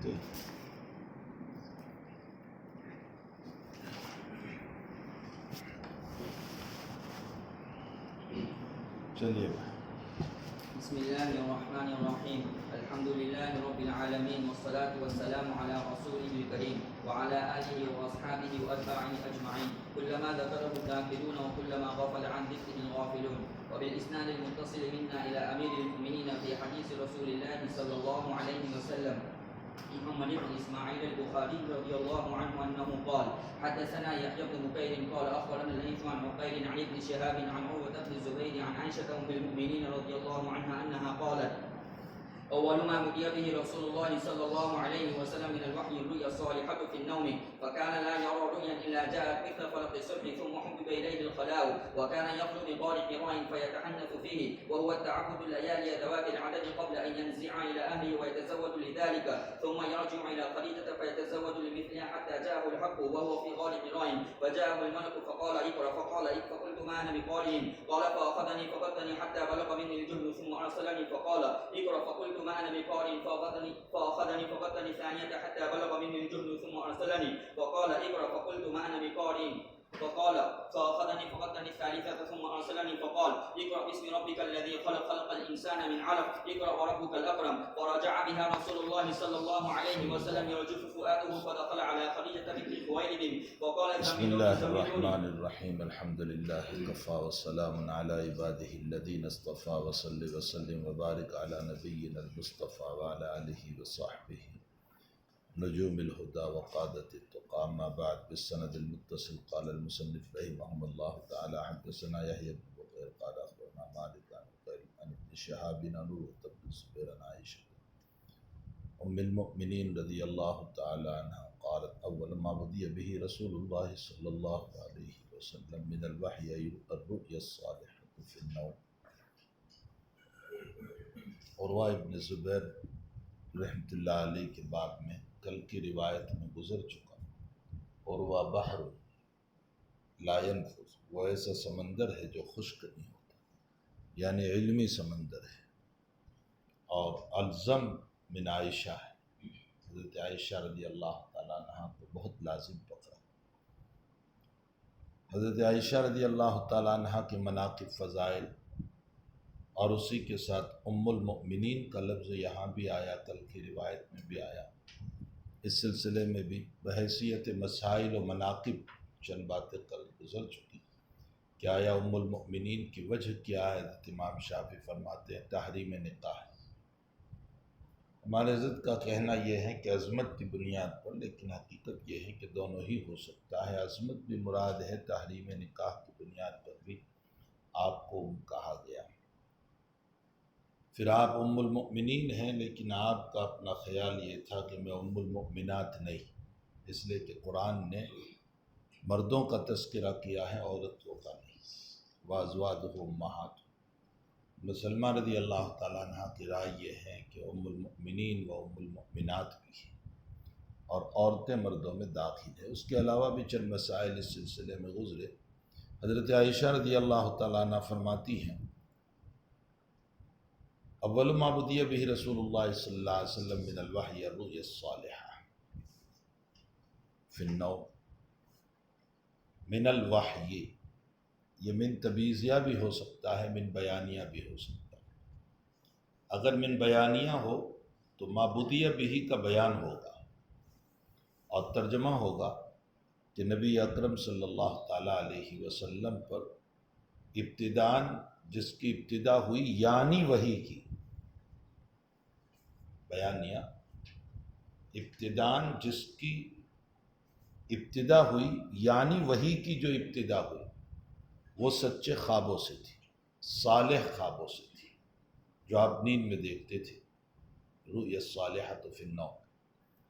ہوتے ہیں. چلیے بسم الله الرحمن الرحيم. الحمد لله رب العالمين والصلاة والسلام على رسوله الكريم وعلى آله وأصحابه وأتباعه أجمعين. كلما ذكره الذاكرون وكلما غفل عن ذكره الغافلون. وبالإسناد المتصل منا إلى أمير المؤمنين في حديث رسول الله صلى الله عليه وسلم محمد بن إسماعيل البخاري رضي الله عنه أنه قال: حدثنا يحيى بن بكير قال أخبرنا الليث عن عقيل عن ابن شهاب عن عروة بن الزبير عن عائشة أم المؤمنين رضي الله عنها أنها قالت: أول ما بدي به رسول الله صلى الله عليه وسلم من الوحي الرؤيا الصالحة في النوم، فكان لا يرى رؤيا إلا جاءت مثل فلق الصبح ثم حبب إليه الخلاء، وكان يخلو بغار حراء فيتحنث فيه، وهو التعبد الليالي ذوات العدد قبل أن ينزع إلى أهله ويتزود لذلك، ثم يرجع إلى خديجة فيتزود لمثلها حتى جاءه الحق وهو في غار حراء، فجاءه الملك فقال: اقرأ، فقال: فقلت: ما أنا بقارئ. قال: فأخذني فقدني حتى بلغ مني الجهد ثم أرسلني فقال: اقرأ، فقلت: ما أنا بقارئ. فأخذني فقدني ثانية حتى بلغ مني الجهد ثم أرسلني فقال: اقرأ، فقلت: ما أنا بقارئ. فقال: فأخذني فقدني الثالثة ثم أرسلني فقال: اقرأ باسم ربك الذي خلق، خلق الإنسان من علق، اقرأ وربك الأكرم. فرجع بها رسول الله صلى الله عليه وسلم يرجف فؤاده، فدخل على خديجة بنت خويلد فقال: بسم الله الرحمن الرحيم. الحمد لله كفى والسلام على عباده الذين اصطفى وصل وسلم وبارك على نبينا المصطفى وعلى آله وصحبه نجوم الهدى وقادة التقى. أما بعد، بالسند المتصل قال المصنف رحمه الله تعالى: حدثنا يحيى بن بكير قال أخبرنا مالك عن ابن شهاب عن عروة بن الزبير عن عائشة أم المؤمنين رضي الله تعالى عنها قالت: أول ما بدي به رسول الله صلى الله عليه وسلم من الوحي الرؤيا الصالحة في النوم. عروہ ابن زبیر رحمۃ اللہ علیہ کے باب میں کل کی روایت میں گزر چکا. عروہ بحر لا ينفذ، وہ ایسا سمندر ہے جو خشک نہیں ہوتا، یعنی علمی سمندر ہے. اور الزم من عائشہ ہے، حضرت عائشہ رضی اللہ تعالیٰ عنہ کو بہت لازم پکڑا. حضرت عائشہ رضی اللہ تعالیٰ عنہ کے مناقب، فضائل، اور اسی کے ساتھ ام المؤمنین کا لفظ یہاں بھی آیا، کل کی روایت میں بھی آیا. اس سلسلے میں بھی بحیثیت مسائل و مناقب چند باتیں کل گزر چکی. کہ آیا ام المؤمنین کی وجہ کیا ہے؟ حضرت امام شافعی فرماتے ہیں تحریم نکاح. ہمارے حضرت کا کہنا یہ ہے کہ عظمت کی بنیاد پر، لیکن حقیقت یہ ہے کہ دونوں ہی ہو سکتا ہے. عظمت بھی مراد ہے، تحریم نکاح کی بنیاد پر بھی آپ کو کہا گیا. پھر آپ ام المؤمنین ہیں، لیکن آپ کا اپنا خیال یہ تھا کہ میں ام المؤمنات نہیں، اس لیے کہ قرآن نے مردوں کا تذکرہ کیا ہے، عورتوں کا نہیں. وازواجہ امہات. مسلمہ رضی اللہ تعالیٰ عنہ کی رائے یہ ہے کہ ام المؤمنین و ام المؤمنات بھی ہیں، اور عورتیں مردوں میں داخل ہیں. اس کے علاوہ بھی چند مسائل اس سلسلے میں گزرے. حضرت عائشہ رضی اللہ تعالیٰ عنہ فرماتی ہیں: اول ما بدی به رسول اللہ صلی اللہ علیہ وسلم من الوحی الرؤیا الصالحہ فی النوم. من الوحی، یہ من تبیزیہ بھی ہو سکتا ہے، من بیانیہ بھی ہو سکتا ہے. اگر من بیانیہ ہو تو ما بدی به کا بیان ہوگا، اور ترجمہ ہوگا کہ نبی اکرم صلی اللہ تعالیٰ علیہ وسلم پر ابتداً جس کی ابتدا ہوئی، یعنی وحی کی. بیانیہ ابتداً جس کی ابتدا ہوئی، یعنی وحی کی جو ابتدا ہوئی وہ سچے خوابوں سے تھی، صالح خوابوں سے تھی، جو آپ نیند میں دیکھتے تھے. رؤیا الصالحۃ فی النوم.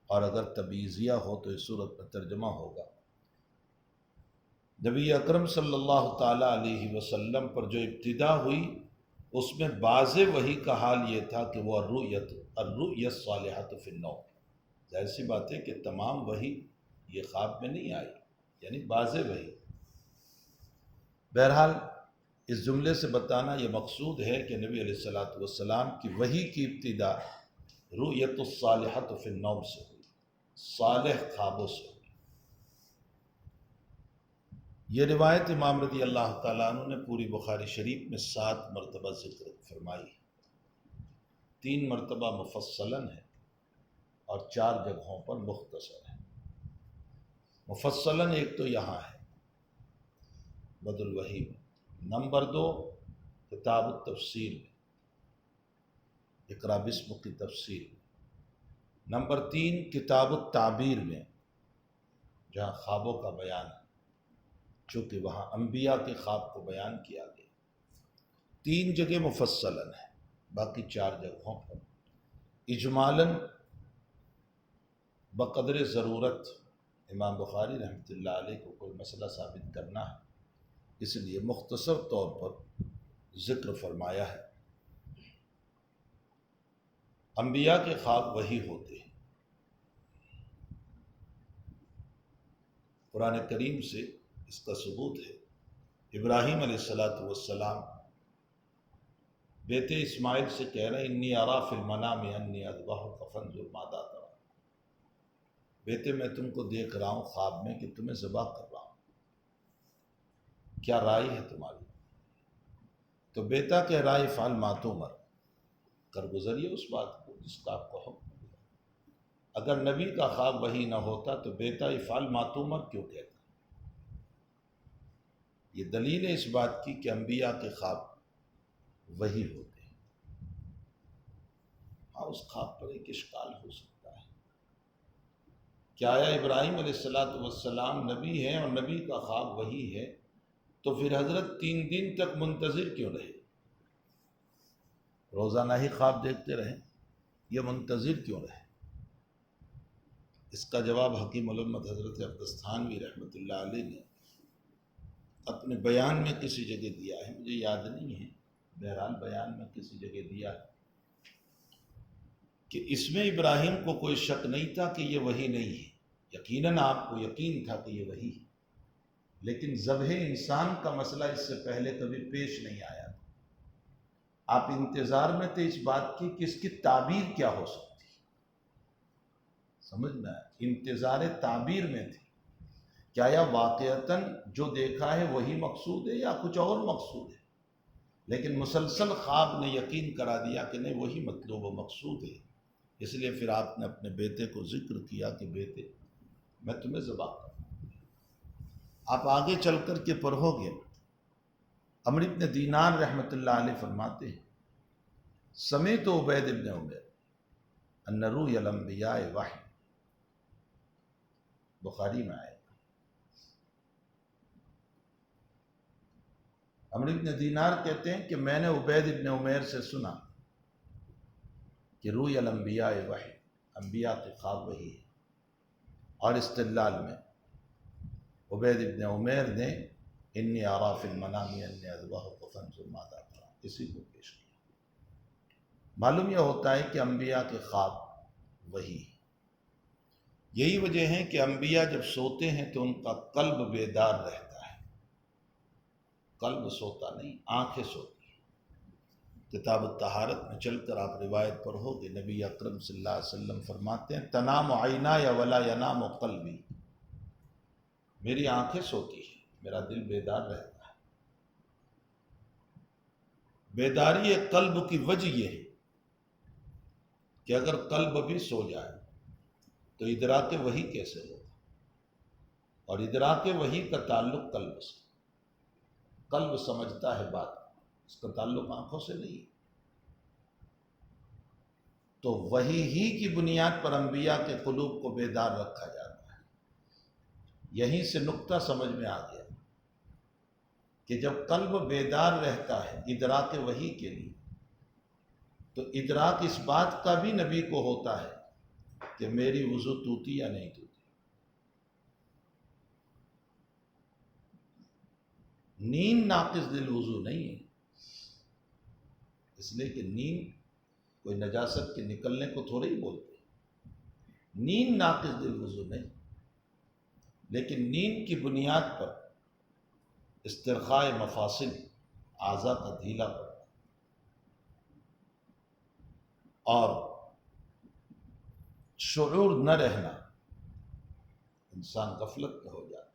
اور اگر تبیزیہ ہو تو اس صورت میں ترجمہ ہوگا نبی اکرم صلی اللہ تعالیٰ علیہ وسلم پر جو ابتدا ہوئی اس میں بعض وحی کا حال یہ تھا کہ وہ الرؤیا الصالحۃ فی النوم. ظاہر سی بات ہے کہ تمام وحی یہ خواب میں نہیں آئی، یعنی بعض وحی. بہرحال اس جملے سے بتانا یہ مقصود ہے کہ نبی علیہ الصلوۃ والسلام کی وحی کی ابتدا رؤیت الصالحۃ فی النوم سے ہوئی، صالح خوابوں سے ہوئی۔ یہ روایت امام رضی اللہ تعالیٰ عنہ نے پوری بخاری شریف میں 7 مرتبہ ذکر فرمائی، 3 مرتبہ مفصلاً ہے اور 4 جگہوں پر مختصر ہے۔ مفصلاً ایک تو یہاں ہے بدر الوحی میں، نمبر 2 کتاب التفسیر میں، اقرا باسم کی تفسیر میں، نمبر 3 کتاب التعبیر میں جہاں خوابوں کا بیان ہے، چونکہ وہاں انبیاء کے خواب کو بیان کیا گیا۔ 3 جگہ مفصلاً ہے، باقی 4 جگہوں پر اجمالاً بقدر ضرورت امام بخاری رحمۃ اللہ علیہ کو کوئی مسئلہ ثابت کرنا ہے، اس لیے مختصر طور پر ذکر فرمایا ہے۔ انبیاء کے خواب وہی ہوتے ہیں۔ قرآن کریم سے اس کا ثبوت ہے، ابراہیم علیہ السلام بیٹے اسماعیل سے کہہ رہے ہیں انی ارا فی المنام انی اذبحک فانظر ماذا ترى، بیٹے میں تم کو دیکھ رہا ہوں خواب میں کہ تمہیں ذبح کر رہا ہوں، کیا رائے ہے تمہاری؟ تو بیٹا کہہ رہا ہے افعل ما تؤمر، کر گزریے اس بات کو جس کا آپ کو حکم دیا۔ اگر نبی کا خواب وہی نہ ہوتا تو بیٹا افعل ما تؤمر کیوں کہتا؟ یہ دلیل ہے اس بات کی کہ انبیاء کے خواب وہی ہوتے ہیں۔ ہاں اس خواب پر ایک اشکال ہو سکتا ہے، کیا آیا ابراہیم علیہ السلام نبی ہیں اور نبی کا خواب وہی ہے، تو پھر حضرت 3 دن تک منتظر کیوں رہے؟ روزانہ ہی خواب دیکھتے رہے، یہ منتظر کیوں رہے؟ اس کا جواب حکیم الامت حضرت عبدالستانوی رحمۃ اللہ علیہ نے اپنے بیان میں کسی جگہ دیا ہے، مجھے یاد نہیں ہے، بہرحال بیان میں کسی جگہ دیا ہے کہ اس میں ابراہیم کو کوئی شک نہیں تھا کہ یہ وہی نہیں ہے، یقیناً آپ کو یقین تھا کہ یہ وہی ہے، لیکن ذبح انسان کا مسئلہ اس سے پہلے کبھی پیش نہیں آیا تھا۔ آپ انتظار میں تھے اس بات کی کہ اس کی تعبیر کیا ہو سکتی، سمجھنا ہے، انتظار تعبیر میں تھے، کیا یا واقعتاً جو دیکھا ہے وہی مقصود ہے یا کچھ اور مقصود ہے، لیکن مسلسل خواب نے یقین کرا دیا کہ نہیں وہی مطلوب و مقصود ہے، اس لیے پھر آپ نے اپنے بیٹے کو ذکر کیا کہ بیٹے میں تمہیں ذبح کروں۔ آپ آگے چل کر کے پڑھو گے، عمرو بن دینار رحمۃ اللہ علیہ فرماتے ہیں سمیعت عبید بن عمیر ان رؤیا الانبیاء وحی، بخاری میں آئے، عمرو بن دینار کہتے ہیں کہ میں نے عبید بن عمیر سے سنا کہ رؤیا الانبیاء وحی، انبیاء کے خواب وہی ہے، اور استدلال میں عبید بن عمیر نے انی ارا فی المنام انی اذبحک فانظر ماذا ترى اسی کو پیش کیا۔ معلوم یہ ہوتا ہے کہ انبیاء کے خواب وہی ہے۔ یہی وجہ ہے کہ انبیاء جب سوتے ہیں تو ان کا قلب بیدار رہتا ہے، قلب سوتا نہیں، آنکھیں سوتی ہیں۔ کتاب الطہارت میں چل کر آپ روایت پڑھو گے، نبی اکرم صلی اللہ علیہ وسلم فرماتے ہیں تنام عینای ولا ینام قلبی، میری آنکھیں سوتی ہیں، میرا دل بیدار رہتا ہے۔ بیداری قلب کی وجہ یہ ہے کہ اگر قلب بھی سو جائے تو ادراک وحی کیسے ہوگا، اور ادراک وحی کا تعلق قلب سے، قلب سمجھتا ہے بات، اس کا تعلق آنکھوں سے نہیں۔ تو وحی ہی کی بنیاد پر انبیاء کے قلوب کو بیدار رکھا جاتا ہے۔ یہیں سے نقطہ سمجھ میں آ گیا کہ جب قلب بیدار رہتا ہے ادراک وحی کے لیے، تو ادراک اس بات کا بھی نبی کو ہوتا ہے کہ میری وضو ٹوٹی یا نہیں ٹوٹی۔ نیند ناقص للوضو نہیں ہے، اس لیے کہ نیند کوئی نجاست کے نکلنے کو تھوڑے ہی بولتے، نیند ناقص للوضو نہیں، لیکن نیند کی بنیاد پر استرخاء مفاصل، اعضاء کا ڈھیلا پڑنا، اور شعور نہ رہنا، انسان غفلت میں ہو جاتا ہے۔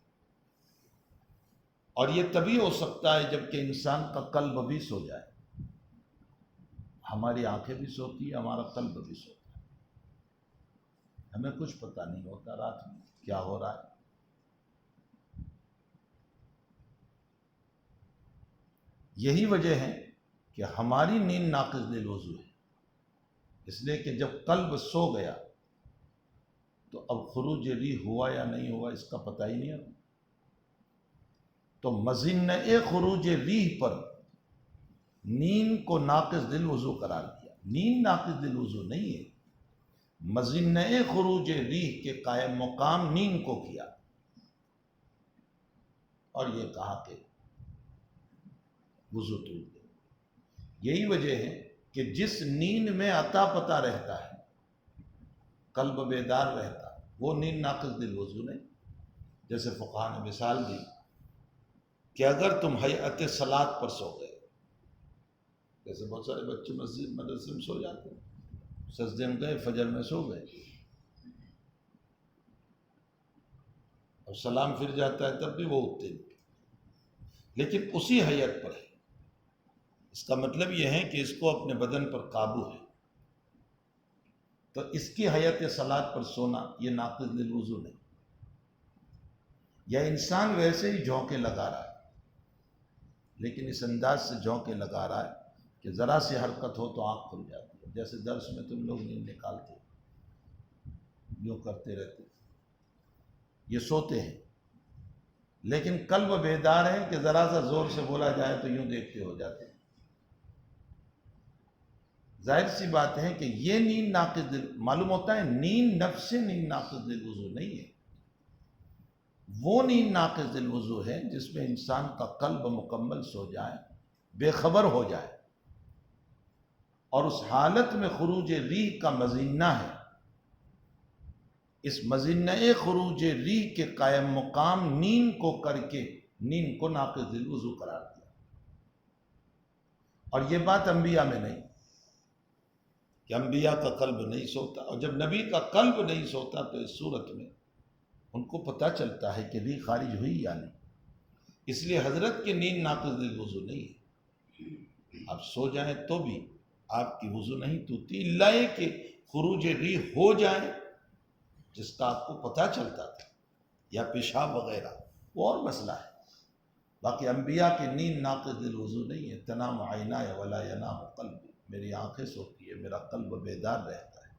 اور یہ تبھی ہو سکتا ہے جب کہ انسان کا قلب بھی سو جائے۔ ہماری آنکھیں بھی سوتی ہیں، ہمارا قلب بھی سوتا ہے، ہمیں کچھ پتہ نہیں ہوتا رات میں کیا ہو رہا ہے۔ یہی وجہ ہے کہ ہماری نیند ناقض للوضو ہے، اس لیے کہ جب قلب سو گیا تو اب خروج ریح ہوا یا نہیں ہوا اس کا پتہ ہی نہیں ہے۔ تو مظنہ خروج ریح پر نیند کو ناقض للوضو قرار دیا۔ نیند ناقض للوضو نہیں ہے، مظنہ خروج ریح کے قائم مقام نیند کو کیا، اور یہ کہا کہ وضو ٹوٹ گیا۔ یہی وجہ ہے کہ جس نیند میں عطا پتہ رہتا ہے، قلب بیدار رہتا، وہ نیند ناقض للوضو نہیں۔ جیسے فقہا نے مثال دی کہ اگر تم ہیئت صلاۃ پر سو گئے، جیسے بہت سارے بچے مسجد مدرسے میں سو جاتے ہیں، سجدے میں گئے، فجر میں سو گئے، اور سلام پھر جاتا ہے تب بھی وہ اٹھتے نہیں، لیکن اسی ہیئت پر ہے۔ اس کا مطلب یہ ہے کہ اس کو اپنے بدن پر قابو ہے، تو اس کی حیات صلاۃ پر سونا یہ ناقض للوضو نہیں۔ یا انسان ویسے ہی جھونکے لگا رہا ہے، لیکن اس انداز سے جھونکے لگا رہا ہے کہ ذرا سی حرکت ہو تو آنکھ کھل جاتی ہے، جیسے درس میں تم لوگ نیند نکالتے یوں کرتے رہتے، یہ سوتے ہیں، لیکن قلب بیدار ہے کہ ذرا سا زور سے بولا جائے تو یوں دیکھتے ہو جاتے ہیں۔ ظاہر سی بات ہے کہ یہ نیند ناقض معلوم ہوتا ہے، نیند نفس سے نیند ناقض للوضو نہیں ہے، وہ نیند ناقض للوضو ہے جس میں انسان کا قلب مکمل سو جائے، بے خبر ہو جائے، اور اس حالت میں خروج ریح کا مظنہ ہے۔ اس مظنہ خروج ریح کے قائم مقام نیند کو کر کے نیند کو ناقض للوضو قرار دیا۔ اور یہ بات انبیاء میں نہیں کہ انبیاء کا قلب نہیں سوتا، اور جب نبی کا قلب نہیں سوتا تو اس صورت میں ان کو پتہ چلتا ہے کہ ریح خارج ہوئی یا نہیں، اس لیے حضرت کی نیند ناقض للوضو نہیں ہے۔ آپ سو جائیں تو بھی آپ کی وضو نہیں ٹوٹتی، الا یہ کہ خروج ریح ہو جائے جس کا آپ کو پتہ چلتا تھا، یا پیشاب وغیرہ، وہ اور مسئلہ ہے۔ باقی انبیاء کی نیند ناقض للوضو نہیں ہے۔ تنام عینای ولا ینام قلبی، میری آنکھیں سوتی ہے، میرا قلب بیدار رہتا ہے۔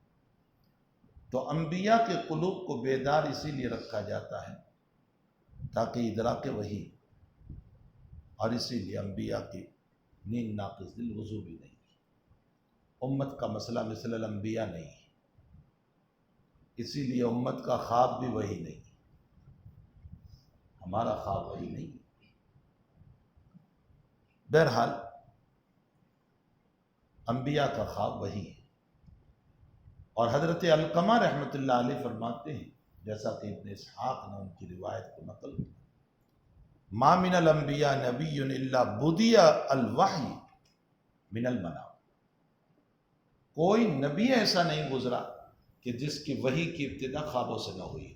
تو انبیاء کے قلوب کو بیدار اسی لیے رکھا جاتا ہے تاکہ ادراک وحی، اور اسی لیے انبیاء کی نیند ناقض للوضو بھی نہیں ہے۔ امت کا مسئلہ مثل الانبیاء نہیں ہے، اسی لیے امت کا خواب بھی وہی نہیں ہے، ہمارا خواب وہی نہیں ہے۔ بہرحال انبیاء کا خواب وہی ہے، اور حضرت علقمہ رحمۃ اللہ علیہ فرماتے ہیں، جیسا کہ ابن اسحاق نے ان کی روایت کو نقل کی، ما من الانبیاء نبی الا بدی الوحی من المنام، کوئی نبی ایسا نہیں گزرا کہ جس کی وحی کی ابتدا خوابوں سے نہ ہوئی۔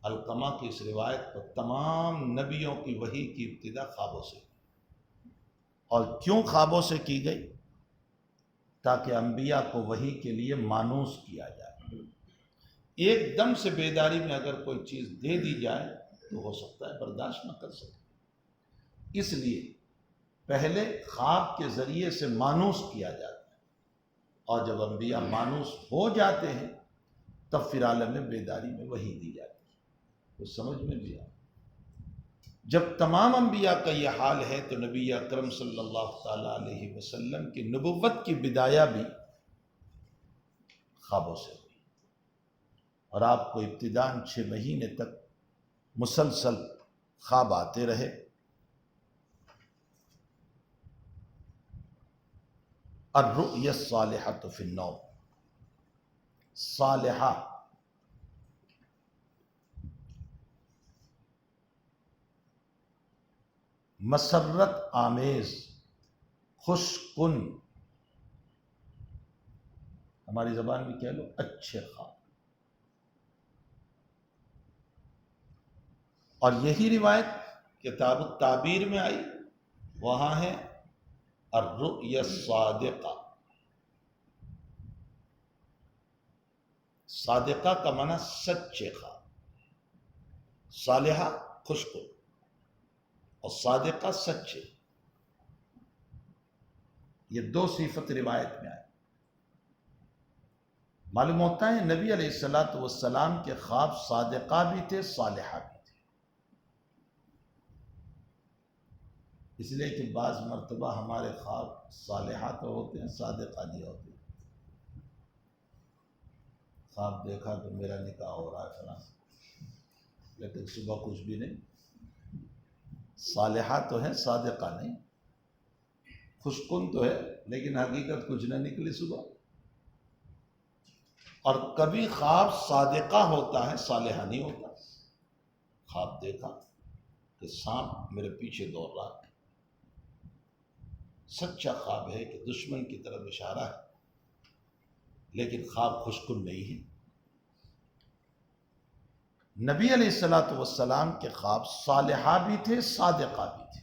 علقمہ کی اس روایت پر تمام نبیوں کی وحی کی ابتدا خوابوں سے، اور کیوں خوابوں سے کی گئی؟ تاکہ انبیاء کو وحی کے لیے مانوس کیا جائے۔ ایک دم سے بیداری میں اگر کوئی چیز دے دی جائے تو ہو سکتا ہے برداشت نہ کر سکے، اس لیے پہلے خواب کے ذریعے سے مانوس کیا جاتا ہے، اور جب انبیاء مانوس ہو جاتے ہیں تب پھر عالم بیداری میں وحی دی جاتی ہے۔ تو سمجھ میں بھی آ، جب تمام انبیاء کا یہ حال ہے تو نبی اکرم صلی اللہ تعالی علیہ وسلم کی نبوت کی بدایہ بھی خوابوں سے ہوئی، اور آپ کو ابتداءً 6 مہینے تک مسلسل خواب آتے رہے۔ الرؤیا الصالحۃ فی النوم، صالحہ مسرت آمیز، خوش کن، ہماری زبان میں کہہ لو اچھے خواب. اور یہی روایت کتاب التعبیر میں آئی، وہاں ہے الرؤیا الصادقہ. صادقہ کا معنی سچے خواب، صالحہ خوشگو اور صادقہ سچے. یہ دو صفت روایت میں آئے. معلوم ہوتا ہے نبی علیہ الصلوۃ والسلام کے خواب صادقہ بھی تھے، صالحہ بھی تھے. اس لیے کہ بعض مرتبہ ہمارے خواب صالحہ تو ہوتے ہیں، صادقہ نہیں ہوتے. خواب دیکھا تو میرا نکاح ہو رہا ہے فلاں، لیکن صبح کچھ بھی نہیں. صالحہ تو ہے، صادقہ نہیں. خوشکن تو ہے لیکن حقیقت کچھ نہ نکلی صبح. اور کبھی خواب صادقہ ہوتا ہے، صالحہ نہیں ہوتا. خواب دیکھا کہ سانپ میرے پیچھے دوڑ رہا ہے، سچا خواب ہے کہ دشمن کی طرف اشارہ ہے، لیکن خواب خوشکن نہیں ہے. نبی علیہ الصلوۃ والسلام کے خواب صالحہ بھی تھے، صادقہ بھی تھے.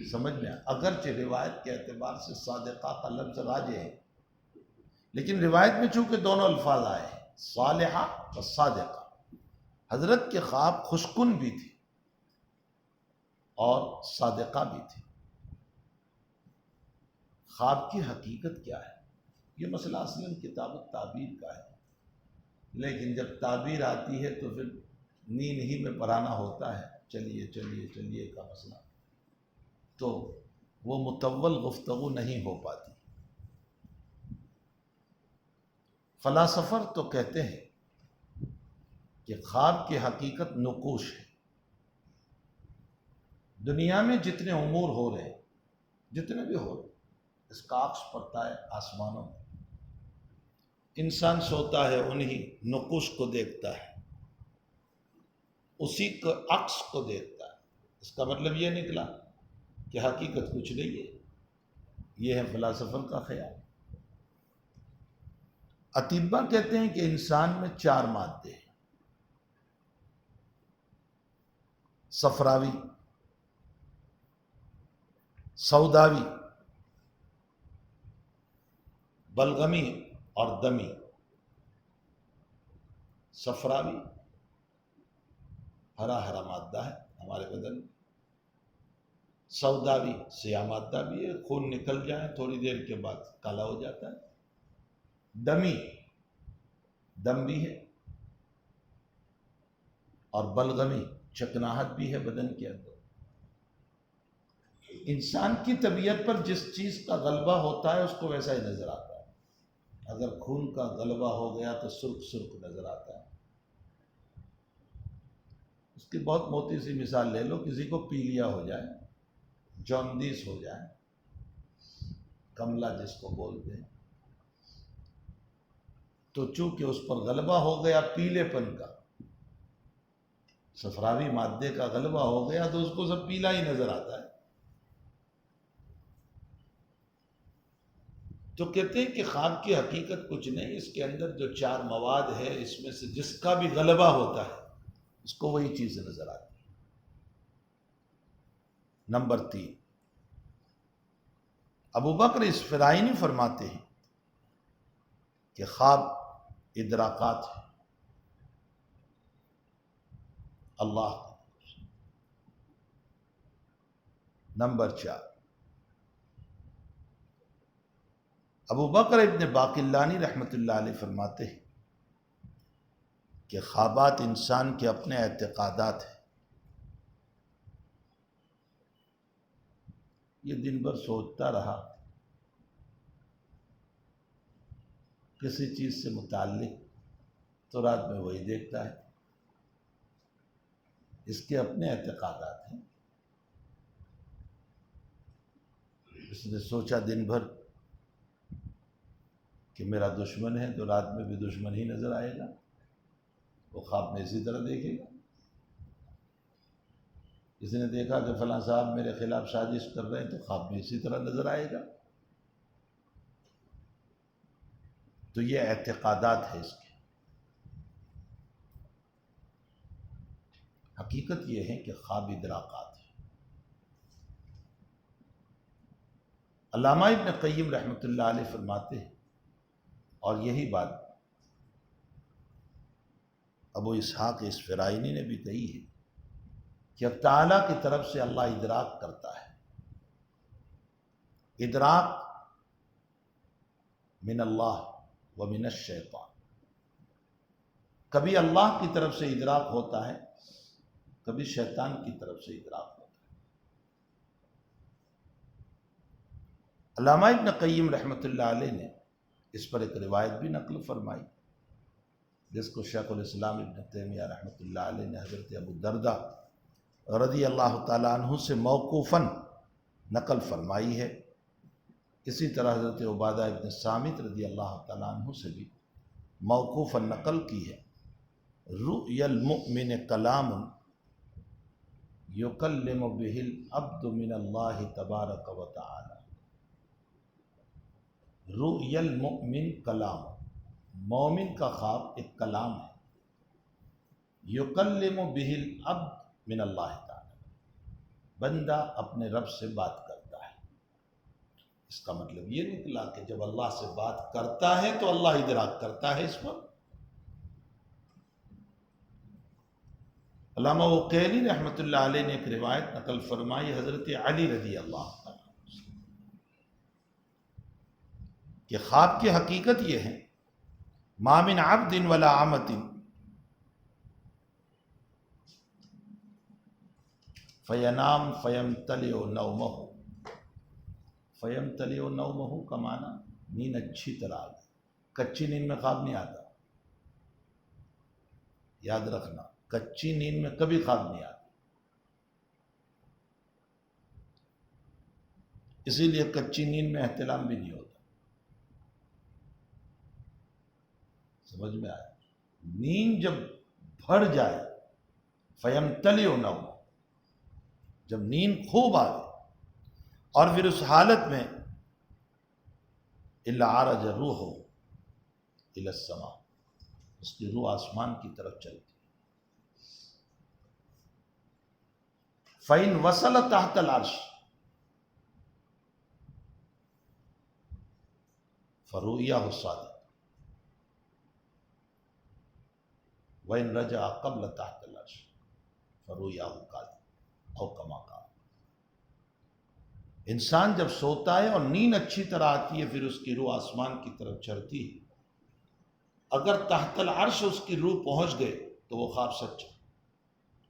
سمجھ میں اگرچہ روایت کے اعتبار سے صادقہ کا لفظ راجح ہے، لیکن روایت میں چونکہ دونوں الفاظ آئے ہیں، صالحہ و صادقہ. حضرت کے خواب خوشکن بھی تھے اور صادقہ بھی تھے. خواب کی حقیقت کیا ہے؟ یہ مسئلہ اصلاً کتاب التعبیر کا ہے، لیکن جب تعبیر آتی ہے تو پھر نیند ہی میں پرانا ہوتا ہے، چلیے چلیے چلیے کا مسئلہ، تو وہ مطول گفتگو نہیں ہو پاتی. فلاسفر تو کہتے ہیں کہ خواب کی حقیقت نقوش ہے. دنیا میں جتنے امور ہو رہے ہیں، جتنے بھی ہو رہے، اسکاکس پڑتا ہے آسمانوں میں، انسان سوتا ہے انہی نقوش کو دیکھتا ہے، اسی کے عکس کو دیکھتا ہے. اس کا مطلب یہ نکلا کہ حقیقت کچھ نہیں ہے. یہ ہے فلاسفر کا خیال. اطباء کہتے ہیں کہ انسان میں 4 مادے ہیں: صفراوی، سوداوی، بلغمی اور دمی. صفراوی ہرا ہرا مادہ ہے ہمارے بدن میں. سوداوی سیاہ مادہ بھی ہے، خون نکل جائے تھوڑی دیر کے بعد کالا ہو جاتا ہے. دمی دم بھی ہے، اور بلغمی چکناہٹ بھی ہے بدن کے اندر. انسان کی طبیعت پر جس چیز کا غلبہ ہوتا ہے اس کو ویسا ہی نظر آتا ہے. اگر خون کا غلبہ ہو گیا تو سرخ سرخ نظر آتا ہے. اس کی بہت موٹی سی مثال لے لو، کسی کو پیلیا ہو جائے، جوندیس ہو جائے، کملا جس کو بولتے ہیں، تو چونکہ اس پر غلبہ ہو گیا پیلے پن کا، صفراوی مادے کا غلبہ ہو گیا تو اس کو سب پیلا ہی نظر آتا ہے. تو کہتے ہیں کہ خواب کی حقیقت کچھ نہیں، اس کے اندر جو 4 مواد ہے اس میں سے جس کا بھی غلبہ ہوتا ہے اس کو وہی چیز نظر آتی ہے. نمبر 3، ابو بکر اسفرائینی فرماتے ہیں کہ خواب ادراکات ہیں اللہ کی. نمبر 4، ابو بکر ابن باقلانی رحمۃ اللہ علیہ فرماتے ہیں کہ خوابات انسان کے اپنے اعتقادات ہیں. یہ دن بھر سوچتا رہا کسی چیز سے متعلق تو رات میں وہی دیکھتا ہے. اس کے اپنے اعتقادات ہیں. اس نے سوچا دن بھر کہ میرا دشمن ہے تو رات میں بھی دشمن ہی نظر آئے گا، وہ خواب میں اسی طرح دیکھے گا. اس نے دیکھا کہ فلاں صاحب میرے خلاف سازش کر رہے ہیں تو خواب میں اسی طرح نظر آئے گا. تو یہ اعتقادات ہے اس کے. حقیقت یہ ہے کہ خواب ادراکات ہیں. علامہ ابن قیم رحمۃ اللہ علیہ فرماتے ہیں، اور یہی بات ابو اسحاق اسفرائینی نے بھی کہی ہے، کہ اب تعالیٰ کی طرف سے اللہ ادراک کرتا ہے. ادراک من اللہ و من الشیطان. کبھی اللہ کی طرف سے ادراک ہوتا ہے، کبھی شیطان کی طرف سے ادراک ہوتا ہے. علامہ ابن قیم رحمۃ اللہ علیہ نے اس پر ایک روایت بھی نقل فرمائی، جس کو شیخ الاسلام ابن تیمیہ رحمۃ اللہ علیہ نے حضرت ابو دردہ رضی اللہ تعالیٰ عنہ سے موقوفاً نقل فرمائی ہے. اسی طرح حضرت عبادہ ابن صامت رضی اللہ تعالیٰ عنہ سے بھی موقوفاً نقل کی ہے. رؤیا المؤمن کلام یکلم بہ العبد من اللہ تبارک و تعالی. رؤیا المؤمن کلام، مومن کا خواب ایک کلام ہے. یکلم بہ العبد من اللہ تعالی، بندہ اپنے رب سے بات کرتا ہے. اس کا مطلب یہ نکلا کہ جب اللہ سے بات کرتا ہے تو اللہ ادراک کرتا ہے اس پر. علامہ عقیلی رحمۃ اللہ علیہ نے ایک روایت نقل فرمائی حضرت علی رضی اللہ عنہ سے، کہ خواب کی حقیقت یہ ہے، ما من عبد ولا امۃ فینام فیمتلئ نومہ. فیمتلئ نومہ کا معنی نیند اچھی طرح آ گئی. کچی نیند میں خواب نہیں آتا، یاد رکھنا، کچی نیند میں کبھی خواب نہیں آتا. اسی لیے کچی نیند میں احتلام بھی نہیں ہوتا. سمجھ میں آیا؟ نیند جب بھر جائے، فیمتلئ نومہ، جب نیند خوب آئے، اور پھر اس حالت میں الا عرج روح الی السماء، اس کی روح آسمان کی طرف چلتی. فإن وصل تحت العرش فرؤیاہ الصادق وإن رجع قبل تحت العرش فرؤیاہ الکاذب او کما قال. انسان جب سوتا ہے اور نیند اچھی طرح آتی ہے، پھر اس کی روح آسمان کی طرف چڑھتی ہے. اگر تحت العرش اس کی روح پہنچ گئے تو وہ خواب سچا،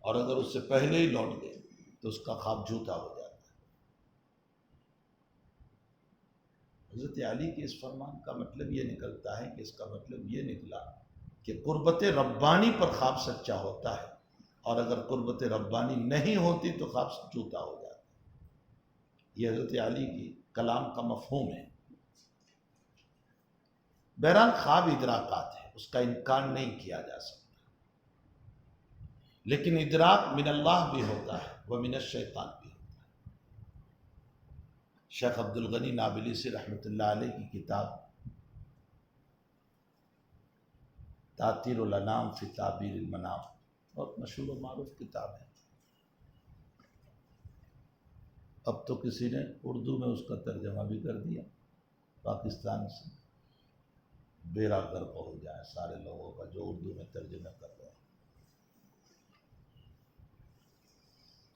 اور اگر اس سے پہلے ہی لوٹ گئے تو اس کا خواب جھوٹا ہو جاتا ہے. حضرت علی کے اس فرمان کا مطلب یہ نکلتا ہے کہ اس کا مطلب یہ نکلا کہ قربت ربانی پر خواب سچا ہوتا ہے، اور اگر قربت ربانی نہیں ہوتی تو خواب جھوٹا ہو جاتا ہے. یہ حضرت علی کی کلام کا مفہوم ہے. بہرحال خواب ادراکات ہے، اس کا انکار نہیں کیا جا سکتا، لیکن ادراک من اللہ بھی ہوتا ہے ومن الشیطان بھی ہوتا ہے. شیخ عبد الغنی نابلسی رحمۃ اللہ علیہ کی کتاب تأثیر الانام فی تعبیر المنام بہت مشہور و معروف کتاب ہے. اب تو کسی نے اردو میں اس کا ترجمہ بھی کر دیا. پاکستان سے بیڑا غرق ہو جائے سارے لوگوں کا جو اردو میں ترجمہ کر رہے ہیں.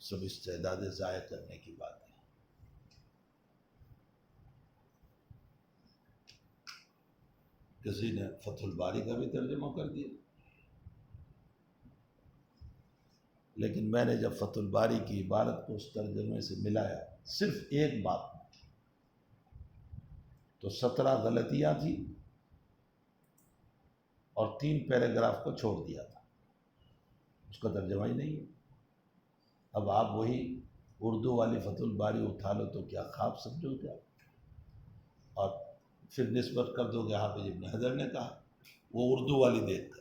سب استعداد ضائع کرنے کی بات ہے. کسی نے فتح الباری کا بھی ترجمہ کر دیا، لیکن میں نے جب فتح الباری کی عبارت کو اس ترجمے سے ملایا صرف ایک بات تو 17 غلطیاں تھیں اور 3 پیراگراف کو چھوڑ دیا تھا. اس کا ترجمہ ہی نہیں ہے. اب آپ وہی اردو والی فتح الباری اٹھا لو تو کیا خواب سمجھو کیا، اور پھر نسبت کر دو گے حافظ ابن حجر نے کہا، وہ اردو والی دیکھ کر.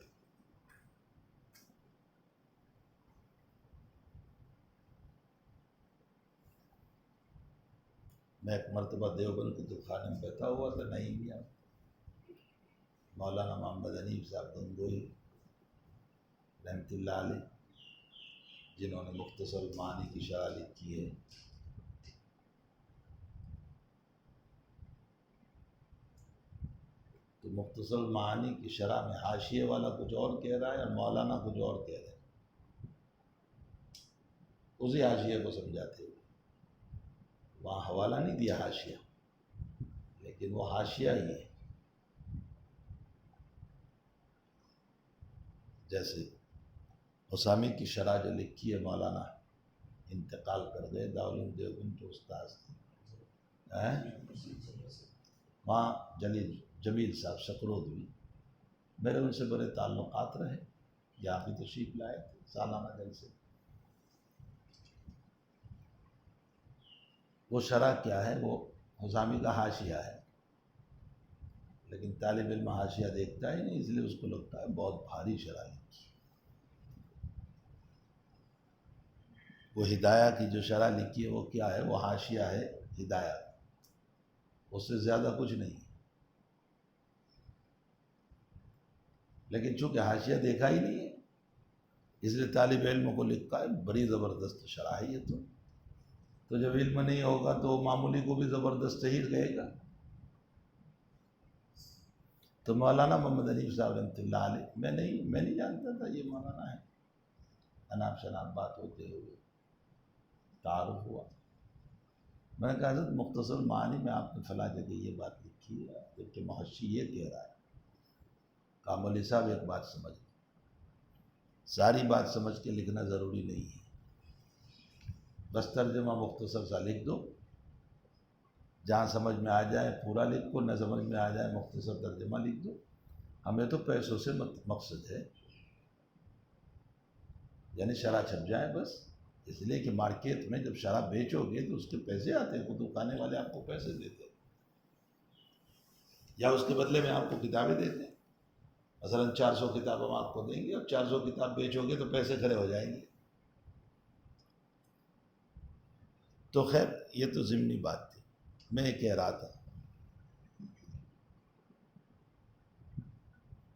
میں ایک مرتبہ دیوبند کتب خانے میں بیٹھا ہوا تھا، نہیں گیا. مولانا محمد حنیف صاحب گنگوئی رحمۃ اللہ علیہ، جنہوں نے مختصر المعانی کی شرح لکھی ہے. تو مختصر المعانی کی شرح میں حاشیے والا کچھ اور کہہ رہا ہے اور مولانا کچھ اور کہہ رہے ہیں. اسی حاشیے کو سمجھاتے ہوئے وہاں حوالہ نہیں دیا حاشیہ، لیکن وہ حاشیہ ہی ہے. جیسے حسامی کی شرح جو لکھی ہے مولانا انتقال کر گئے دارالعلوم دیوبند کے استاد ہیں، وہاں جمیل صاحب سکرودوی، میرے ان سے بڑے تعلقات رہے، یہاں بھی تشریف لائے تھے سالانہ جلسے. وہ شرح کیا ہے؟ وہ حسامی کا حاشیہ ہے، لیکن طالب علم حاشیہ دیکھتا ہی نہیں، اس لیے اس کو لگتا ہے بہت بھاری شرح لکھی. وہ ہدایہ کی جو شرح لکھی ہے وہ کیا ہے؟ وہ حاشیہ ہے ہدایہ، اس سے زیادہ کچھ نہیں. لیکن چونکہ حاشیہ دیکھا ہی نہیں ہے، اس لیے طالب علم کو لکھا ہے بڑی زبردست شرح ہے یہ. تو جب علم نہیں ہوگا تو معمولی کو بھی زبردست ہی کہے گا. تو مولانا محمد حنیف صاحب رحمۃ اللہ علیہ، میں نہیں جانتا تھا یہ مولانا ہے. اناپ شناپ بات ہوتے ہوئے تعارف ہوا. میں نے کہا حضرت مختصر معنی میں آپ نے فلاں جگہ یہ بات لکھی ہے، جبکہ محشی یہ کہہ رہا ہے. کہا مولوی صاحب ایک بات سمجھ، ساری بات سمجھ کے لکھنا ضروری نہیں ہے، بس ترجمہ مختصر سا لکھ دو، جہاں سمجھ میں آ جائے پورا لکھو، نہ سمجھ میں آ جائے مختصر ترجمہ لکھ دو. ہمیں تو پیسوں سے مقصد ہے، یعنی شرح چھپ جائے بس. اس لیے کہ مارکیٹ میں جب شرح بیچو گے تو اس کے پیسے آتے ہیں، کتب خانے والے آپ کو پیسے دیتے ہیں، یا اس کے بدلے میں آپ کو کتابیں دیتے ہیں. مثلا 400 کتاب ہم آپ کو دیں گے، اور 400 کتاب بیچو گے تو پیسے کھڑے ہو جائیں گے. تو خیر یہ تو ضمنی بات تھی. میں یہ کہہ رہا تھا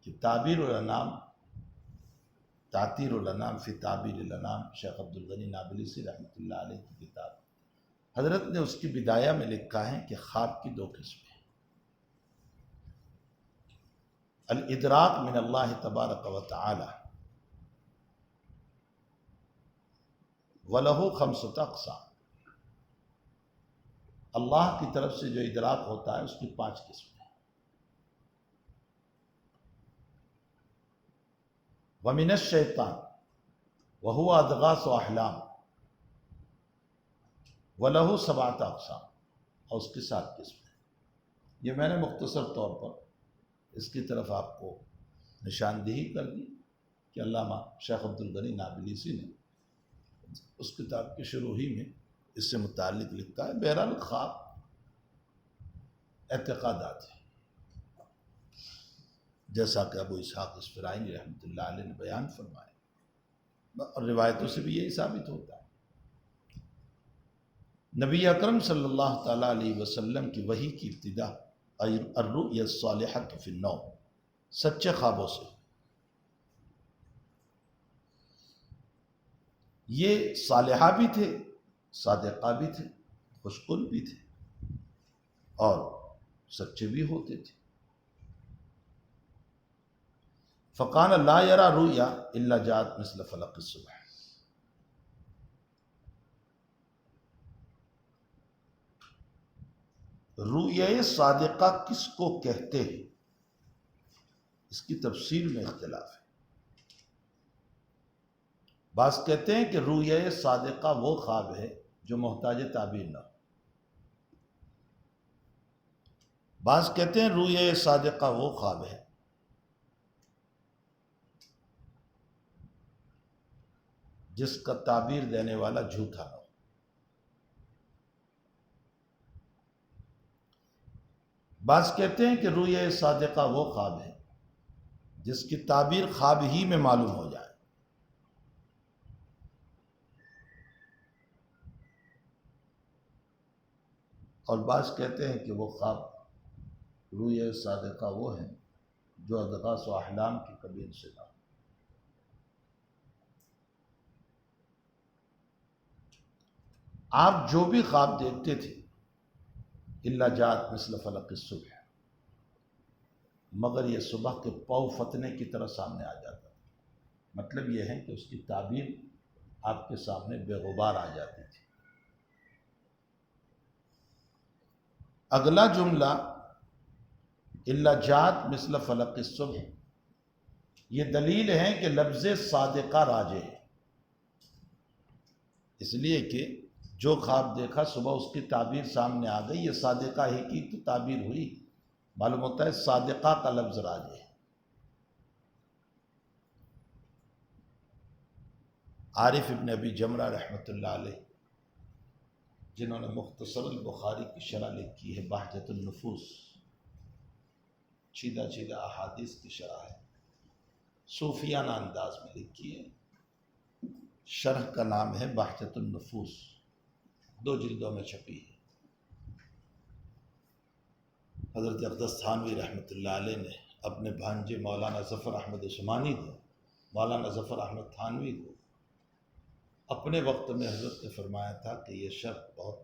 کہ تعبیر الانام، تعطیر الانام فی تعبیر الانام، شیخ عبدالغنی نابلسی رحمۃ اللہ علیہ کی کتاب. حضرت نے اس کی بدایہ میں لکھا ہے کہ خواب کی 2 قسمیں: الادراک من اللہ تبارک و تعالی وَلَهُ 5 اقسام. اللہ کی طرف سے جو ادراک ہوتا ہے اس کی 5 قسمیں. وَمِنَ الشَّيْطَانِ وَهُوَ أَضْغَاثُ أَحْلَامٍ وَلَهُ 7 اقسام، اور اس کی 7 قسمیں. یہ میں نے مختصر طور پر اس کی طرف آپ کو نشاندہی کر دی کہ علامہ شیخ عبدالغنی نابلسی نے اس کتاب کی شروع ہی میں اس سے متعلق لکھتا ہے. بہرحال خواب اعتقادات ہے، جیسا کہ ابو اسحاق اصفرائینی رحمۃ اللہ علیہ نے بیان فرمایا، اور روایتوں سے بھی یہی ثابت ہوتا ہے. نبی اکرم صلی اللہ تعالیٰ علیہ وسلم کی وحی کی ابتدا الرؤیا الصالحۃ فی النوم، سچے خوابوں سے. یہ صالحہ بھی تھے، صادقہ بھی تھے، خوشقل بھی تھے، اور سچے بھی ہوتے تھے. فَقَانَ لَا يَرَى رُؤْيَا إِلَّا جَاءَتْ مِثْلَ فَلَقِ الصُّبْحِ. رؤیا صادقہ کس کو کہتے ہیں، اس کی تفسیر میں اختلاف ہے. بعض کہتے ہیں کہ رؤیا صادقہ وہ خواب ہے جو محتاج تعبیر نہ ہو. بعض کہتے ہیں رؤیا صادقہ وہ خواب ہے جس کا تعبیر دینے والا جھوٹا نہ ہو. بعض کہتے ہیں کہ رؤیا صادقہ وہ خواب ہے جس کی تعبیر خواب ہی میں معلوم ہو جائے. اور بعض کہتے ہیں کہ وہ خواب رؤیا صادقہ وہ ہیں جو اضغاث و احلام کی قبیل سے نہ ہو۔ آپ جو بھی خواب دیکھتے تھے الا جاءت مثل فلق الصبح، مگر یہ صبح کے پاؤ فتنے کی طرح سامنے آ جاتا تھا۔ مطلب یہ ہے کہ اس کی تعبیر آپ کے سامنے بے غبار آ جاتی تھی۔ اگلا جملہ الا جاءت مثل فلق الصبح، یہ دلیل ہے کہ لفظ صادقہ راجح ہے، اس لیے کہ جو خواب دیکھا صبح اس کی تعبیر سامنے آ گئی، یہ صادقہ ہی کی تو تعبیر ہوئی، معلوم ہوتا ہے صادقہ کا لفظ راجح ہے۔ عارف ابن ابی جمرہ رحمۃ اللہ علیہ، جنہوں نے مختصر البخاری کی شرح لکھی ہے بہجت النفوس، سیدھا سیدھا احادیث کی شرح ہے، صوفیانہ انداز میں لکھی ہے۔ شرح کا نام ہے بہجت النفوس، 2 جلدوں میں چھپی ہے۔ حضرت اقدس تھانوی رحمۃ اللہ علیہ نے اپنے بھانجے مولانا ظفر احمد عثمانی کو، مولانا ظفر احمد تھانوی کو، اپنے وقت میں حضرت نے فرمایا تھا کہ یہ شرح بہت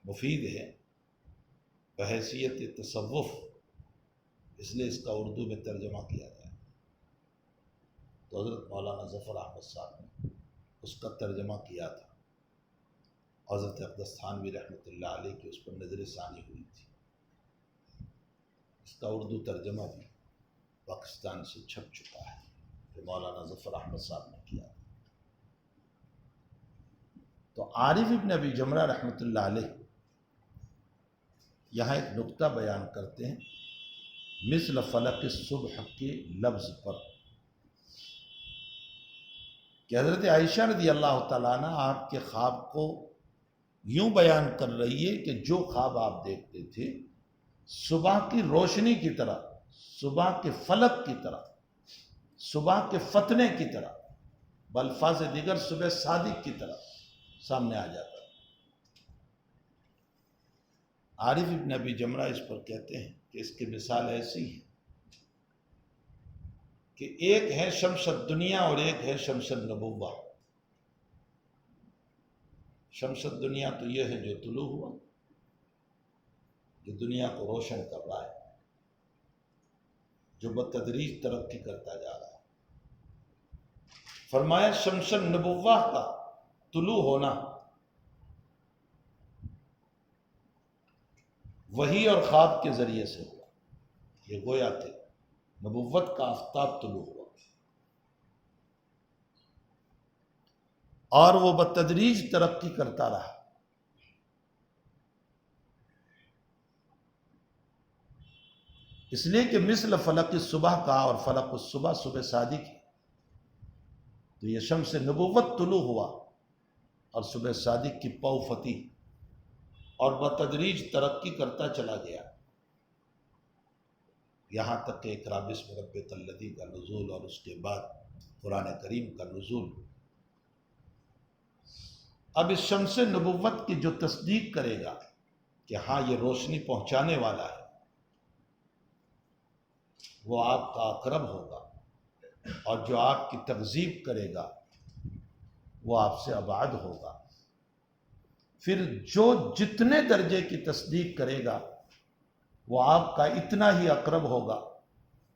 مفید ہے بحیثیت تصوف، اس لیے اس کا اردو میں ترجمہ کیا جائے۔ تو حضرت مولانا ظفر احمد صاحب نے اس کا ترجمہ کیا تھا، حضرت اقدس تھانوی رحمۃ اللہ علیہ کی اس پر نظر ثانی ہوئی تھی۔ اس کا اردو ترجمہ بھی پاکستان سے چھپ چکا ہے، جو مولانا ظفر احمد صاحب نے کیا تھا۔ تو عارف ابن ابی جمرہ رحمۃ اللہ علیہ یہاں ایک نقطہ بیان کرتے ہیں مثل فلق الصبح کے لفظ پر، کہ حضرت عائشہ رضی اللہ تعالیٰ عنہ آپ کے خواب کو یوں بیان کر رہی ہے کہ جو خواب آپ دیکھتے تھے صبح کی روشنی کی طرح، صبح کے فلق کی طرح، صبح کے فتنے کی طرح، بالفاظ دیگر صبح صادق کی طرح سامنے آ جاتا ہے۔ عارف ابن ابی جمرہ اس پر کہتے ہیں کہ اس کی مثال ایسی ہے کہ ایک ہے شمس الدنیا اور ایک ہے شمس النبوہ۔ شمس الدنیا تو یہ ہے جو طلوع ہوا، جو دنیا کو روشن کر رہا ہے، جو بتدریج ترقی کرتا جا رہا ہے۔ فرمایا شمس النبوہ کا طلوع ہونا وحی اور خواب کے ذریعے سے ہوا، یہ گویا کہ نبوت کا آفتاب طلوع ہوا، اور وہ بتدریج ترقی کرتا رہا۔ اس لیے کہ مثل فلق الصبح کا، اور فلق الصبح صبح صادق ہے، تو یہ شمس نبوت طلوع ہوا اور صبح صادق کی پاؤ فتی، اور بتدریج ترقی کرتا چلا گیا، یہاں تک کہ اقرا باسم ربک الذی کا نزول، اور اس کے بعد قرآن کریم کا نزول۔ اب اس شمس نبوت کی جو تصدیق کرے گا کہ ہاں یہ روشنی پہنچانے والا ہے، وہ آپ کا اقرب ہوگا، اور جو آپ کی تکذیب کرے گا وہ آپ سے ابعد ہوگا۔ پھر جو جتنے درجے کی تصدیق کرے گا وہ آپ کا اتنا ہی اقرب ہوگا،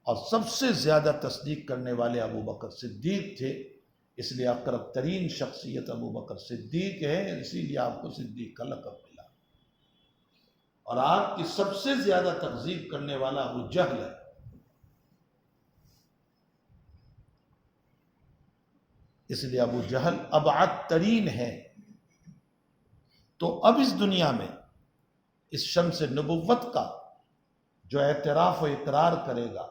اور سب سے زیادہ تصدیق کرنے والے ابو بکر صدیق تھے، اس لیے اقرب ترین شخصیت ابو بکر صدیق ہے، اسی لیے آپ کو صدیق کا لقب ملا۔ اور آپ کی سب سے زیادہ تکذیب کرنے والا ابو جہل ہے، اس لیے ابو جہل ابعد ترین ہے۔ تو اب اس دنیا میں اس شمس نبوت کا جو اعتراف و اقرار کرے گا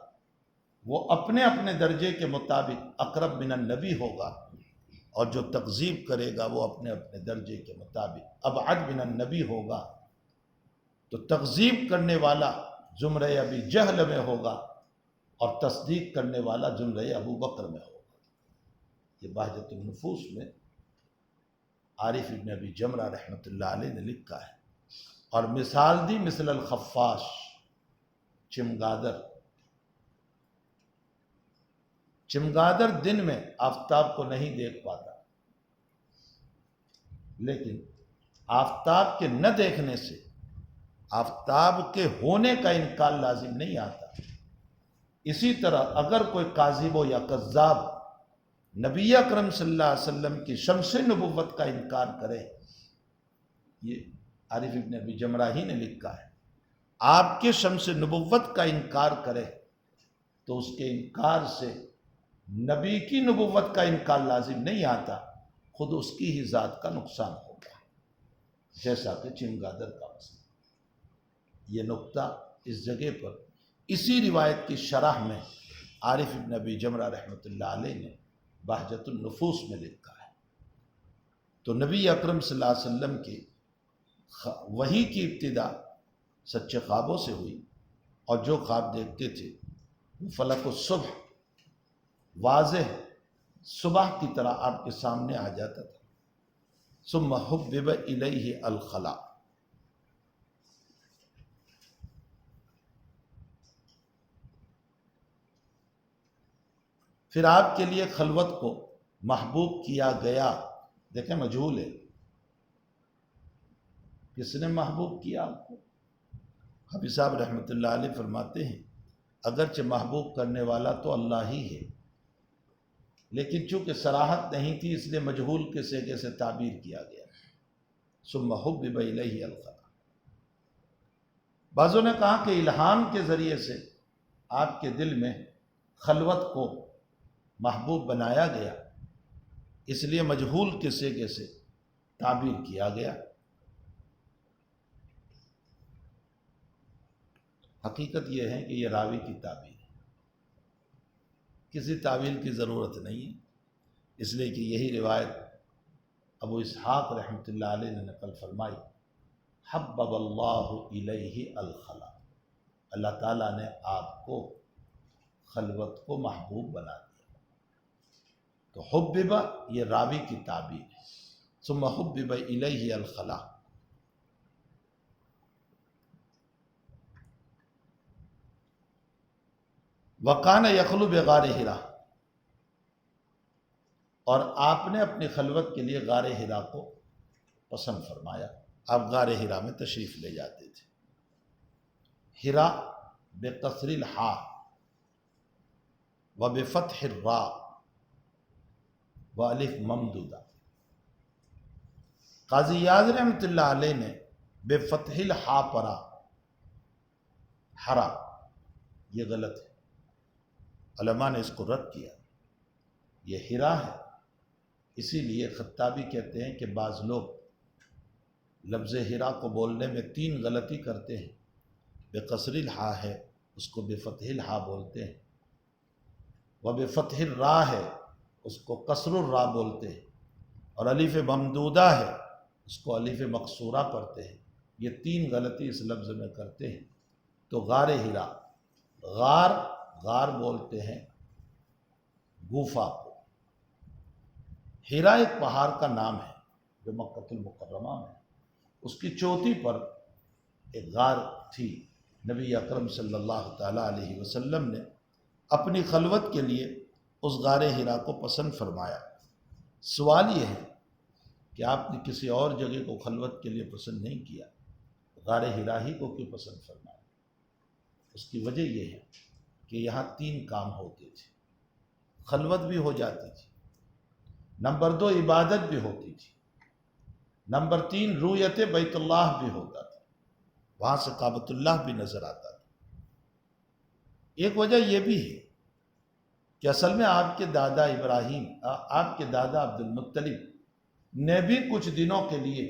وہ اپنے اپنے درجے کے مطابق اقرب من النبی ہوگا، اور جو تکذیب کرے گا وہ اپنے اپنے درجے کے مطابق ابعد من النبی ہوگا۔ تو تکذیب کرنے والا زمرہ ابی جہل میں ہوگا، اور تصدیق کرنے والا زمرہ ابو بکر میں ہوگا۔ یہ بہجت النفوس میں عارف ابن ابی جمرہ رحمۃ اللہ علیہ نے لکھا ہے، اور مثال دی مثل الخفاش، چمگادر، چمگادڑ دن میں آفتاب کو نہیں دیکھ پاتا، لیکن آفتاب کے نہ دیکھنے سے آفتاب کے ہونے کا انکار لازم نہیں آتا۔ اسی طرح اگر کوئی کاذب ہو یا کذاب نبی اکرم صلی اللہ علیہ وسلم کی شمس نبوت کا انکار کرے، یہ عارف ابن ابی جمرہ ہی نے لکھا ہے، آپ کے شمس نبوت کا انکار کرے تو اس کے انکار سے نبی کی نبوت کا انکار لازم نہیں آتا، خود اس کی ہی ذات کا نقصان ہوگا، جیسا کہ چمگادڑ کا مسئلہ۔ یہ نقطہ اس جگہ پر اسی روایت کی شرح میں عارف ابن ابی جمرہ رحمۃ اللہ علیہ نے بہجت النفوس میں لکھا ہے۔ تو نبی اکرم صلی اللہ علیہ وسلم کی وحی کی ابتدا سچے خوابوں سے ہوئی، اور جو خواب دیکھتے تھے وہ فلک الصبح واضح صبح کی طرح آپ کے سامنے آ جاتا تھا۔ ثم حبب الیہ الخلاء، پھر آپ کے لیے خلوت کو محبوب کیا گیا۔ دیکھیں مجہول ہے، کس نے محبوب کیا آپ کو؟ حافظ صاحب رحمۃ اللہ علیہ فرماتے ہیں اگرچہ محبوب کرنے والا تو اللہ ہی ہے، لیکن چونکہ صراحت نہیں تھی اس لیے مجہول کے سیغے سے تعبیر کیا گیا۔ ثم حبب الیہ الخلاء، بعضوں نے کہا کہ الہام کے ذریعے سے آپ کے دل میں خلوت کو محبوب بنایا گیا، اس لیے مجہول کے سیغے سے تعبیر کیا گیا۔ حقیقت یہ ہے کہ یہ راوی کی تعبیر ہے، کسی تعویل کی ضرورت نہیں ہے، اس لیے کہ یہی روایت ابو اسحاق رحمۃ اللہ علیہ نے نقل فرمائی، حبب اللہ الیہ الخلاء، اللہ تعالیٰ نے آپ کو خلوت کو محبوب بنا دیا۔ تو حبب یہ راوی کی تعبیر ہے۔ ثم حبب الیہ الخلاء، وکان یخلو بغار حرا، اور آپ نے اپنی خلوت کے لیے غار حرا کو پسند فرمایا، آپ غار حرا میں تشریف لے جاتے تھے۔ حرا بکسر الحاء و بفتح الراء و الف ممدودہ، قاضی یاز رحمۃ اللہ علیہ نے بفتح الحاء پڑھا حرا، یہ غلط ہے، علماء نے اس کو رد کیا، یہ حرا ہے۔ اسی لیے خطابی کہتے ہیں کہ بعض لوگ لفظ حرا کو بولنے میں تین غلطی کرتے ہیں، بقصر الحاء ہے اس کو بفتح الحاء بولتے ہیں، و بفتح الراء ہے اس کو قصر الراء بولتے ہیں، اور الف ممدودہ ہے اس کو الف مقصورہ پڑھتے ہیں۔ یہ تین غلطی اس لفظ میں کرتے ہیں۔ تو غار حرا، غار بولتے ہیں گوفا کو۔ حرا ایک پہاڑ کا نام ہے جو مکہ المکرمہ میں، اس کی چوٹی پر ایک غار تھی۔ نبی اکرم صلی اللہ تعالیٰ علیہ وسلم نے اپنی خلوت کے لیے اس غار حرا کو پسند فرمایا۔ سوال یہ ہے کہ آپ نے کسی اور جگہ کو خلوت کے لیے پسند نہیں کیا، غار حرا ہی کو کیوں پسند فرمایا؟ اس کی وجہ یہ ہے کہ یہاں تین کام ہوتے تھے، خلوت بھی ہو جاتی تھی، نمبر 2 عبادت بھی ہوتی تھی، نمبر 3 رؤیت بیت اللہ بھی ہوتا تھا، وہاں سے کعبۃ اللہ بھی نظر آتا تھا۔ ایک وجہ یہ بھی ہے کہ اصل میں آپ کے دادا ابراہیم، آپ کے دادا عبد المطلب نے بھی کچھ دنوں کے لیے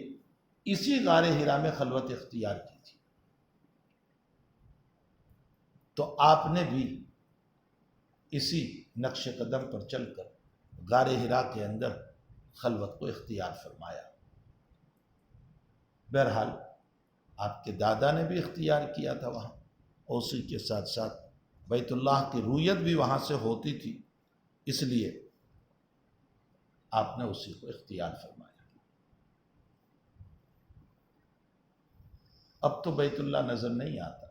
اسی غار حرا میں خلوت اختیار کی تھی، تو آپ نے بھی اسی نقش قدم پر چل کر غار حرا کے اندر خلوت کو اختیار فرمایا۔ بہرحال آپ کے دادا نے بھی اختیار کیا تھا وہاں، اور اسی کے ساتھ ساتھ بیت اللہ کی رؤیت بھی وہاں سے ہوتی تھی، اس لیے آپ نے اسی کو اختیار فرمایا۔ اب تو بیت اللہ نظر نہیں آتا،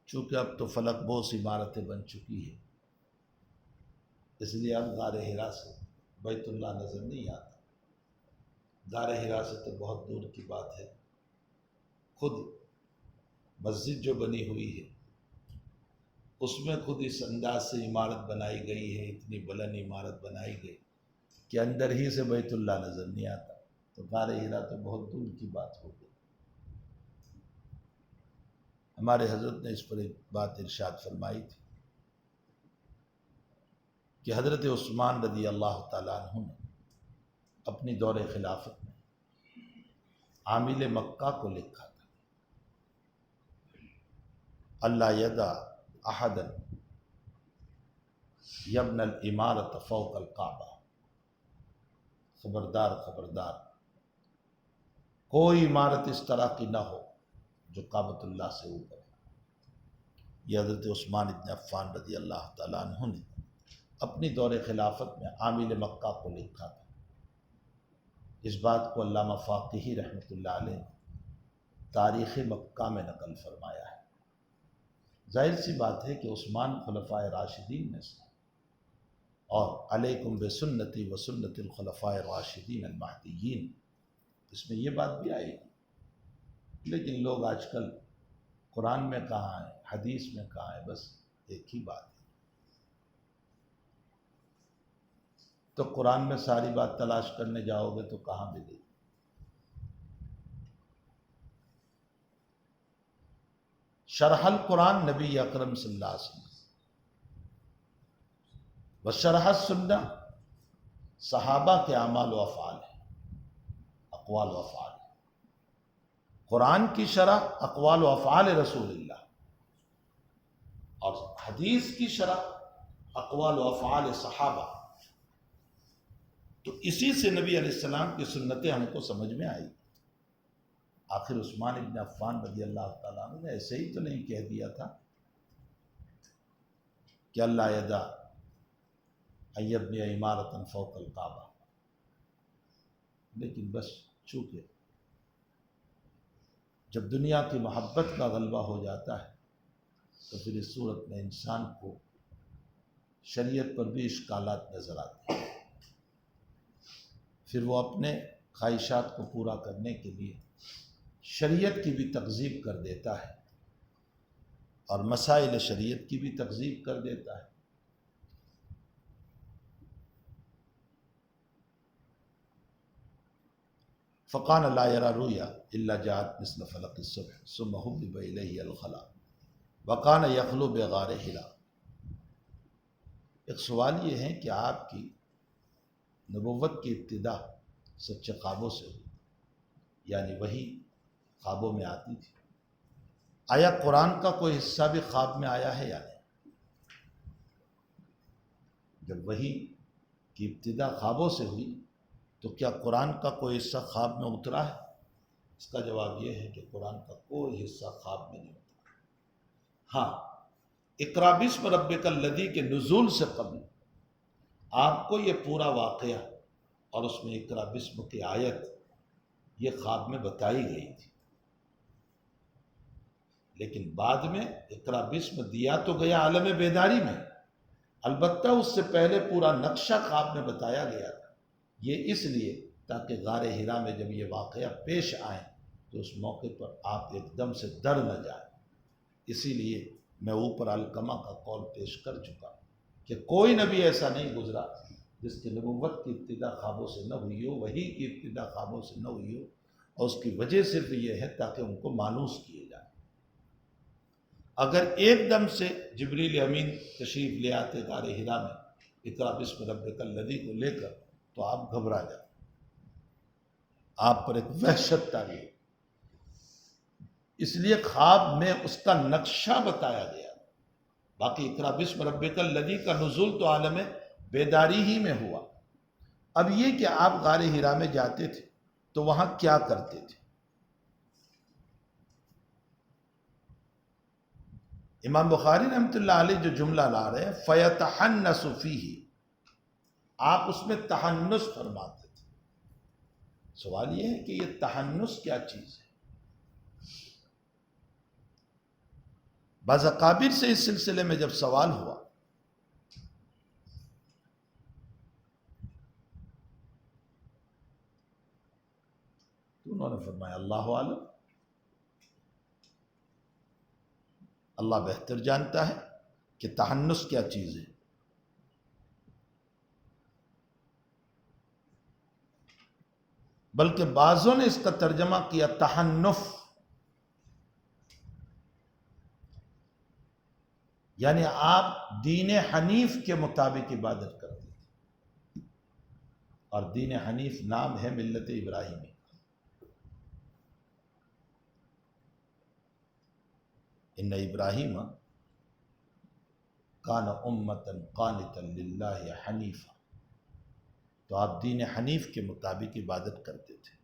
چونکہ اب تو فلک بوس عمارتیں بن چکی ہیں، اس لیے اب غار حرا سے بیت اللہ نظر نہیں آتا۔ غار حرا سے تو بہت دور کی بات ہے۔ خود مسجد جو بنی ہوئی ہے اس میں خود اس انداز سے عمارت بنائی گئی ہے، اتنی بلند عمارت بنائی گئی کہ اندر ہی سے بیت اللہ نظر نہیں آتا، تو غار حرا تو بہت دور کی بات ہو گئی۔ ہمارے حضرت نے اس پر ایک بات ارشاد فرمائی تھی کہ حضرت عثمان رضی اللہ تعالیٰ عنہ نے اپنی دور خلافت میں عامل مکہ کو لکھا تھا، اللہ یدع احدا یبنی العمارۃ فوق الکعبہ، خبردار خبردار کوئی عمارت اس طرح کی نہ ہو جو کعبۃ اللہ سے اوپر ہے۔ یہ حضرت عثمان ابن عفان رضی اللہ تعالیٰ عنہ نے اپنی دور خلافت میں عامل مکہ کو لکھا تھا۔ اس بات کو علامہ فاقہی رحمۃ اللہ علیہ نے تاریخ مکہ میں نقل فرمایا ہے۔ ظاہر سی بات ہے کہ عثمان خلفائے راشدین میں سے، اور علیکم بسنتی و سنت الخلفاء الراشدین المہدیین، اس میں یہ بات بھی آئے گی، لیکن لوگ آج کل قرآن میں کہاں ہیں، حدیث میں کہاں ہے، بس ایک ہی بات ہے۔ تو قرآن میں ساری بات تلاش کرنے جاؤ گے تو کہاں ملے گی؟ شرح القرآن نبی اکرم صلی اللہ علیہ وسلم، وشرح السنہ صحابہ کے اعمال و افعال ہیں، اقوال و افعال ہیں۔ قرآن کی شرح اقوال و افعال رسول اللہ، اور حدیث کی شرح اقوال و افعال صحابہ۔ تو اسی سے نبی علیہ السلام کی سنتیں ہم کو سمجھ میں آئی۔ آخر عثمان ابن عفان رضی اللہ تعالیٰ عنہ نے ایسے ہی تو نہیں کہہ دیا تھا کہ اللہ یدع ان یبنی عمارۃ فوق الکعبہ، لیکن بس چونکہ جب دنیا کی محبت کا غلبہ ہو جاتا ہے تو پھر اس صورت میں انسان کو شریعت پر بھی اشکالات نظر آتے ہیں، پھر وہ اپنے خواہشات کو پورا کرنے کے لیے شریعت کی بھی تکذیب کر دیتا ہے، اور مسائل شریعت کی بھی تکذیب کر دیتا ہے۔ فقان لا یری رؤیا الا جاءت مثل فلق الصبح ثم حبب الیہ الخلا وکان یخلو بغار حرا۔ ایک سوال یہ ہے کہ آپ کی نبوت کی ابتدا سچے خوابوں سے ہوئی، یعنی وہی خوابوں میں آتی تھی۔ آیا قرآن کا کوئی حصہ بھی خواب میں آیا ہے یا نہیں؟ جب وہی کی ابتدا خوابوں سے ہوئی تو کیا قرآن کا کوئی حصہ خواب میں اترا ہے؟ اس کا جواب یہ ہے کہ قرآن کا کوئی حصہ خواب میں نہیں اترا۔ ہاں، اقرأ باسم ربک الذی کے نزول سے قبل آپ کو یہ پورا واقعہ اور اس میں اقرأ باسم کی آیت یہ خواب میں بتائی گئی تھی، لیکن بعد میں اقرأ باسم دیا تو گیا عالم بیداری میں، البتہ اس سے پہلے پورا نقشہ خواب میں بتایا گیا تھا۔ یہ اس لیے تاکہ غار حرا میں جب یہ واقعہ پیش آئیں تو اس موقع پر آپ ایک دم سے ڈر نہ جائیں۔ اسی لیے میں اوپر علقمہ کا قول پیش کر چکا کہ کوئی نبی ایسا نہیں گزرا جس کی نبوت کی ابتدا خوابوں سے نہ ہوئی ہو، وحی کی ابتدا خوابوں سے نہ ہوئی ہو، اور اس کی وجہ صرف یہ ہے تاکہ ان کو مانوس کیے جائے۔ اگر ایک دم سے جبریل امین تشریف لے آتے غار حرا میں اقرأ باسم ربک الذی کو لے کر تو آپ گھبرا جائیں، آپ پر ایک وحشت طاری ہے۔ اس لیے خواب میں اس کا نقشہ بتایا گیا، باقی اقرأ باسم ربک الذی کا نزول تو عالم بیداری ہی میں ہوا۔ اب یہ کہ آپ غار حرا میں جاتے تھے تو وہاں کیا کرتے تھے؟ امام بخاری رحمۃ اللہ علیہ جو جملہ لا رہے ہیں فَيَتَحَنَّسُ فِيهِ، آپ اس میں تحنس فرماتے تھے۔ سوال یہ ہے کہ یہ تحنس کیا چیز ہے؟ بعض اکابر سے اس سلسلے میں جب سوال ہوا انہوں نے فرمایا اللہ عالم، اللہ بہتر جانتا ہے کہ تحنس کیا چیز ہے۔ بلکہ بعضوں نے اس کا ترجمہ کیا تحنف، یعنی آپ دین حنیف کے مطابق عبادت کرتے تھے، اور دین حنیف نام ہے ملت ابراہیمی۔ ان ابراہیم کان امتا قانتا للہ حنیفا، تو آپ دین حنیف کے مطابق عبادت کرتے تھے۔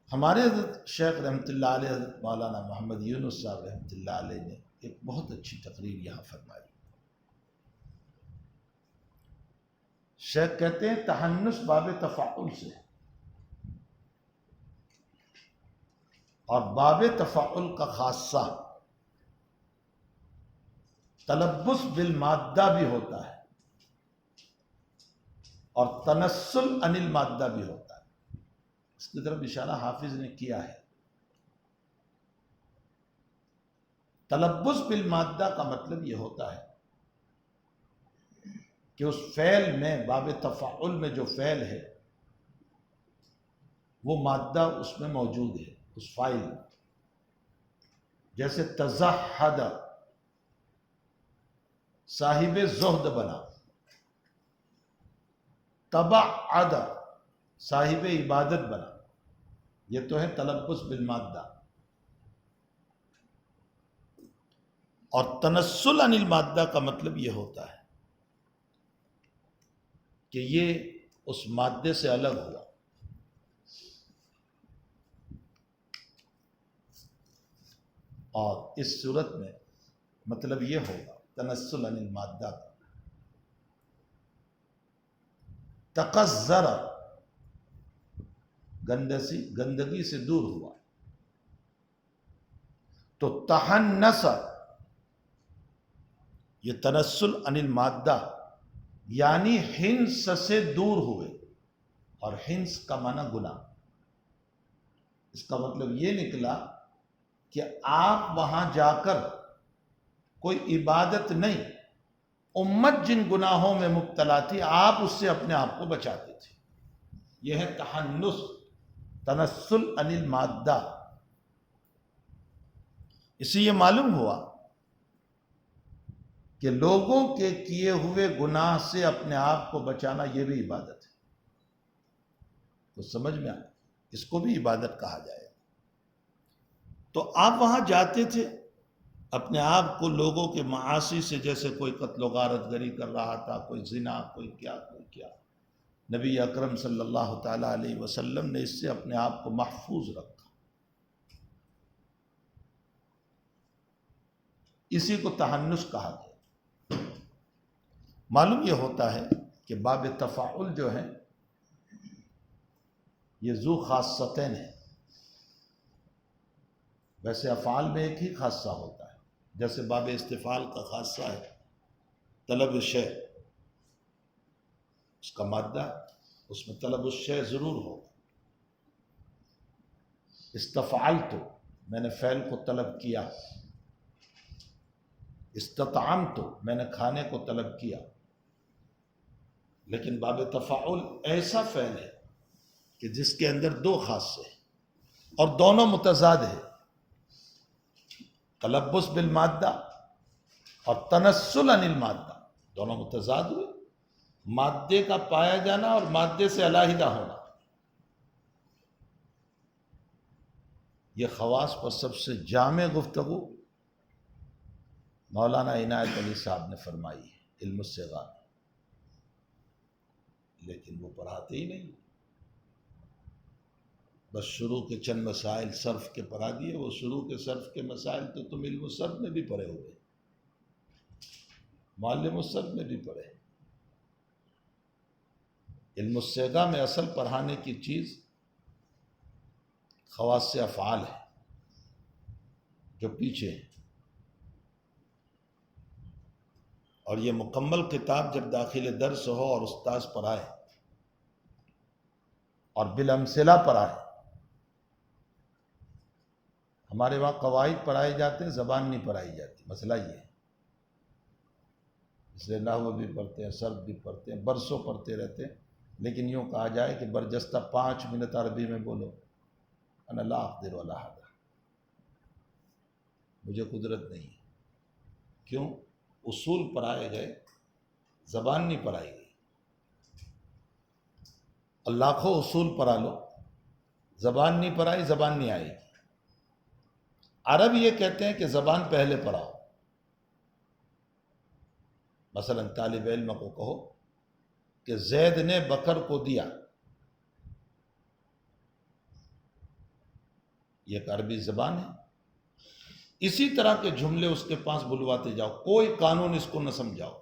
ہمارے حضرت شیخ رحمۃ اللہ علیہ، حضرت مولانا محمد یونس صاحب رحمۃ اللہ علیہ نے ایک بہت اچھی تقریر یہاں فرمائی۔ شیخ کہتے ہیں تحنس باب تفاعل سے، اور باب تفاعل کا خاصہ تلبس بالمادہ بھی ہوتا ہے اور تنسل عن المادہ بھی ہوتا ہے۔ اس کی طرف اشارہ حافظ نے کیا ہے۔ تلبس بالمادہ کا مطلب یہ ہوتا ہے کہ اس فعل میں، باب تفاعل میں جو فعل ہے وہ مادہ اس میں موجود ہے، اس فاعل میں۔ جیسے تزہد، صاحب زہد بنا، تبعد، صاحب عبادت بنا، یہ تو ہے تلبس بالمادہ۔ اور تنسل عن المادہ کا مطلب یہ ہوتا ہے کہ یہ اس مادے سے الگ ہوا۔ اور اس صورت میں مطلب یہ ہوگا تنسل عن المادہ کا، تقذر، گندگی سے دور ہوا۔ تو تحنس، یہ تنسل عن المادہ یعنی حنس سے دور ہوئے، اور حنس کا معنی گناہ۔ اس کا مطلب یہ نکلا کہ آپ وہاں جا کر کوئی عبادت نہیں، امت جن گناہوں میں مبتلا تھی آپ اس سے اپنے آپ کو بچاتے تھے۔ یہ ہے تحنس، تنسل عن المادہ۔ اس سے یہ معلوم ہوا کہ لوگوں کے کیے ہوئے گناہ سے اپنے آپ کو بچانا یہ بھی عبادت ہے۔ تو سمجھ میں آیا، اس کو بھی عبادت کہا جائے۔ تو آپ وہاں جاتے تھے، اپنے آپ کو لوگوں کے معاصی سے، جیسے کوئی قتل و غارت گری کر رہا تھا، کوئی زنا، کوئی کیا کوئی کیا، نبی اکرم صلی اللہ تعالیٰ علیہ وسلم نے اس سے اپنے آپ کو محفوظ رکھا۔ اسی کو تحنس کہا گیا۔ معلوم یہ ہوتا ہے کہ باب تفاعل جو ہے یہ ذو خاصتین ہے۔ ویسے افعال میں ایک ہی خاصہ ہوتا ہے، جیسے باب استفعال کا خاصہ ہے طلب الشیء، اس کا مادہ، اس میں طلب الشیء ضرور ہوگا۔ استفعلت، میں نے فعل کو طلب کیا۔ استطعمت، میں نے کھانے کو طلب کیا۔ لیکن باب تفاعل ایسا فعل ہے کہ جس کے اندر دو خاصے ہیں اور دونوں متضاد ہیں، تلبس بالمادہ اور تنسل عن المادہ، دونوں متضاد ہوئے۔ مادے کا پایا جانا اور مادے سے علیحدہ ہونا۔ یہ خواص پر سب سے جامع گفتگو مولانا عنایت علی صاحب نے فرمائی ہے علم الصغار، لیکن وہ پڑھاتے ہی نہیں، بس شروع کے چند مسائل صرف کے پڑھا دیے۔ وہ شروع کے صرف کے مسائل تو تم علم الصرف میں بھی پڑھے ہوئے، معلم الصرف میں بھی پڑھے۔ علم الصیغہ میں اصل پڑھانے کی چیز خواص افعال ہے جو پیچھے ہے۔ اور یہ مکمل کتاب جب داخل درس ہو اور استاذ پڑھائے اور بالامثلہ پڑھائے. ہمارے وہاں قواعد پڑھائے جاتے ہیں، زبان نہیں پڑھائی جاتی. مسئلہ یہ ہے، اس لیے نحو بھی پڑھتے ہیں، صرف بھی پڑھتے ہیں، برسوں پڑھتے رہتے ہیں. لیکن یوں کہا جائے کہ برجستہ 5 منٹ عربی میں بولو، انا لا اقدر ولا حاجہ، مجھے قدرت نہیں ہے. کیوں؟ اصول پڑھائے گئے، زبان نہیں پڑھائی گئی. اور لاکھوں اصول پڑھا لو، زبان نہیں پڑھائی، زبان نہیں آئے گی. عرب یہ کہتے ہیں کہ زبان پہلے پڑھاؤ. مثلا طالب علم کو کہو کہ زید نے بکر کو دیا، یہ ایک عربی زبان ہے. اسی طرح کے جملے اس کے پاس بلواتے جاؤ، کوئی قانون اس کو نہ سمجھاؤ،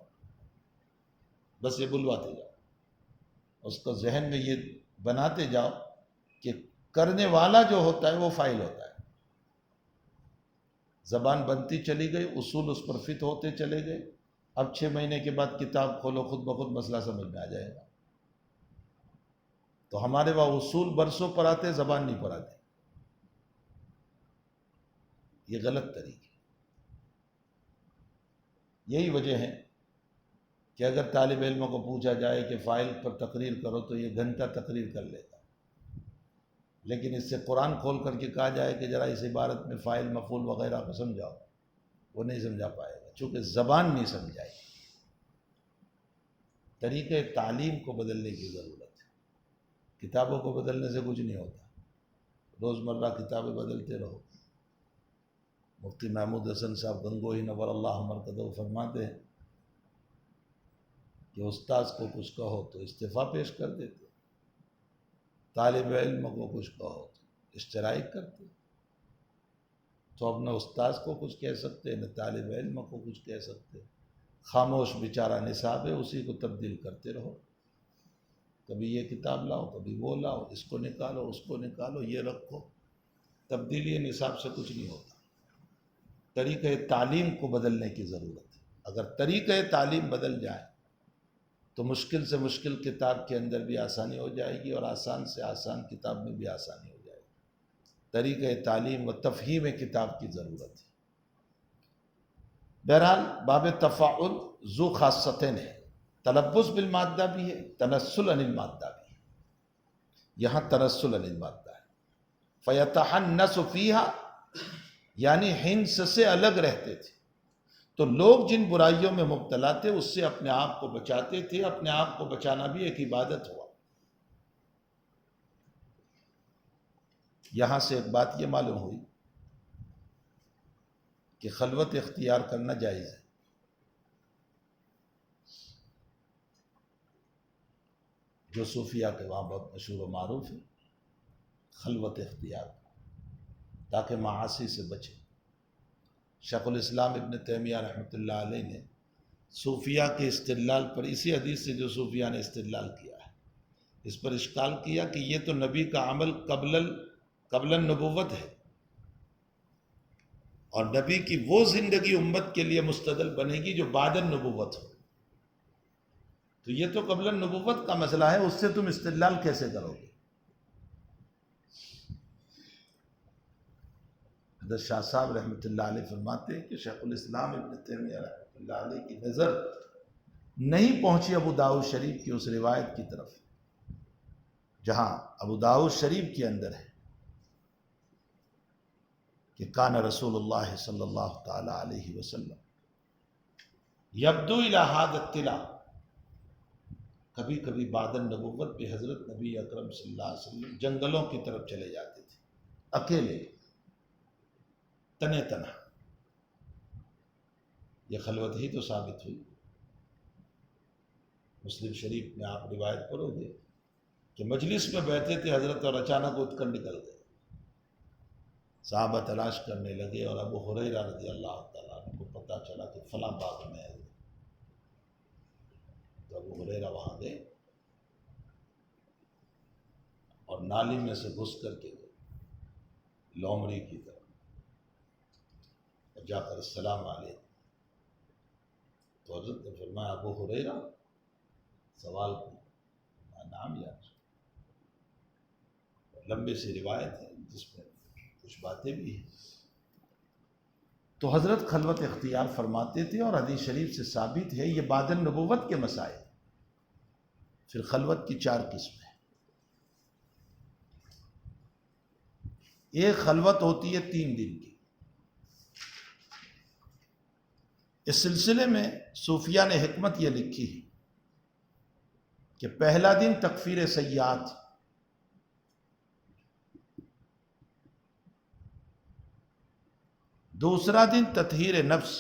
بس یہ بلواتے جاؤ. اس کو ذہن میں یہ بناتے جاؤ کہ کرنے والا جو ہوتا ہے وہ فاعل ہوتا ہے. زبان بنتی چلی گئی، اصول اس پر فٹ ہوتے چلے گئے. اب 6 مہینے کے بعد کتاب کھولو، خود بخود مسئلہ سمجھ میں آ جائے گا. تو ہمارے وہاں اصول برسوں پڑھاتے، زبان نہیں پڑھاتے. یہ غلط طریقے. یہی وجہ ہے کہ اگر طالب علموں کو پوچھا جائے کہ فاعل پر تقریر کرو تو یہ گھنٹہ تقریر کر لیتا. لیکن اس سے قرآن کھول کر کے کہا جائے کہ ذرا اس عبارت میں فاعل مفعول وغیرہ کو سمجھاؤ، وہ نہیں سمجھا پائے گا، چونکہ زبان نہیں سمجھائی. طریقہ تعلیم کو بدلنے کی ضرورت ہے. کتابوں کو بدلنے سے کچھ نہیں ہوتا، روزمرہ کتابیں بدلتے رہو. مفتی محمود حسن صاحب گنگوہی نور اللہ مرکزہ فرماتے ہیں کہ استاذ کو کچھ کہو تو استعفیٰ پیش کر دیتے، طالب علم کو کچھ کہو تو اشتراک کرتے. تو اب نہ استاذ کو کچھ کہہ سکتے، نہ طالب علم کو کچھ کہہ سکتے. خاموش بیچارہ نصاب ہے، اسی کو تبدیل کرتے رہو. کبھی یہ کتاب لاؤ، کبھی وہ لاؤ، اس کو نکالو، اس کو نکالو، یہ رکھو. تبدیلی نصاب سے کچھ نہیں ہوتا. طریقہ تعلیم کو بدلنے کی ضرورت ہے. اگر طریقہ تعلیم بدل جائے تو مشکل سے مشکل کتاب کے اندر بھی آسانی ہو جائے گی، اور آسان سے آسان کتاب میں بھی آسانی ہو جائے گی. طریقہ تعلیم و تفہیم کتاب کی ضرورت ہے. بہرحال باب تفاعل ذو خاصتین ہے، تلبس بالمادہ بھی ہے، تنسل عن المادہ بھی ہے. یہاں تنسل عن المادہ ہے. فیتحنس فیہا، یعنی ہنس سے الگ رہتے تھے. تو لوگ جن برائیوں میں مبتلا تھے اس سے اپنے آپ کو بچاتے تھے. اپنے آپ کو بچانا بھی ایک عبادت ہوا. یہاں سے ایک بات یہ معلوم ہوئی کہ خلوت اختیار کرنا جائز ہے. جو صوفیہ کے وہاں بہت مشہور و معروف ہے، خلوت اختیار، تاکہ معاصی سے بچے. شیخ الاسلام ابن تیمیہ رحمۃ اللہ علیہ نے صوفیہ کے استدلال پر، اسی حدیث سے جو صوفیہ نے استدلال کیا ہے، اس پر اشکال کیا کہ یہ تو نبی کا عمل قبل النبوت ہے، اور نبی کی وہ زندگی امت کے لیے مستدل بنے گی جو بعد النبوت ہو. تو یہ تو قبل النبوت کا مسئلہ ہے، اس سے تم استدلال کیسے کرو گے؟ حضرت شاہ صاحب رحمۃ اللہ علیہ فرماتے ہیں کہ شیخ الاسلام ابن تیمیہ رحمۃ اللہ علیہ کی نظر نہیں پہنچی ابو داؤد شریف کی اس روایت کی طرف جہاں ابو داؤد شریف کے اندر ہے کہ کان رسول اللہ صلی اللہ تعالی علیہ وسلم یبدو الی ھذا الطلا، کبھی کبھی بعد النبوت بھی حضرت نبی اکرم صلی اللہ علیہ وسلم جنگلوں کی طرف چلے جاتے تھے، اکیلے، تنہ تنہا. یہ خلوت ہی تو ثابت ہوئی. مسلم شریف میں آپ روایت پڑھو گے کہ مجلس میں بیٹھے تھے حضرت اور اچانک اٹھ کر نکل گئے. صحابہ تلاش کرنے لگے اور ابو ہریرہ رضی اللہ تعالیٰ عنہ کو پتہ چلا کہ فلاں باغ میں ہے. تو ابو ہریرہ وہاں گئے اور نالی میں سے گھس کر کے گئے لومڑی کی طرف، اور جا کر السلام علیکم. تو تو حضرت نے فرمایا ابو ہریرہ سوال کیا؟ نام یاد لمبے سی روایت ہے جس میں کچھ باتیں بھی ہیں۔ تو حضرت خلوت اختیار فرماتے تھے، اور حدیث شریف سے ثابت ہے، یہ بعد النبوت کے مسائل۔ پھر خلوت کی 4 قسمیں۔ ایک خلوت ہوتی ہے 3 دن کی۔ اس سلسلے میں صوفیہ نے حکمت یہ لکھی ہے کہ پہلا دن تکفیر سیئات، دوسرا دن تطہیر نفس،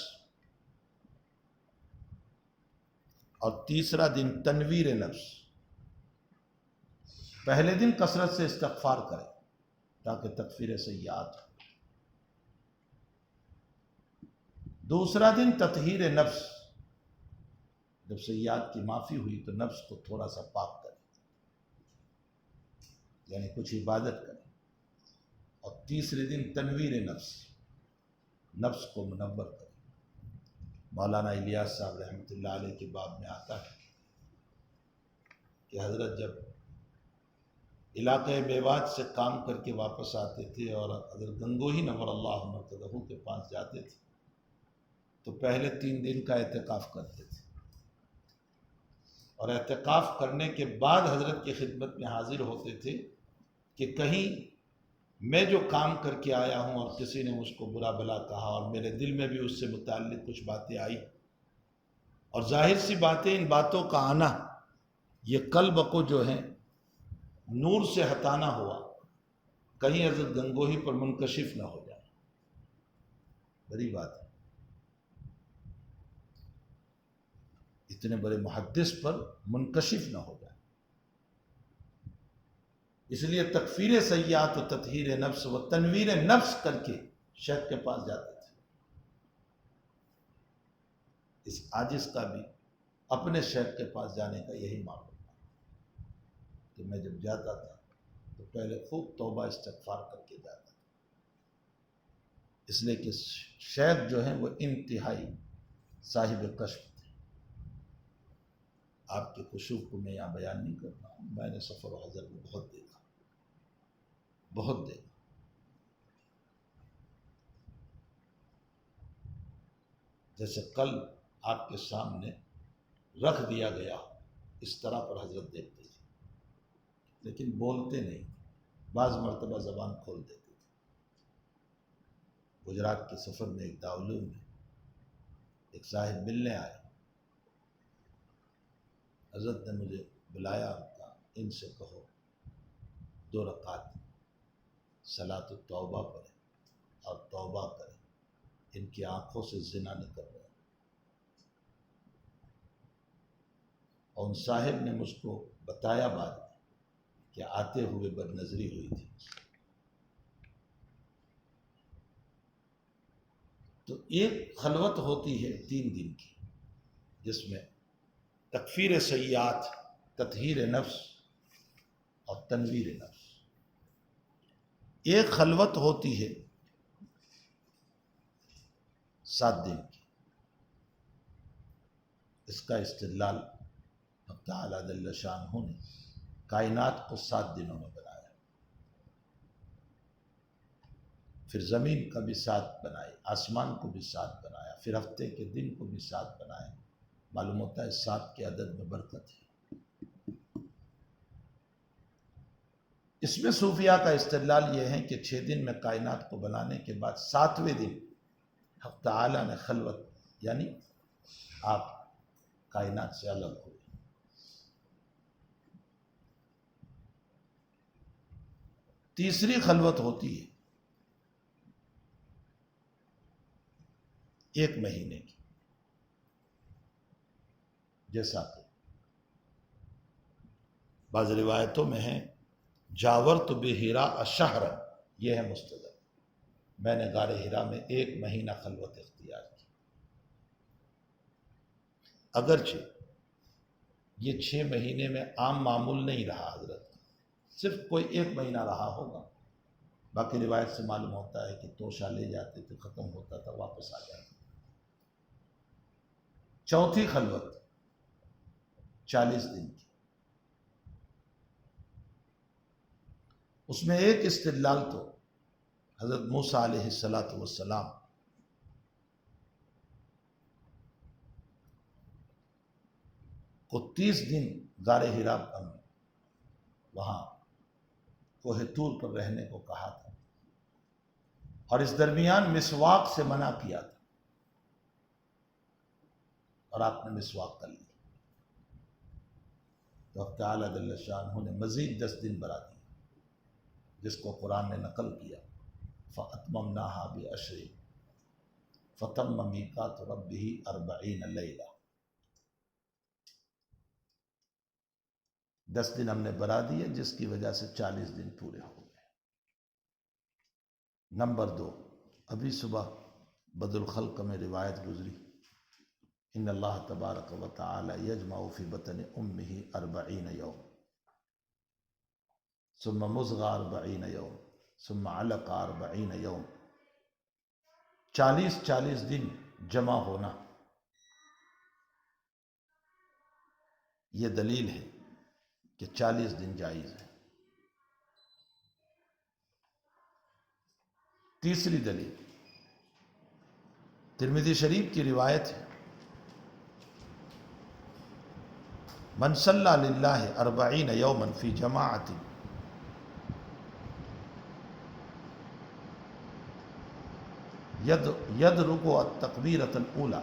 اور تیسرا دن تنویر نفس۔ پہلے دن کثرت سے استغفار کرے تاکہ تکفیر سیئات ہو۔ دوسرا دن تطہیر نفس، جب سیئات کی معافی ہوئی تو نفس کو تھوڑا سا پاک کرے، یعنی کچھ عبادت کرے۔ اور تیسرے دن تنویر نفس، نفس کو منور کرے۔ مولانا الیاس صاحب رحمۃ اللہ علیہ کے باب میں آتا ہے کہ حضرت جب علاقۂ میوات سے کام کر کے واپس آتے تھے اور حضرت گنگوہی نور اللہ مرتضیٰ کے پاس جاتے تھے تو پہلے 3 دن کا اعتکاف کرتے تھے، اور اعتکاف کرنے کے بعد حضرت کی خدمت میں حاضر ہوتے تھے کہ کہیں میں جو کام کر کے آیا ہوں اور کسی نے مجھ کو برا بھلا کہا اور میرے دل میں بھی اس سے متعلق کچھ باتیں آئی، اور ظاہر سی باتیں، ان باتوں کا آنا یہ قلب کو جو ہے نور سے ہٹانا ہوا، کہیں حضرت گنگوہی پر منکشف نہ ہو جائے۔ بڑی بات ہے، اتنے بڑے محدث پر منکشف نہ ہو جائے۔ اس لیے تکفیر سیئات و تطہیر نفس و تنویر نفس کر کے شیخ کے پاس جاتے تھے۔ اس عاجز کا بھی اپنے شیخ کے پاس جانے کا یہی معاملہ تھا کہ میں جب جاتا تھا تو پہلے خوب توبہ استغفار کر کے جاتا تھا، اس لیے کہ شیخ جو ہیں وہ انتہائی صاحب کشف تھے۔ آپ کے کشوف کو میں یہاں بیان نہیں کرتا ہوں، میں نے سفر و حضر میں بہت دیکھا، بہت دیکھا۔ جیسے کل آپ کے سامنے رکھ دیا گیا اس طرح پر حضرت دیکھتے تھے، لیکن بولتے نہیں، بعض مرتبہ زبان کھول دیتے تھے۔ گجرات کے سفر میں ایک دارالعلوم میں ایک صاحب ملنے آئے، حضرت نے مجھے بلایا اور کہا ان سے کہو 2 رکعت صلاۃ التوبہ پڑھیں اور توبہ کریں، ان کی آنکھوں سے زنا نکل رہا ہے۔ اور ان صاحب نے مجھ کو بتایا بعد میں کہ آتے ہوئے بد نظری ہوئی تھی۔ تو ایک خلوت ہوتی ہے 3 دن کی، جس میں تکفیر سیئات، تطہیر نفس اور تنویر نفس۔ ایک خلوت ہوتی ہے 7 دن کی۔ اس کا استدلال حق تعالیٰ جل شانہ نے کائنات کو 7 دنوں میں بنایا، پھر زمین کا بھی 7 بنائی، آسمان کو بھی 7 بنایا، پھر ہفتے کے دن کو بھی 7 بنایا۔ معلوم ہوتا ہے 7 کے عدد میں برکت ہے۔ اس میں صوفیاء کا استدلال یہ ہے کہ 6 دن میں کائنات کو بنانے کے بعد 7ویں دن حق تعالیٰ نے خلوت، یعنی آپ کائنات سے الگ ہوئے۔ تیسری خلوت ہوتی ہے 1 مہینے کی، جیسا کہ بعض روایتوں میں ہے جاورت بحراء شہرا، یہ ہے مستدل، میں نے غار حرا میں 1 مہینہ خلوت اختیار کی۔ اگرچہ یہ 6 مہینے میں عام معمول نہیں رہا حضرت کا، صرف کوئی 1 مہینہ رہا ہوگا، باقی روایت سے معلوم ہوتا ہے کہ توشہ لے جاتے تھے، ختم ہوتا تھا، واپس آ جاتے۔ چوتھی خلوت 40 دن کی، اس میں ایک استدلال تو حضرت موسیٰ علیہ السلام کو 30 دن غار حرا پر وہاں کوہ طور پر رہنے کو کہا تھا، اور اس درمیان مسواک سے منع کیا تھا، اور آپ نے مسواک کر لی، تو اب تعالیٰ جل شانہ نے مزید 10 دن بڑھا دیے، جس کو قرآن نے نقل کیا، فَأَتْمَمْنَاهَا بِعَشْرٍ فَتَمَّ مِيقَاتُ رَبِّهِ 40 لَيْلَةً، 10 دن ہم نے بڑھا دیے، جس کی وجہ سے 40 دن پورے ہو گئے۔ نمبر 2، ابھی صبح بدر الخلق میں روایت گزری، ان اللہ تبارک و تعالی یجمع فی بطن امہ 40 یوم ثم مضغہ 40 یوم ثم علقہ 40 یوم، 40 دن جمع ہونا، یہ دلیل ہے کہ 40 دن جائز ہے۔ تیسری دلیل ترمذی شریف کی روایت ہے، من صلی للہ 40 یوما فی جماعت یدرک التکبیرۃ الاولی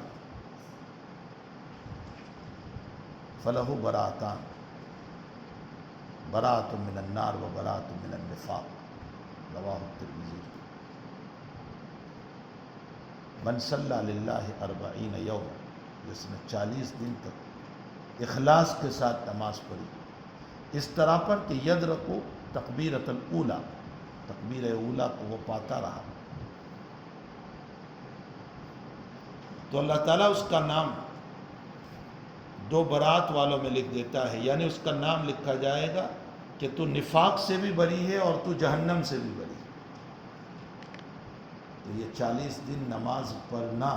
فلہ براءتان، براءۃ من النار و براءۃ من النفاق، رواہ الترمذی۔ من صلی للہ 40 یوم، جس نے 40 دن تک اخلاص کے ساتھ نماز پڑھی، اس طرح پر کہ یدرک تکبیرۃ الاولی، تکبیر اولی کو وہ پاتا رہا، تو اللہ تعالیٰ اس کا نام 2 برات والوں میں لکھ دیتا ہے، یعنی اس کا نام لکھا جائے گا کہ تو نفاق سے بھی بری ہے اور تو جہنم سے بھی بری ہے۔ تو یہ 40 دن نماز پڑھنا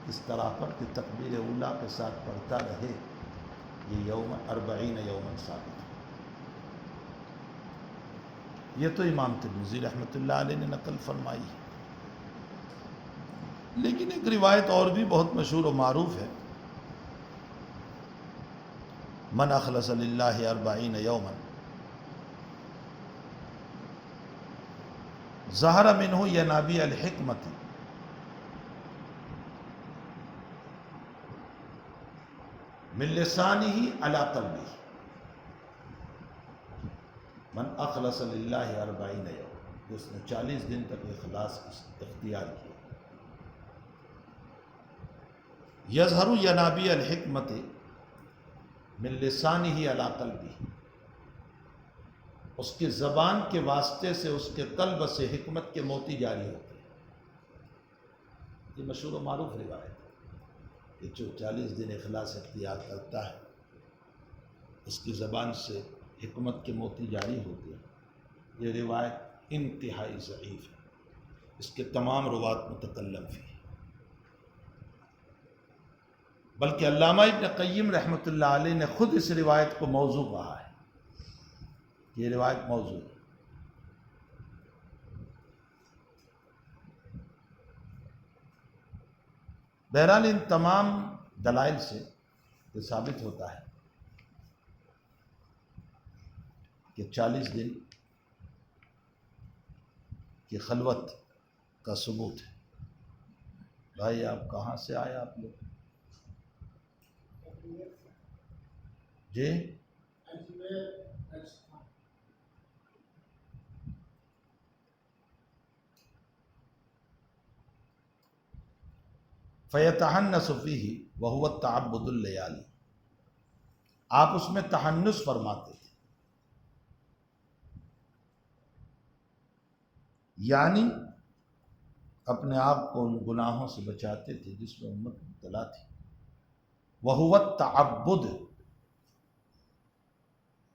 اس طرح پر کہ تکبیر اولیٰ کے ساتھ پڑھتا رہے، یہ 40 یوماً ثابت ہے۔ یہ تو امام ترمذی رحمۃ اللہ علیہ نے نقل فرمائی ہے، لیکن ایک روایت اور بھی بہت مشہور و معروف ہے، من اخلص للہ 40 یوما ظہر منہ ینابیع الحکمۃ من لسانہ علی قلبہ، من اخلص للہ 40 یوم، جس نے 40 دن تک اخلاص اختیار کیا، یظہر ینابیع الحکمۃ من لسانہ علی قلبہ، اس کی زبان کے واسطے سے اس کے قلب سے حکمت کے موتی جاری ہوتے ہیں۔ یہ مشہور و معروف روایت ہے کہ جو 40 دن اخلاص اختیار کرتا ہے، اس کی زبان سے حکمت کے موتی جاری ہوتے ہیں۔ یہ روایت انتہائی ضعیف ہے، اس کے تمام روات متکلم فی ہے، بلکہ علامہ ابن قیم رحمۃ اللہ علیہ نے خود اس روایت کو موضوع کہا ہے، یہ روایت موضوع ہے۔ بہرحال ان تمام دلائل سے یہ ثابت ہوتا ہے کہ 40 دن کی خلوت کا ثبوت ہے۔ بھائی آپ کہاں سے آئے آپ لوگ؟ جی فَيَتَحَنَّسُ فِيهِ وَهُوَ التَّعَبُّدُ اللَّيَالِ، آپ اس میں تحنس فرماتے تھے، یعنی اپنے آپ کو ان گناہوں سے بچاتے تھے جس میں امت مبتلا تھی۔ وَهُوَ التَّعَبُّدُ،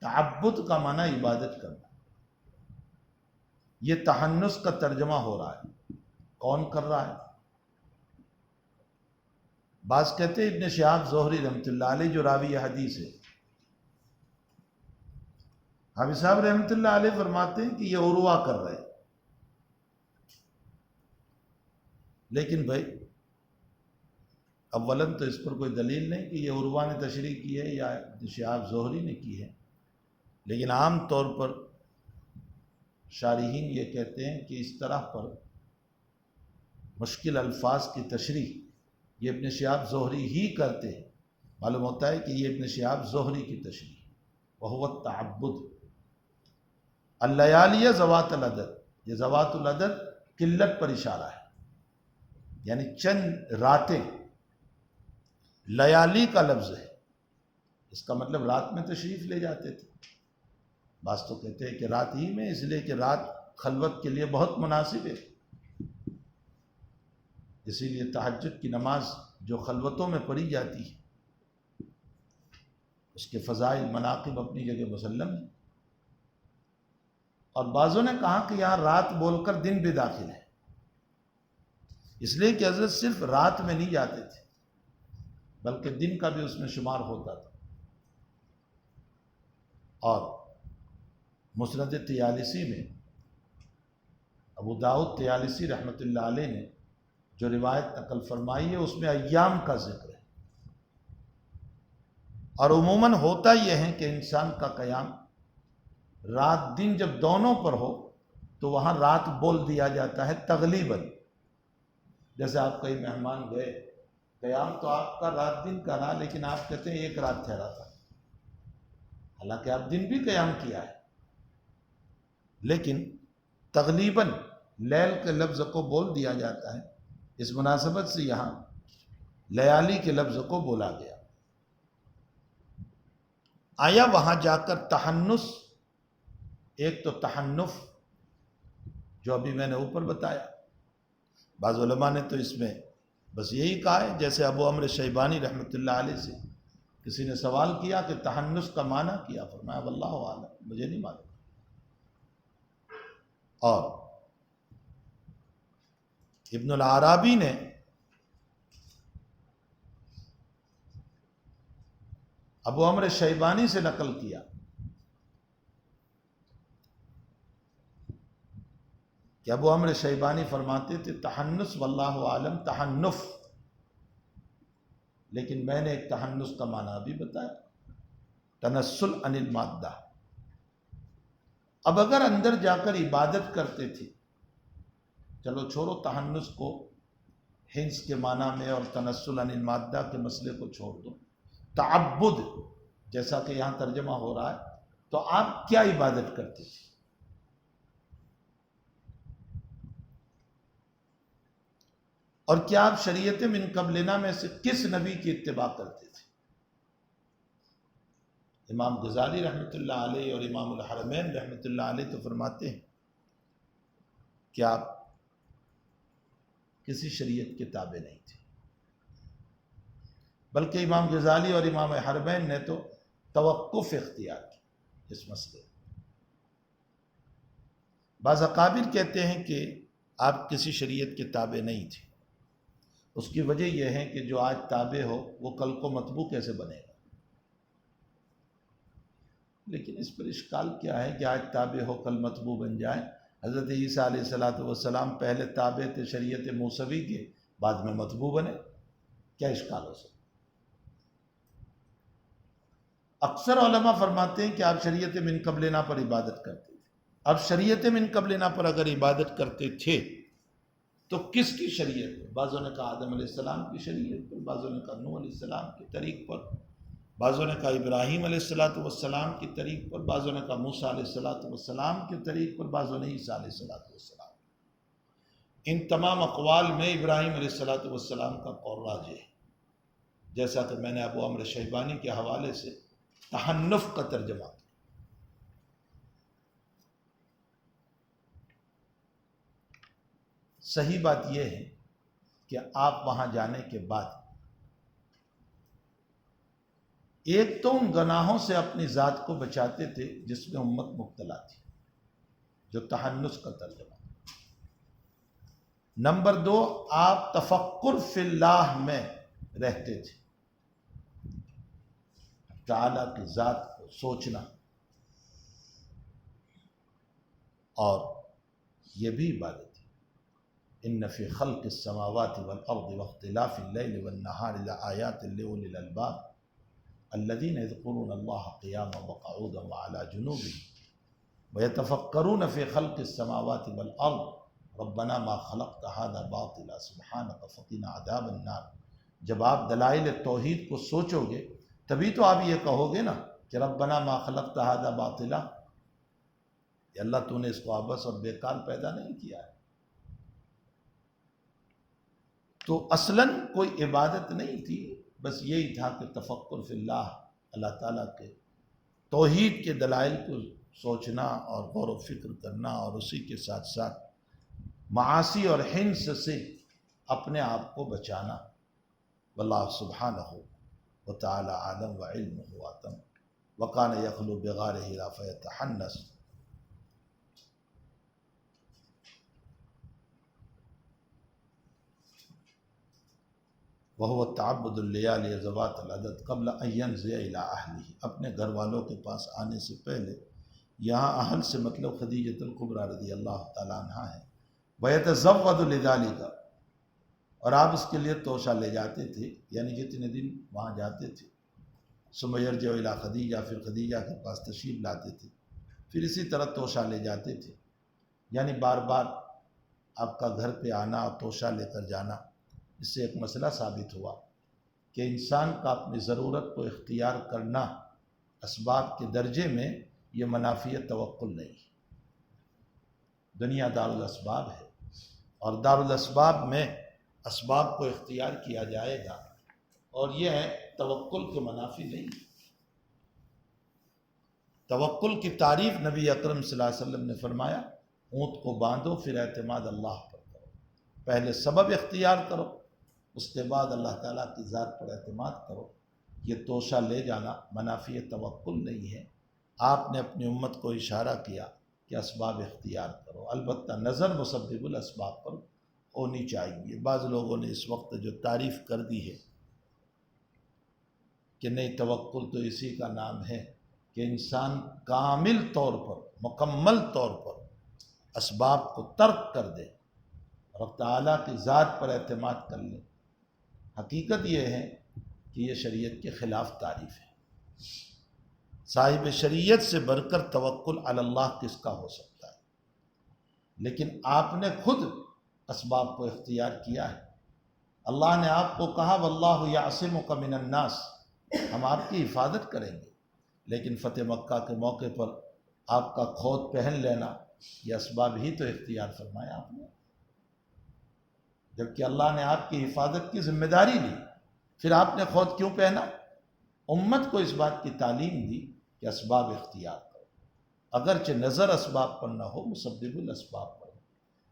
تعبد کا معنی عبادت کرنا، یہ تحنس کا ترجمہ ہو رہا ہے۔ کون کر رہا ہے؟ بعض کہتے ہیں ابن شہاب زہری رحمۃ اللہ علیہ جو راوی حدیث ہے، حافظ صاحب رحمۃ اللہ علیہ فرماتے ہیں کہ یہ عروہ کر رہے، لیکن بھائی اولاً تو اس پر کوئی دلیل نہیں کہ یہ عروہ نے تشریح کی ہے یا ابن شہاب زہری نے کی ہے، لیکن عام طور پر شارحین یہ کہتے ہیں کہ اس طرح پر مشکل الفاظ کی تشریح یہ ابن شہاب زہری ہی کرتے ہیں، معلوم ہوتا ہے کہ یہ ابن شہاب زہری کی تشریح وہو التعبد اللیالی ذوات العدد، یہ ذوات العدد قلت پر اشارہ ہے، یعنی چند راتیں، لیالی کا لفظ ہے، اس کا مطلب رات میں تشریف لے جاتے تھے، بعض تو کہتے ہیں کہ رات ہی میں، اس لیے کہ رات خلوت کے لیے بہت مناسب ہے، اسی لیے تہجد کی نماز جو خلوتوں میں پڑھی جاتی ہے اس کے فضائل مناقب اپنی جگہ مسلم ہیں، اور بعضوں نے کہا کہ یہاں رات بول کر دن بھی داخل ہے، اس لیے کہ حضرت صرف رات میں نہیں جاتے تھے بلکہ دن کا بھی اس میں شمار ہوتا تھا، اور مسند طیالسی میں ابو داؤد طیالسی رحمۃ اللہ علیہ نے جو روایت نقل فرمائی ہے اس میں ایام کا ذکر ہے، اور عموماً ہوتا یہ ہے کہ انسان کا قیام رات دن جب دونوں پر ہو تو وہاں رات بول دیا جاتا ہے تغلیباً، جیسے آپ کئی مہمان گئے، قیام تو آپ کا رات دن کا رہا لیکن آپ کہتے ہیں ایک رات ٹھہرا تھا، حالانکہ آپ دن بھی قیام کیا ہے، لیکن تغلیباً لیل کے لفظ کو بول دیا جاتا ہے، اس مناسبت سے یہاں لیالی کے لفظ کو بولا گیا۔ آیا وہاں جا کر تحنس، ایک تو تحنف جو ابھی میں نے اوپر بتایا، بعض علماء نے تو اس میں بس یہی کہا ہے، جیسے ابو عمرو شیبانی رحمۃ اللہ علیہ سے کسی نے سوال کیا کہ تحنس کا معنی کیا، فرمایا واللہ اعلم، مجھے نہیں معلوم۔ اور ابن العرابی نے ابو عمرو شیبانی سے نقل کیا کہ ابو عمرو شیبانی فرماتے تھے تحنس واللہ عالم تحنف، لیکن میں نے ایک تحنس کا معنی بھی بتایا، تنسل عن المادہ۔ اب اگر اندر جا کر عبادت کرتے تھے، چلو چھوڑو تحنس کو ہنس کے معنی میں اور تنسل عن المادہ کے مسئلے کو چھوڑ دو، تعبد جیسا کہ یہاں ترجمہ ہو رہا ہے، تو آپ کیا عبادت کرتے تھے؟ اور کیا آپ شریعت من قبلنا میں سے کس نبی کی اتباع کرتے تھے؟ امام غزالی رحمۃ اللہ علیہ اور امام الحرمین رحمۃ اللہ علیہ تو فرماتے ہیں کہ آپ کسی شریعت کے تابع نہیں تھے، بلکہ امام غزالی اور امام حرمین نے تو توقف اختیار کی اس مسئلے۔ بعض اکابر کہتے ہیں کہ آپ کسی شریعت کے تابع نہیں تھے، اس کی وجہ یہ ہے کہ جو آج تابع ہو وہ کل کو متبوع کیسے بنے گا؟ لیکن اس پر اشکال کیا ہے کہ آج تابع ہو کل متبوع بن جائے؟ حضرت عیسیٰ علیہ السلام پہلے تابع تھے شریعت موسوی کے، بعد میں متبوع بنے، کیا اشکال ہو سکتا؟ اکثر علماء فرماتے ہیں کہ آپ شریعت من قبلنا پر عبادت کرتے تھے۔ اب شریعت من قبلنا پر اگر عبادت کرتے تھے تو کس کی شریعت پر؟ بعضوں نے کہا آدم علیہ السلام کی شریعت پر، بعضوں نے کہا نوح علیہ السلام کے طریق پر، بعضوں نے کہا ابراہیم علیہ السلام کی طریق پر، بعضوں نے کہا موسیٰ علیہ السلام کے طریق پر، بعضوں نے عیسیٰ علیہ السلام۔ ان تمام اقوال میں ابراہیم علیہ السلام کا قول راجح ہے، جیسا کہ میں نے ابو عمرو شیبانی کے حوالے سے تحنف کا ترجمہ کیا۔ صحیح بات یہ ہے کہ آپ وہاں جانے کے بعد ایک تو ان گناہوں سے اپنی ذات کو بچاتے تھے جس میں امت مبتلا تھی، جو تحنس کا ترجمہ۔ نمبر 2، آپ تفکر فی اللہ میں رہتے تھے۔ تعالیٰ کی ذات کو سوچنا، اور یہ بھی عبادت ہے۔ ان فی خلق السماوات والارض واختلاف اللیل والنہار لآیات لأولی الالباب الذین یذکرون اللہ قیاما وقعودا وعلی جنوبہم ویتفکرون فی خلق السماوات والارض ربنا ما خلقت هذا باطلا سبحانک فقنا عذاب النار۔ جب آپ دلائل توحید کو سوچو گے تبھی تو آپ یہ کہو گے نا کہ ربنا ما خلقت هذا باطلا، کہ اللہ تو نے اس کو عبث اور بیکار پیدا نہیں کیا ہے۔ تو اصلاً کوئی عبادت نہیں تھی، بس یہی تھا کہ تفکر فی اللہ، اللہ تعالیٰ کے توحید کے دلائل کو سوچنا اور غور و فکر کرنا، اور اسی کے ساتھ ساتھ معاصی اور حنس سے اپنے آپ کو بچانا۔ واللہ سبحانہ وتعالی عالم وعلمہ اتم وکان یخلو بغارہ حرا فیتحنس۔ وہو التعبد اللیالی ذوات العدد قبل ان ینزل الی اہلہ، اپنے گھر والوں کے پاس آنے سے پہلے، یہاں اہل سے مطلب خدیجۃ الکبریٰ رضی اللہ تعالیٰ عنہا ہے۔ ویتزود لذالک، اور آپ اس کے لیے توشہ لے جاتے تھے، یعنی جتنے دن وہاں جاتے تھے، ثم یرجع الی خدیجہ، پھر خدیجہ کے پاس تشریف لاتے تھے، پھر اسی طرح توشہ لے جاتے تھے، یعنی بار بار آپ کا گھر پہ آنا اور توشہ لے کر جانا۔ اس سے ایک مسئلہ ثابت ہوا کہ انسان کا اپنی ضرورت کو اختیار کرنا اسباب کے درجے میں یہ منافی توکل نہیں ہے۔ دنیا دارالاسباب ہے، اور دارالاسباب میں اسباب کو اختیار کیا جائے گا، اور یہ ہے توکل کے منافی نہیں۔ توکل کی تعریف نبی اکرم صلی اللہ علیہ وسلم نے فرمایا، اونٹ کو باندھو پھر اعتماد اللہ پر کرو، پہلے سبب اختیار کرو اس کے بعد اللہ تعالیٰ کی ذات پر اعتماد کرو۔ یہ توشہ لے جانا منافی توکل نہیں ہے۔ آپ نے اپنی امت کو اشارہ کیا کہ اسباب اختیار کرو، البتہ نظر مسبب الاسباب پر ہونی چاہیے۔ بعض لوگوں نے اس وقت جو تعریف کر دی ہے کہ نہیں، توکل تو اسی کا نام ہے کہ انسان کامل طور پر، مکمل طور پر اسباب کو ترک کر دے اور تعالیٰ کی ذات پر اعتماد کر لے۔ حقیقت یہ ہے کہ یہ شریعت کے خلاف تعریف ہے۔ صاحب شریعت سے بڑھ کر توکل علی اللہ کس کا ہو سکتا ہے؟ لیکن آپ نے خود اسباب کو اختیار کیا ہے۔ اللہ نے آپ کو کہا واللہ یعصمک من الناس، ہم آپ کی حفاظت کریں گے، لیکن فتح مکہ کے موقع پر آپ کا کھود پہن لینا، یہ اسباب ہی تو اختیار فرمایا آپ نے، جبکہ اللہ نے آپ کی حفاظت کی ذمہ داری لی، پھر آپ نے کھود کیوں پہنا؟ امت کو اس بات کی تعلیم دی کہ اسباب اختیار کرو، اگرچہ نظر اسباب پر نہ ہو، مسبب الاسباب پر ہو۔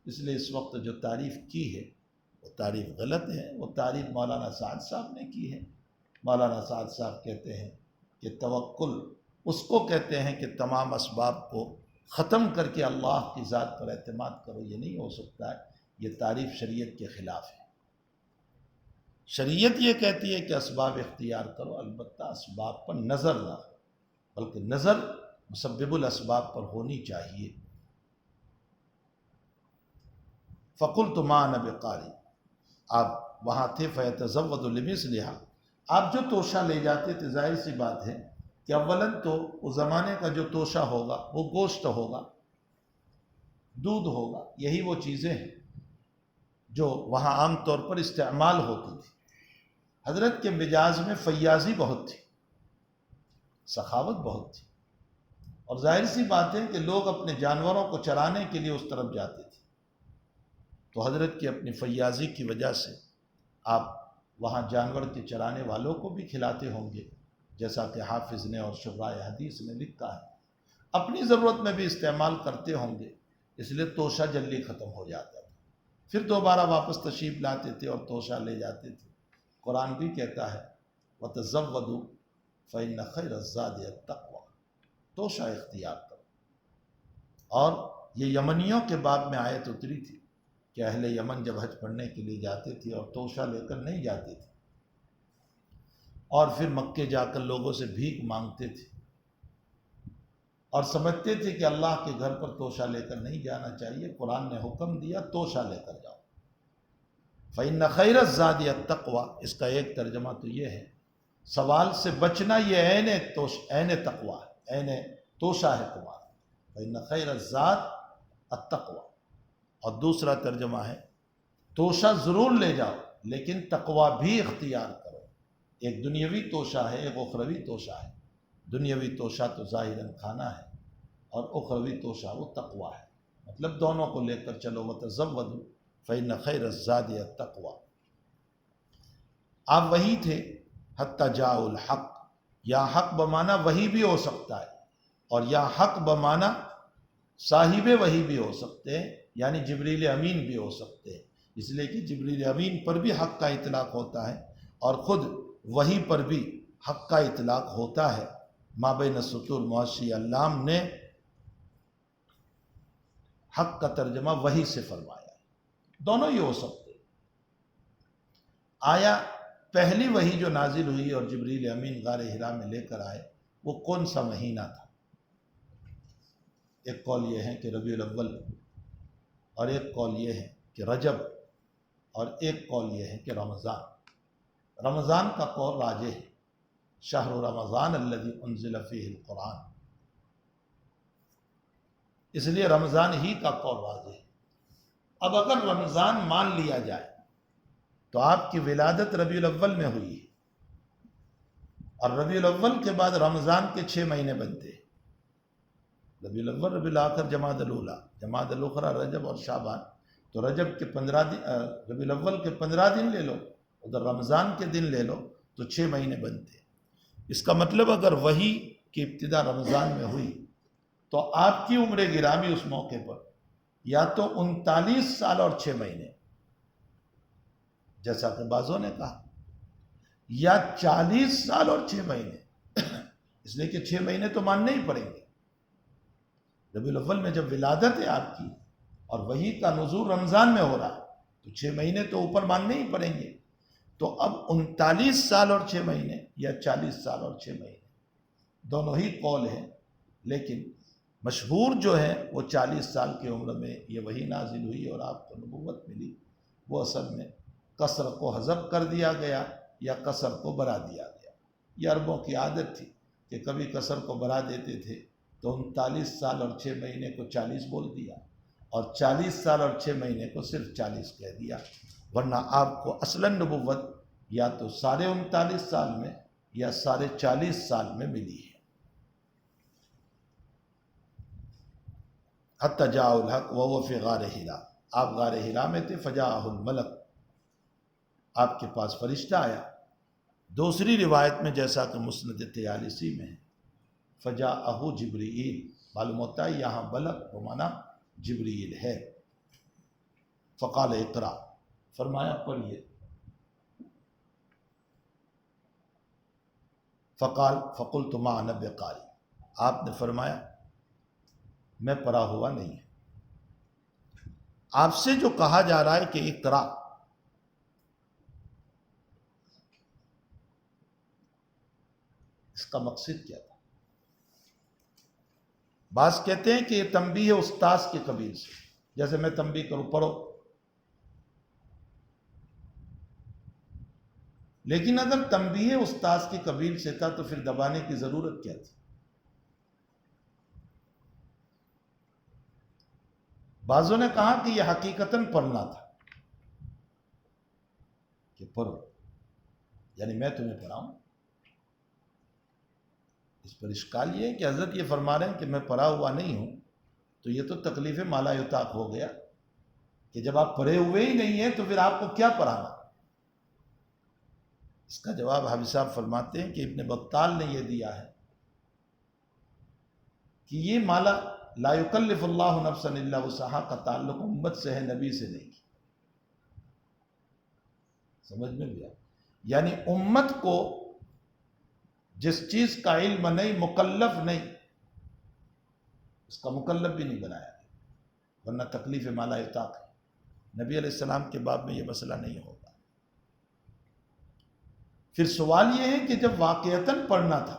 اس لیے اس وقت جو تعریف کی ہے وہ تعریف غلط ہے۔ وہ تعریف مولانا سعد صاحب نے کی ہے۔ مولانا سعد صاحب کہتے ہیں کہ توکل اس کو کہتے ہیں کہ تمام اسباب کو ختم کر کے اللہ کی ذات پر اعتماد کرو، یہ نہیں ہو سکتا ہے۔ یہ تعریف شریعت کے خلاف ہے۔ شریعت یہ کہتی ہے کہ اسباب اختیار کرو، البتہ اسباب پر نظر نہ ہو، بلکہ نظر مسبب الاسباب پر ہونی چاہیے۔ فَقُلْتُ مَا أَنَا بِقَارِئٍ، آپ وہاں تھے، فَيَتَزَوَّدُ لِمِثْلِهَا، آپ جو توشہ لے جاتے تھے، ظاہر سی بات ہے کہ اولاً تو اس زمانے کا جو توشہ ہوگا وہ گوشت ہوگا، دودھ ہوگا، یہی وہ چیزیں ہیں جو وہاں عام طور پر استعمال ہوتی تھی۔ حضرت کے مزاج میں فیاضی بہت تھی، سخاوت بہت تھی، اور ظاہر سی بات ہے کہ لوگ اپنے جانوروں کو چرانے کے لیے اس طرف جاتے تھے، تو حضرت کی اپنی فیاضی کی وجہ سے آپ وہاں جانور کے چرانے والوں کو بھی کھلاتے ہوں گے، جیسا کہ حافظ نے اور شرائع حدیث نے لکھا ہے۔ اپنی ضرورت میں بھی استعمال کرتے ہوں گے، اس لیے توشہ جلدی ختم ہو جاتا تھا، پھر دوبارہ واپس تشریف لاتے تھے اور توشہ لے جاتے تھے۔ قرآن بھی کہتا ہے وَتَزَوَّدُوا فَإِنَّ خَيْرَ الزَّادِ التَّقْوَىٰ، توشہ اختیار کرو۔ اور یہ یمنیوں کے باب میں آیت اتری تھی کہ اہل یمن جب حج پڑھنے کے لیے جاتے تھے اور توشہ لے کر نہیں جاتے تھے، اور پھر مکے جا کر لوگوں سے بھیک مانگتے تھے اور سمجھتے تھے کہ اللہ کے گھر پر توشہ لے کر نہیں جانا چاہیے، قرآن نے حکم دیا توشہ لے کر جاؤ۔ فَإِنَّ خَيْرَ الزَّادِ التَّقْوَىٰ، اس کا ایک ترجمہ تو یہ ہے سوال سے بچنا، یہ عین تقویٰ ہے، عین توشہ ہے تمہارا۔ فَإِنَّ خَيْرَ الزَّادِ التَّقْوَىٰ، اور دوسرا ترجمہ ہے توشہ ضرور لے جاؤ لیکن تقویٰ بھی اختیار کرو۔ ایک دنیاوی توشہ ہے، ایک اخروی توشہ ہے۔ دنیاوی توشہ تو ظاہراً کھانا ہے اور اخروی توشہ وہ تقویٰ ہے، مطلب دونوں کو لے کر چلو۔ وَتَزَوَّدُوا فَإِنَّ خَيْرَ الزَّادِ التَّقْوَىٰ۔ آپ وہی تھے حَتَّىٰ جَاءَ الْحَقُّ، یا حق بمانا وہی بھی ہو سکتا ہے، اور یا حق بمانا صاحب وہی بھی ہو سکتے ہیں، یعنی جبریل امین بھی ہو سکتے ہیں، اس لیے کہ جبریل امین پر بھی حق کا اطلاق ہوتا ہے اور خود وہی پر بھی حق کا اطلاق ہوتا ہے۔ مابین السطور محشی علام نے حق کا ترجمہ وہی سے فرمایا، دونوں ہی ہو سکتے۔ آیا پہلی وحی جو نازل ہوئی اور جبریل امین غار حرا میں لے کر آئے وہ کون سا مہینہ تھا؟ ایک قول یہ ہے کہ ربیع الاول، اور ایک قول یہ ہے کہ رجب، اور ایک قول یہ ہے کہ رمضان۔ رمضان کا قول راجح ہے، شہر رمضان الذی انزل فیہ القرآن، اس لیے رمضان ہی کا قول واضح ہے۔ اب اگر رمضان مان لیا جائے تو آپ کی ولادت ربیع الاول میں ہوئی ہے، اور ربیع الاول کے بعد رمضان کے 6 مہینے بنتے ہیں، ربیع الاول، ربیع الاخر، جمادی الاولیٰ، جمادی الاخری، رجب اور شعبان۔ تو رجب کے 15 دن، ربیع الاول کے 15 دن لے لو، ادھر رمضان کے دن لے لو، تو 6 مہینے بنتے ہیں۔ اس کا مطلب اگر وحی کی ابتدا رمضان میں ہوئی تو آپ کی عمر گرامی اس موقع پر یا تو 39 سال اور 6 مہینے، جیسا کہ بعضوں نے کہا، یا 40 سال اور 6 مہینے، اس لیے کہ 6 مہینے تو ماننے ہی پڑیں گے۔ ربیع الاول میں جب ولادت ہے آپ کی اور وحی کا نزول رمضان میں ہو رہا ہے تو 6 مہینے تو اوپر ماننے ہی پڑیں گے۔ تو اب 39 سال اور 6 مہینے یا 40 سال اور 6 مہینے، دونوں ہی قول ہیں، لیکن مشہور جو ہے وہ 40 سال کی عمر میں یہ وحی نازل ہوئی اور آپ کو نبوت ملی، وہ اصل میں قصر کو حذف کر دیا گیا یا قصر کو بڑھا دیا گیا۔ یہ عربوں کی عادت تھی کہ کبھی قصر کو بڑھا دیتے تھے تو 39 سال اور 6 مہینے کو 40 بول دیا، اور 40 سال اور 6 مہینے کو صرف 40 کہہ دیا، ورنہ آپ کو اصلاً نبوت یا تو سارے 39 سال میں یا سارے 40 سال میں ملی ہے۔ حتی جاء الحق وهو فی غار حرا، آپ غار حرا میں تھے، فجاءہ الملک، آپ کے پاس فرشتہ آیا۔ دوسری روایت میں جیسا کہ مسند طیالسی میں ہے، فجاءہ جبریل، معلوم ہوتا ہے یہاں ملک بمانا جبریل ہے۔ فقال اقرا، فرمایا پڑھیے۔ فقلت ما انا بقاری، آپ نے فرمایا میں پڑھا ہوا نہیں ہے۔ آپ سے جو کہا جا رہا ہے کہ اقرا، اس کا مقصد کیا تھا؟ بعض کہتے ہیں کہ یہ تنبیہ استاذ کے قبیل سے، جیسے میں تنبیہ کروں پڑھو، لیکن اگر تنبیہ استاذ کی قبیل سے تھا تو پھر دبانے کی ضرورت کیا تھی؟ بعضوں نے کہا کہ یہ حقیقتاً پڑھنا تھا، کہ پڑھو، یعنی میں تمہیں پڑھاؤں۔ اس پر اشکال یہ ہے کہ حضرت یہ فرما رہے ہیں کہ میں پڑھا ہوا نہیں ہوں، تو یہ تو تکلیف مالا یطاق ہو گیا کہ جب آپ پڑھے ہوئے ہی نہیں ہیں تو پھر آپ کو کیا پڑھانا۔ اس کا جواب حافظ صاحب فرماتے ہیں کہ ابن بطال نے یہ دیا ہے کہ یہ مالا لا یکلف اللہ نفسا الا وسعہا کا تعلق امت سے ہے، نبی سے نہیں۔ سمجھ میں بھی آیا؟ یعنی امت کو جس چیز کا علم نہیں، مکلف نہیں، اس کا مکلف بھی نہیں بنایا، ورنہ تکلیف مالا یطاق ہے۔ نبی علیہ السلام کے باب میں یہ مسئلہ نہیں ہوگا۔ پھر سوال یہ ہے کہ جب واقعتاً پڑھنا تھا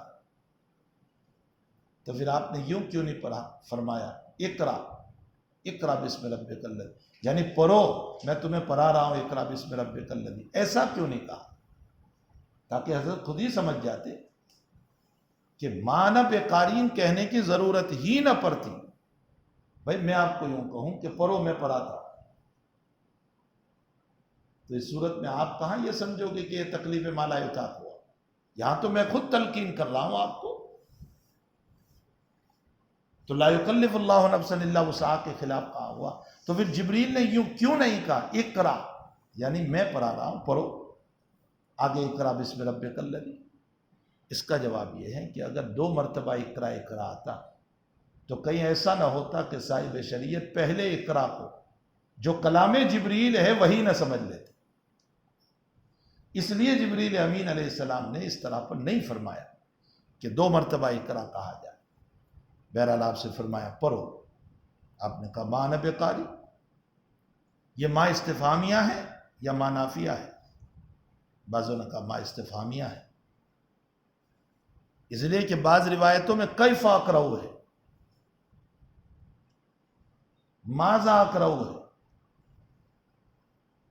تو پھر آپ نے یوں کیوں نہیں پڑھا؟ فرمایا اقرا اقرا بسم ربک الذی، یعنی پڑھو، میں تمہیں پڑھا رہا ہوں اقرا بسم ربک الذی، ایسا کیوں نہیں کہا؟ تاکہ حضرت خود ہی سمجھ جاتے کہ معنی بقارین کہنے کی ضرورت ہی نہ پڑتی۔ بھائی میں آپ کو یوں کہوں کہ پڑھو، میں پڑھاتا، تو اس صورت میں آپ کہاں یہ سمجھو گے کہ یہ تکلیف مالا یطاق ہوا؟ یہاں تو میں خود تلقین کر رہا ہوں آپ کو، تو لا یکلف اللہ نفسا الا وسعہا کے خلاف کہا ہوا۔ تو پھر جبریل نے یوں کیوں نہیں کہا اقرا، یعنی میں پڑھا رہا ہوں پڑھو، آگے اقرا بسم ربک الذی؟ اس کا جواب یہ ہے کہ اگر 2 مرتبہ اقرا اقرا آتا تو کہیں ایسا نہ ہوتا کہ صاحب شریعت پہلے اقرا کو جو کلام جبریل ہے وہی نہ سمجھ لیتے۔ اس لیے جبریل امین علیہ السلام نے اس طرح پر نہیں فرمایا کہ 2 مرتبہ اقرا کہا جائے، بہرحال آپ سے فرمایا پڑھو۔ آپ نے کہا ما انا بقاری، یہ ما استفہامیہ ہے یا ما نافیہ ہے؟ بعضوں نے کہا ما استفہامیہ ہے، اس لیے کہ بعض روایتوں میں کیف اقرأ ہے، ماذا اقرأ ہے،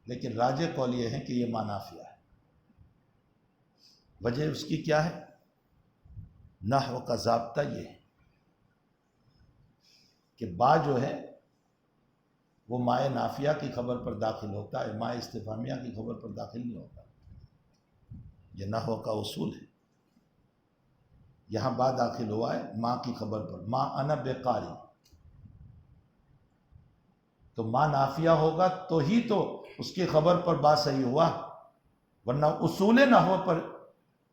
لیکن راجح قول یہ ہے کہ یہ ما نافیہ ہے۔ وجہ اس کی کیا ہے؟ نحو کا ضابطہ یہ ہے کہ با جو ہے وہ مائے نافیہ کی خبر پر داخل ہوتا ہے، مائے استفہامیہ کی خبر پر داخل نہیں ہوتا، یہ نحو کا اصول ہے۔ یہاں با داخل ہوا ہے ما کی خبر پر، ما انا بقاری، تو ما نافیہ ہوگا تو ہی تو اس کی خبر پر با صحیح ہوا، ورنہ اصول نحو پر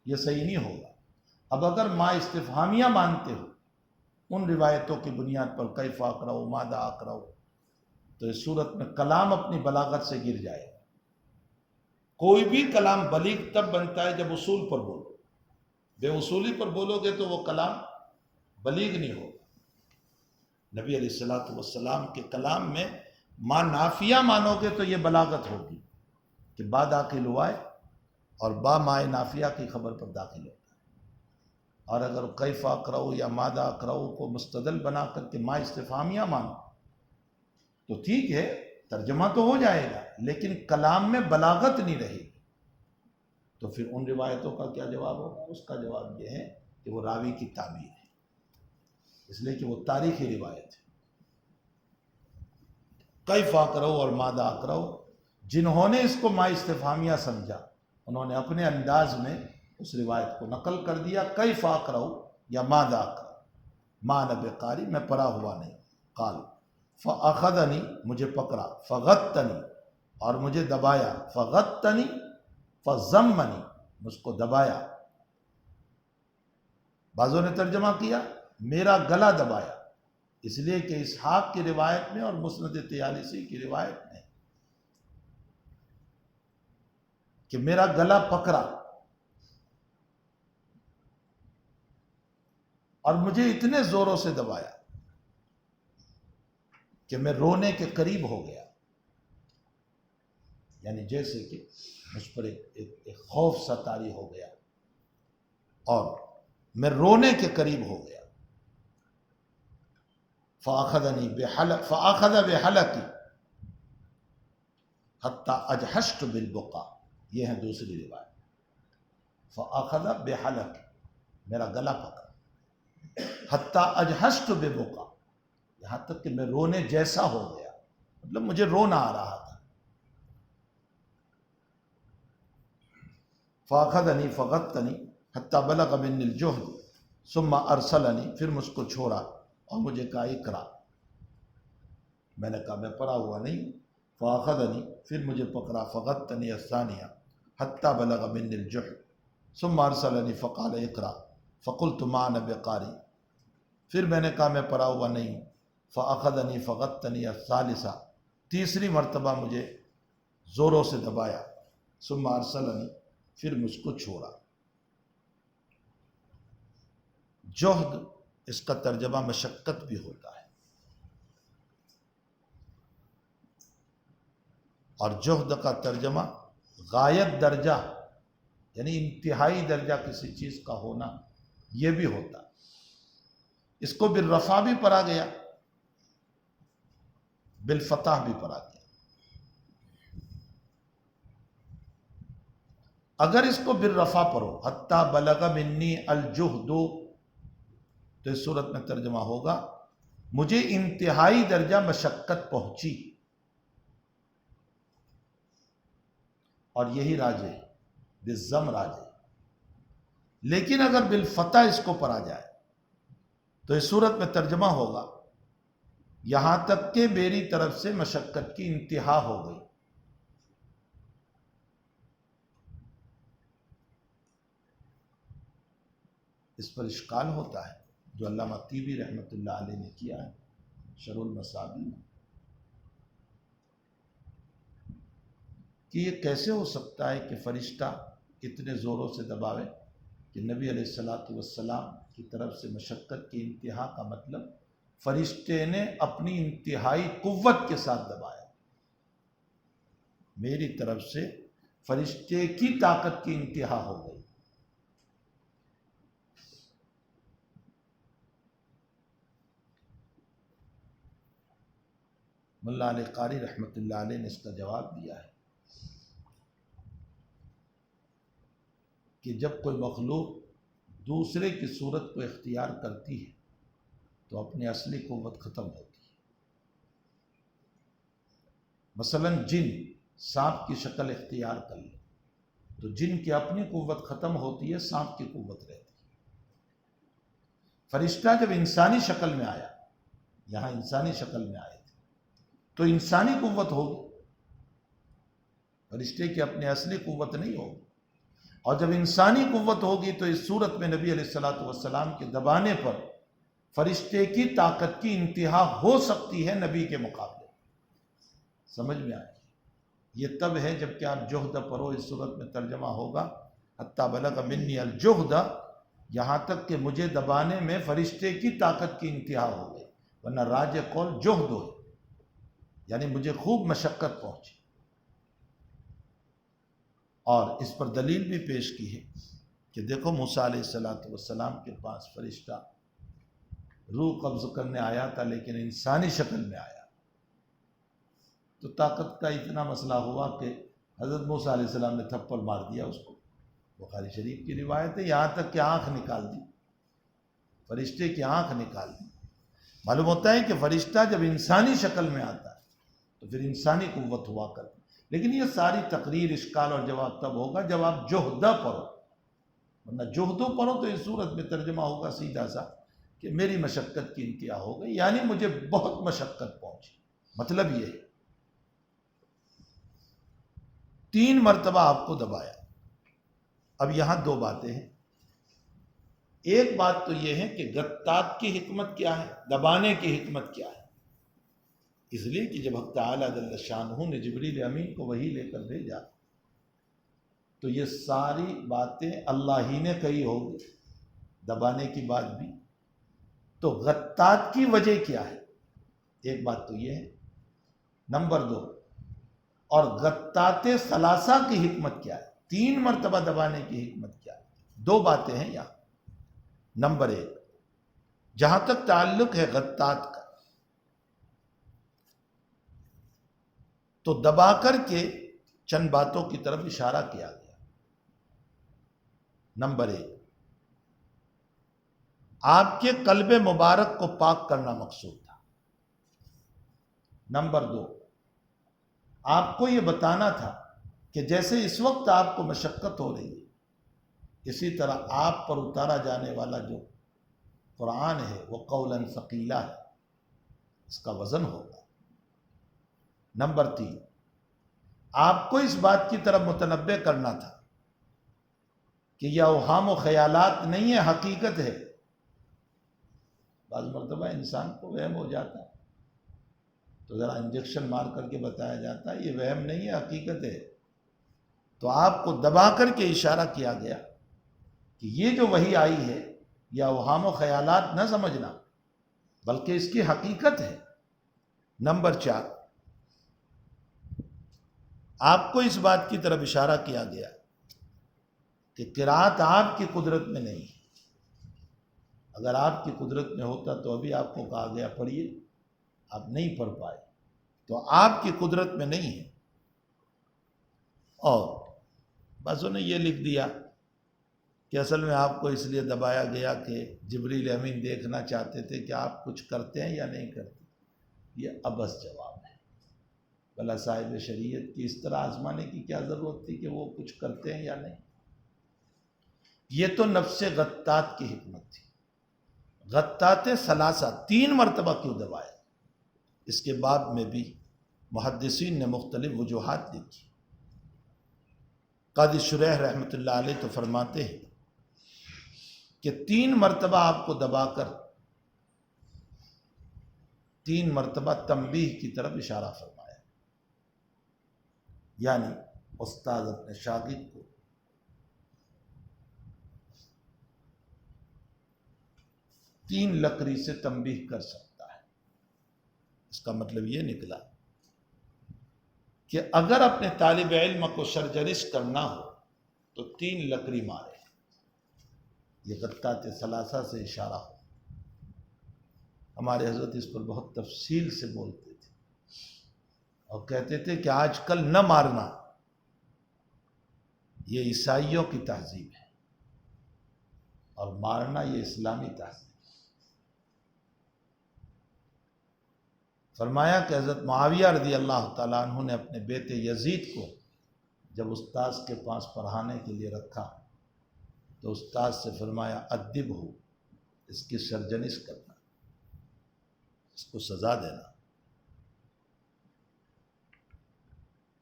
یہ صحیح نہیں ہوگا۔ اب اگر ما استفہامیہ مانتے ہو ان روایتوں کی بنیاد پر کیف اقرأ ماذا اقرأ، تو اس صورت میں کلام اپنی بلاغت سے گر جائے گا۔ کوئی بھی کلام بلیغ تب بنتا ہے جب اصول پر بولو، بے اصولی پر بولو گے تو وہ کلام بلیغ نہیں ہوگا۔ نبی علیہ السلام کے کلام میں ما نافیہ مانو گے تو یہ بلاغت ہوگی کہ با داخل ہوا ہے اور با مائے نافیہ کی خبر پر داخل ہوتا ہے۔ اور اگر کیف اقرأ یا ماذا اقرأ کو مستدل بنا کر کے ما استفہامیہ مانو تو ٹھیک ہے، ترجمہ تو ہو جائے گا لیکن کلام میں بلاغت نہیں رہے گی۔ تو پھر ان روایتوں کا کیا جواب ہوگا؟ اس کا جواب یہ ہے کہ وہ راوی کی تعبیر ہے، اس لیے کہ وہ تاریخی روایت ہے۔ کیف اقرأ اور ماذا اقرأ، جنہوں نے اس کو ما استفہامیہ سمجھا انہوں نے اپنے انداز میں اس روایت کو نقل کر دیا، کیف اقرأ یا ماذا اقرأ، ما انا بقاری، میں پڑھا ہوا نہیں۔ قال فاخذنی، مجھے پکڑا، فغتنی، اور مجھے دبایا، فغتنی فضمنی، مجھ کو دبایا۔ بعضوں نے ترجمہ کیا میرا گلا دبایا، اس لیے کہ اسحاق کی روایت میں اور مسند طیالسی کی روایت میں کہ میرا گلا پکڑا اور مجھے اتنے زوروں سے دبایا کہ میں رونے کے قریب ہو گیا، یعنی جیسے کہ مجھ پر ایک خوف سا طاری ہو گیا اور میں رونے کے قریب ہو گیا۔ فأخذ بحلقی حتی اجحشت بالبقا، یہ ہے دوسری روایت۔ فأخذ بحلقی، میرا گلا پکڑا، حتی اجحشت بالبقا، یہاں تک کہ میں رونے جیسا ہو گیا، مطلب مجھے رونا آ رہا تھا۔ فأخذنی فغتنی حتی بلغ منی الجہد ثم ارسلنی، پھر مجھ کو چھوڑا اور مجھے کہا اقرا، میں نے کہا میں پڑھا ہوا نہیں۔ فأخذنی، پھر مجھے پکڑا، فغتنی الثانیہ حتی بلغ منی الجہد ثم ارسلنی فقال اقرا فقلت ما انا بقاری، پھر میں نے کہا میں پڑھا ہوا نہیں۔ فأخذنی فغتنی الثالثہ، تیسری مرتبہ مجھے زوروں سے دبایا، ثم ارسلنی، پھر مجھ کو چھوڑا۔ جہد، اس کا ترجمہ مشقت بھی ہوتا ہے، اور جہد کا ترجمہ غایت درجہ یعنی انتہائی درجہ کسی چیز کا ہونا یہ بھی ہوتا. اس کو بالرفع بھی پڑھا گیا، بالفتح بھی پڑھا گیا. اگر اس کو بالرفع پڑھو حتی بلغ منی الجہد، تو اس صورت میں ترجمہ ہوگا مجھے انتہائی درجہ مشقت پہنچی. اور یہی راجح ہے، بالضم راجح. لیکن اگر بالفتح اس کو پڑھا جائے تو اس صورت میں ترجمہ ہوگا یہاں تک کہ میری طرف سے مشقت کی انتہا ہو گئی. اس پر اشکال ہوتا ہے جو علامہ طیبی رحمۃ اللہ علیہ نے کیا ہے شرح المصابیح میں، کہ یہ کیسے ہو سکتا ہے کہ فرشتہ اتنے زوروں سے دباوے کہ نبی علیہ الصلوۃ والسلام کی طرف سے مشقت کی انتہا کا مطلب فرشتے نے اپنی انتہائی قوت کے ساتھ دبایا. میری طرف سے فرشتے کی طاقت کی انتہا ہو گئی. ملا علی قاری رحمۃ اللہ علیہ نے اس کا جواب دیا ہے کہ جب کوئی مخلوق دوسرے کی صورت کو اختیار کرتی ہے تو اپنی اصلی قوت ختم ہوتی ہے. مثلا جن سانپ کی شکل اختیار کر لے تو جن کی اپنی قوت ختم ہوتی ہے، سانپ کی قوت رہتی ہے. فرشتہ جب انسانی شکل میں آیا، یہاں انسانی شکل میں آئے تھے تو انسانی قوت ہوگی، فرشتے کی اپنی اصلی قوت نہیں ہوگی. اور جب انسانی قوت ہوگی تو اس صورت میں نبی علیہ الصلوۃ والسلام کے دبانے پر فرشتے کی طاقت کی انتہا ہو سکتی ہے نبی کے مقابلے. سمجھ میں آئے؟ یہ تب ہے جب کہ آپ جہد پڑھو، اس صورت میں ترجمہ ہوگا حتی بلغ منی الجہد، یہاں تک کہ مجھے دبانے میں فرشتے کی طاقت کی انتہا ہو گئی. ورنہ راجح قول جہد ہو، یعنی مجھے خوب مشقت پہنچی. اور اس پر دلیل بھی پیش کی ہے کہ دیکھو موسیٰ علیہ السلام کے پاس فرشتہ روح قبض کرنے آیا تھا لیکن انسانی شکل میں آیا، تو طاقت کا اتنا مسئلہ ہوا کہ حضرت موسیٰ علیہ السلام نے تھپڑ مار دیا اس کو. بخاری شریف کی روایت ہے، یہاں تک کہ آنکھ نکال دی، فرشتے کی آنکھ نکال دی. معلوم ہوتا ہے کہ فرشتہ جب انسانی شکل میں آتا ہے تو پھر انسانی قوت ہوا کرتی. لیکن یہ ساری تقریر، اشکال اور جواب تب ہوگا جب آپ جہدہ پڑھو. ورنہ جہدو پڑھو تو اس صورت میں ترجمہ ہوگا سیدھا سا کہ میری مشقت کی انتہا ہو گئی، یعنی مجھے بہت مشقت پہنچی. مطلب یہ ہے 3 مرتبہ آپ کو دبایا. اب یہاں 2 باتیں ہیں. ایک بات تو یہ ہے کہ غطات کی حکمت کیا ہے، دبانے کی حکمت کیا ہے. اس لیے کہ جب حق تعالیٰ جل شانہ نے جبریل امین کو وحی لے کر بھیجا تو یہ ساری باتیں اللہ ہی نے کہی ہوگی، دبانے کی بات بھی. تو غطات کی وجہ کیا ہے؟ ایک بات تو یہ ہے. نمبر 2، اور غطات ثلاثہ کی حکمت کیا ہے، 3 مرتبہ دبانے کی حکمت کیا ہے. 2 باتیں ہیں یہاں. نمبر 1، جہاں تک تعلق ہے غطات کا، تو دبا کر کے چند باتوں کی طرف اشارہ کیا گیا. نمبر 1، آپ کے قلب مبارک کو پاک کرنا مقصود تھا. نمبر 2، آپ کو یہ بتانا تھا کہ جیسے اس وقت آپ کو مشقت ہو رہی ہے، اسی طرح آپ پر اتارا جانے والا جو قرآن ہے وہ قولاً ثقیلا ہے، اس کا وزن ہوگا. نمبر 3، آپ کو اس بات کی طرف متنبہ کرنا تھا کہ یہ اوہام و خیالات نہیں ہے، حقیقت ہے. بعض مرتبہ انسان کو وہم ہو جاتا ہے تو ذرا انجیکشن مار کر کے بتایا جاتا ہے یہ وہم نہیں ہے، حقیقت ہے. تو آپ کو دبا کر کے اشارہ کیا گیا کہ یہ جو وحی آئی ہے یہ اوہام و خیالات نہ سمجھنا بلکہ اس کی حقیقت ہے. نمبر 4، آپ کو اس بات کی طرف اشارہ کیا گیا کہ قرأت آپ کی قدرت میں نہیں ہے۔ اگر آپ کی قدرت میں ہوتا تو ابھی آپ کو کہا گیا پڑھیے، آپ نہیں پڑھ پائے، تو آپ کی قدرت میں نہیں ہے۔ اور بس انہیں یہ لکھ دیا کہ اصل میں آپ کو اس لیے دبایا گیا کہ جبریل امین دیکھنا چاہتے تھے کہ آپ کچھ کرتے ہیں یا نہیں کرتے۔ یہ عبث جواب ہے۔ بھلا صاحب شریعت کی اس طرح آزمانے کی کیا ضرورت تھی کہ وہ کچھ کرتے ہیں یا نہیں؟ یہ تو نفس غطات کی حکمت تھی۔ غطات ثلاثہ 3 مرتبہ کیوں دبایا؟ اس کے باب میں بھی محدثین نے مختلف وجوہات لکھی۔ قاضی شریح رحمۃ اللہ علیہ تو فرماتے ہیں کہ 3 مرتبہ آپ کو دبا کر 3 مرتبہ تنبیہ کی طرف اشارہ فرمایا، یعنی استاد اپنے شاگرد کو 3 لکڑی سے تنبیہ کر سکتا ہے۔ اس کا مطلب یہ نکلا کہ اگر اپنے طالب علم کو سرجنش کرنا ہو تو 3 لکڑی مارے۔ یہ غطات ثلاثہ سے اشارہ ہو۔ ہمارے حضرت اس پر بہت تفصیل سے بولتے تھے اور کہتے تھے کہ آج کل نہ مارنا یہ عیسائیوں کی تہذیب ہے اور مارنا یہ اسلامی تہذیب۔ فرمایا کہ حضرت معاویہ رضی اللہ تعالیٰ عنہ نے اپنے بیٹے یزید کو جب استاذ کے پاس پڑھانے کے لیے رکھا تو استاذ سے فرمایا ادب ہو، اس کی سرجنش کرنا، اس کو سزا دینا۔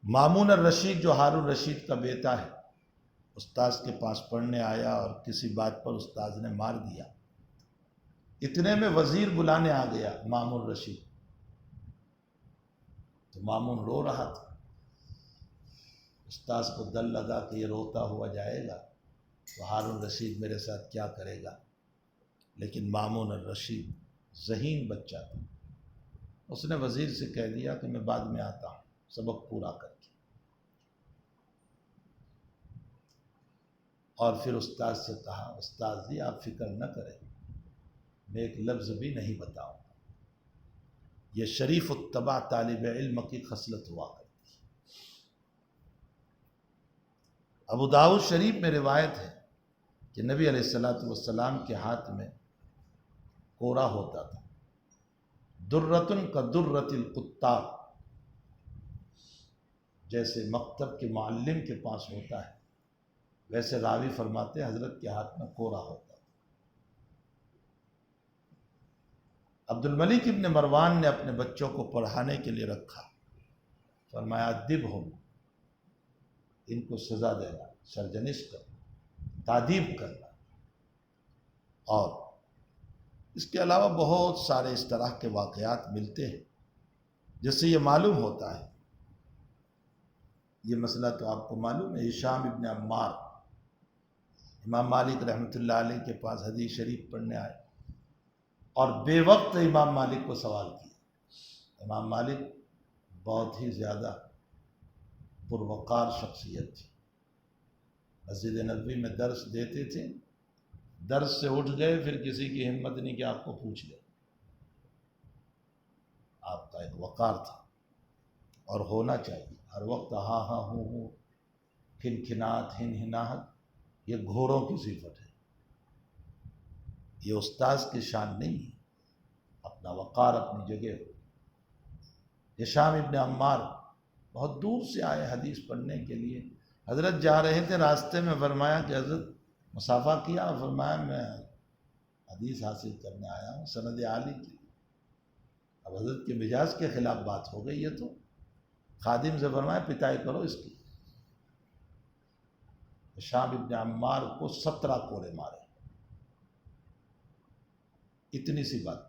مامون الرشید جو ہارون رشید کا بیٹا ہے، استاذ کے پاس پڑھنے آیا اور کسی بات پر استاذ نے مار دیا۔ اتنے میں وزیر بلانے آ گیا مامون رشید، تو مامون رو رہا تھا۔ استاذ کو دل لگا کہ یہ روتا ہوا جائے گا تو ہارون رشید میرے ساتھ کیا کرے گا، لیکن مامون الرشید ذہین بچہ تھا۔ اس نے وزیر سے کہہ دیا کہ میں بعد میں آتا ہوں سبق پورا کر کے، اور پھر استاذ سے کہا استاذ جی آپ فکر نہ کریں، میں ایک لفظ بھی نہیں بتاؤں گا۔ یہ شریف الطبع طالب علم کی خصلت ہوا کرتی۔ ابو داؤد شریف میں روایت ہے کہ نبی علیہ السلام کے ہاتھ میں کورا ہوتا تھا، درۃ کا درۃ القطاب، جیسے مکتب کے معلم کے پاس ہوتا ہے ویسے راوی فرماتے ہیں حضرت کے ہاتھ میں کورا ہوتا تھا۔ عبد الملک ابن مروان نے اپنے بچوں کو پڑھانے کے لیے رکھا، فرمایا ادبہم، ان کو سزا دینا، سرجنش کرنا، تادیب کرنا۔ اور اس کے علاوہ بہت سارے اس طرح کے واقعات ملتے ہیں جس سے یہ معلوم ہوتا ہے۔ یہ مسئلہ تو آپ کو معلوم ہے، ہشام ابن عمار امام مالک رحمۃ اللہ علیہ کے پاس حدیث شریف پڑھنے آئے اور بے وقت امام مالک کو سوال کیا۔ امام مالک بہت ہی زیادہ پروقار شخصیت تھی، مسجد نبوی میں درس دیتے تھے، درس سے اٹھ گئے پھر کسی کی ہمت نہیں کہ آپ کو پوچھ لے۔ آپ کا ایک وقار تھا اور ہونا چاہیے ہر وقت ہاں ہاں ہوں کھنکھناہٹ ہنہناہٹ، یہ گھوڑوں کی صفت ہے، یہ استاذ کی شان نہیں ہے۔ اپنا وقار اپنی جگہ ہو۔ ہشام ابن عمار بہت دور سے آئے حدیث پڑھنے کے لیے، حضرت جا رہے تھے، راستے میں فرمایا کہ حضرت مسافہ کیا، فرمایا میں حدیث حاصل کرنے آیا ہوں سند عالی کی۔ اب حضرت کے مزاج کے خلاف بات ہو گئی، یہ تو خادم سے فرمایا پٹائی کرو اس کی۔ ہشام ابن عمار کو 17 کوڑے مارے، اتنی سی بات،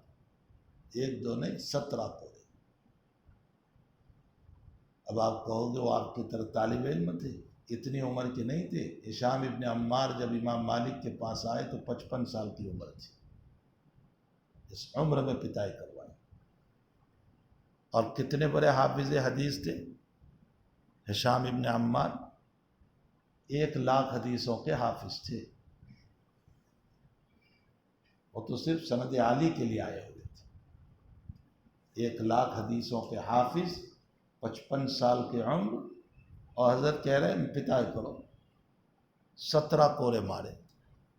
1 2 نہیں 17 کوڑے۔ اب آپ کہو گے وہ آپ کی طرح طالب علم تھے، اتنی عمر کے نہیں تھے۔ ہشام ابن عمار جب امام مالک کے پاس آئے تو 55 سال کی عمر تھی، اس عمر میں پٹائی کروائی۔ اور کتنے بڑے حافظ حدیث تھے ہشام ابن عمار، 1,00,000 حدیثوں کے حافظ تھے، وہ تو صرف سند عالی کے لیے آئے ہوئے تھے۔ 1,00,000 حدیثوں کے حافظ، 55 سال کے عمر، اور حضرت کہہ رہے ہیں پتا کرو 17 کورے مارے۔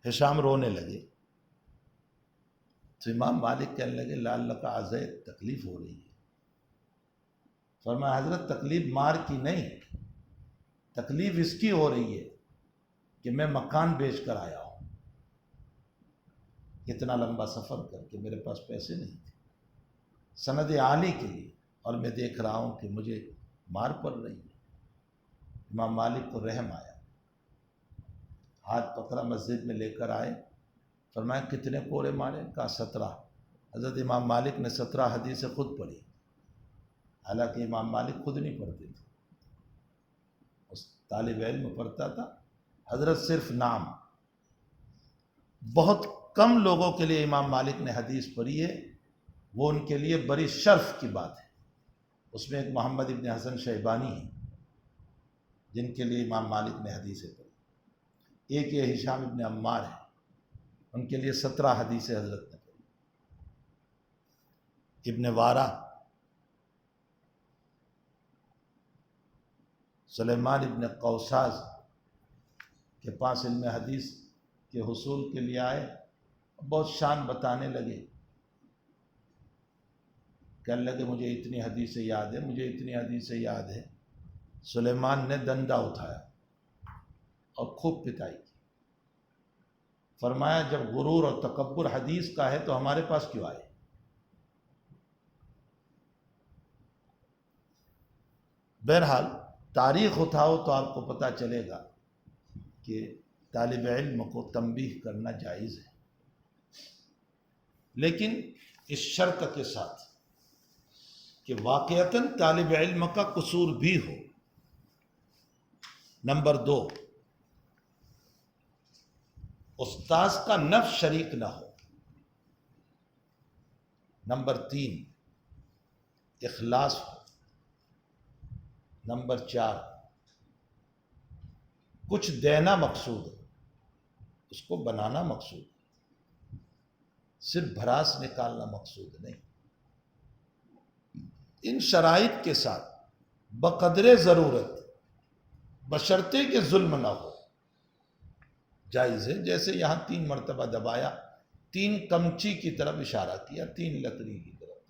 ہشام رونے لگے تو امام مالک کہنے لگے لعلک عزیت، تکلیف ہو رہی ہے۔ فرمایا حضرت تکلیف مار کی نہیں، تکلیف اس کی ہو رہی ہے کہ میں مکان بیچ کر آیا ہوں، اتنا لمبا سفر کر کے میرے پاس پیسے نہیں تھے سند عالی کے لیے، اور میں دیکھ رہا ہوں کہ مجھے مار پڑ رہی ہے۔ امام مالک کو رحم آیا، ہاتھ پکڑا، مسجد میں لے کر آئے، فرمایا کتنے کورے مارے؟ کہا 17۔ حضرت امام مالک نے 17 حدیثیں خود پڑھی، حالانکہ امام مالک خود نہیں پڑھتے تھے، اس طالب علم پڑھتا تھا۔ حضرت صرف نام، بہت کم لوگوں کے لیے امام مالک نے حدیث پڑھی ہے، وہ ان کے لیے بڑی شرف کی بات ہے۔ اس میں ایک محمد ابن حسن شیبانی ہے جن کے لیے امام مالک نے حدیثیں پڑھی، ایک یہ ہشام ابن عمار ہے، ان کے لیے 17 حدیثیں حضرت نے پڑھی۔ ابن وارہ، سلیمان ابن قوساز کے پاس علم حدیث کے حصول کے لیے آئے، بہت شان بتانے لگے، کہنے لگے مجھے اتنی حدیثیں یاد ہے، مجھے اتنی حدیثیں یاد ہے۔ سلیمان نے ڈنڈا اٹھایا اور خوب پٹائی کی، فرمایا جب غرور اور تکبر حدیث کا ہے تو ہمارے پاس کیوں آئے؟ بہرحال تاریخ اٹھاؤ تو آپ کو پتہ چلے گا کہ طالب علم کو تنبیہ کرنا جائز ہے، لیکن اس شرط کے ساتھ کہ واقعتاً طالب علم کا قصور بھی ہو۔ نمبر 2، استاذ کا نفس شریک نہ ہو۔ نمبر 3، اخلاص ہو۔ نمبر 4، کچھ دینا مقصود ہو، اس کو بنانا مقصود ہے، صرف بھراس نکالنا مقصود نہیں۔ ان شرائط کے ساتھ بقدر ضرورت، بشرطے کہ ظلم نہ ہو، جائز ہے۔ جیسے یہاں 3 مرتبہ دبایا، 3 کمچی کی طرف اشارہ کیا، 3 لکڑی کی طرف۔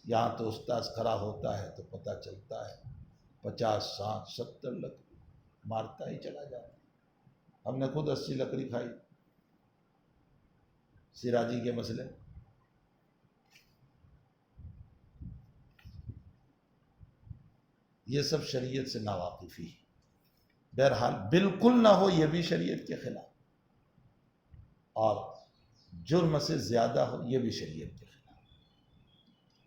یہاں تو استاذ کھڑا ہوتا ہے تو پتہ چلتا ہے 50، 60، 70 لکڑی مارتا ہی چلا جاتا ہے۔ ہم نے خود 80 لکڑی کھائی سراجی کے مسئلے۔ یہ سب شریعت سے ناواقفی ہے۔ بہرحال بالکل نہ ہو یہ بھی شریعت کے خلاف، اور جرم سے زیادہ ہو یہ بھی شریعت کے خلاف۔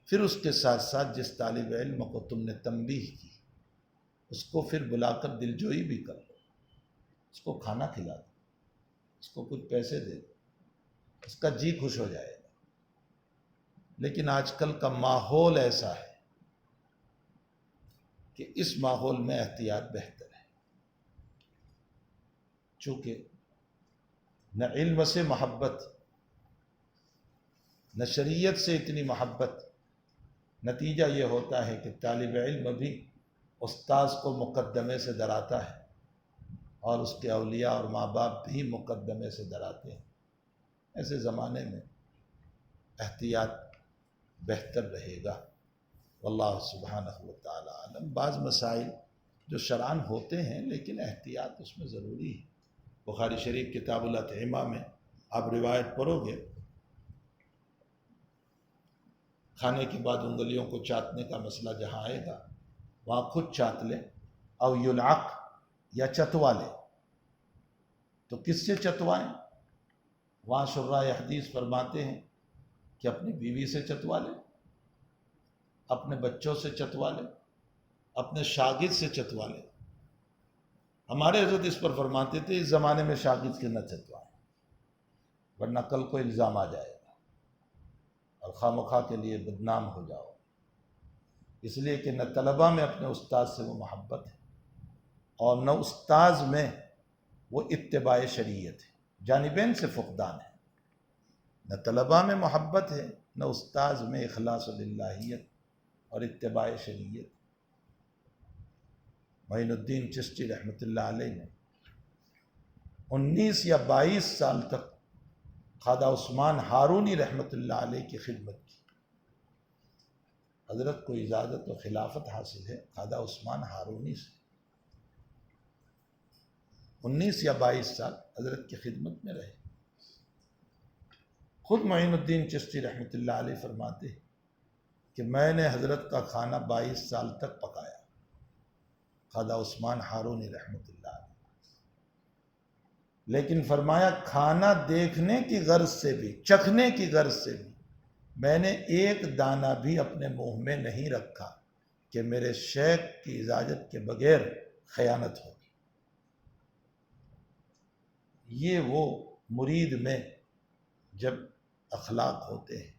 پھر اس کے ساتھ ساتھ جس طالب علم کو تم نے تنبیہ کی اس کو پھر بلا کر دلجوئی بھی کر دو، اس کو کھانا کھلا دو، اس کو کچھ پیسے دے دو، اس کا جی خوش ہو جائے گا۔ لیکن آج کل کا ماحول ایسا ہے کہ اس ماحول میں احتیاط بہتر ہے، چونکہ نہ علم سے محبت، نہ شریعت سے اتنی محبت، نتیجہ یہ ہوتا ہے کہ طالب علم بھی استاذ کو مقدمے سے ڈراتا ہے، اور اس کے اولیاء اور ماں باپ بھی مقدمے سے ڈراتے ہیں۔ ایسے زمانے میں احتیاط بہتر رہے گا، واللہ سبحانہ وتعالی عالم۔ بعض مسائل جو شرعاً ہوتے ہیں لیکن احتیاط اس میں ضروری ہے۔ بخاری شریف کتاب الاطعمہ میں آپ روایت پڑھو گے، کھانے کے بعد انگلیوں کو چاٹنے کا مسئلہ جہاں آئے گا وہاں خود چاٹ لے، او یلعق، یا چتوا لے، تو کس سے چتوائیں؟ وہاں شراح حدیث فرماتے ہیں کہ اپنی بیوی سے چتوا لے، اپنے بچوں سے چتوا لے، اپنے شاگرد سے چتوا لے۔ ہمارے حضرت اس پر فرماتے تھے اس زمانے میں شاگرد کے نہ چتوائیں، ورنہ کل کو الزام آ جائے گا اور خواہ مخواہ کے لیے بدنام ہو جاؤ، اس لیے کہ نہ طلبہ میں اپنے استاد سے وہ محبت ہے، اور نہ استاذ میں وہ اتباع شریعت ہے، جانبین سے فقدان ہے، نہ طلباء میں محبت ہے، نہ استاذ میں اخلاص للہیت اور اتباع شریعت۔ معین الدین چشتی رحمۃ اللہ علیہ نے 19 یا 22 سال تک خواجہ عثمان ہارونی رحمۃ اللہ علیہ کی خدمت کی۔ حضرت کو اجازت و خلافت حاصل ہے خواجہ عثمان ہارونی سے، 19 یا 22 سال حضرت کی خدمت میں رہے۔ خود معین الدین چشتی رحمۃ اللہ علیہ فرماتے ہیں کہ میں نے حضرت کا کھانا 22 سال تک پکایا، خواجہ عثمان ہارونی رحمۃ اللہ علیہ، لیکن فرمایا کھانا دیکھنے کی غرض سے بھی، چکھنے کی غرض سے بھی میں نے ایک دانہ بھی اپنے منہ میں نہیں رکھا کہ میرے شیخ کی اجازت کے بغیر خیانت ہوگی۔ یہ وہ مرید میں جب اخلاق ہوتے ہیں،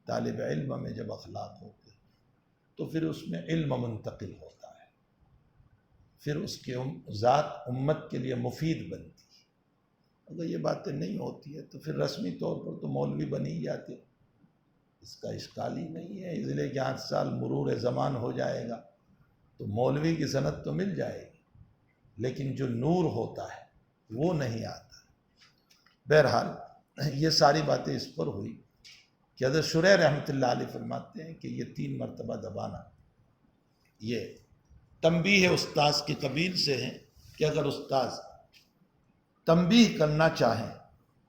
طالب علم میں جب اخلاق ہوتے ہیں تو پھر اس میں علم منتقل ہوتا ہے، پھر اس کی ذات امت کے لیے مفید بنتی ہے۔ اگر یہ باتیں نہیں ہوتی ہے تو پھر رسمی طور پر تو مولوی بن ہی جاتے، اس کا اشکال ہی نہیں ہے، اس لیے کہ 8 سال مرور زمان ہو جائے گا تو مولوی کی سند تو مل جائے گی، لیکن جو نور ہوتا ہے وہ نہیں آتا۔ بہرحال یہ ساری باتیں اس پر ہوئی کہ حضرت شریح رحمۃ اللہ علیہ فرماتے ہیں کہ یہ 3 مرتبہ دبانا یہ تنبیہ استاذ کی قبیل سے ہے کہ اگر استاذ تنبیہ کرنا چاہیں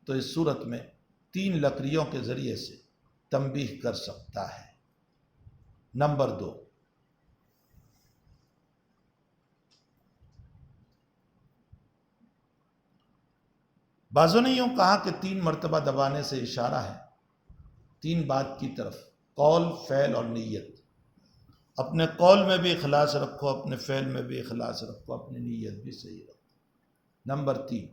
تو اس صورت میں 3 لکڑیوں کے ذریعے سے تنبیہ کر سکتا ہے۔ نمبر 2، بعضوں نے یوں کہا کہ 3 مرتبہ دبانے سے اشارہ ہے 3 بات کی طرف، قول، فعل اور نیت۔ اپنے قول میں بھی اخلاص رکھو، اپنے فعل میں بھی اخلاص رکھو، اپنی نیت بھی صحیح رکھو۔ نمبر 3،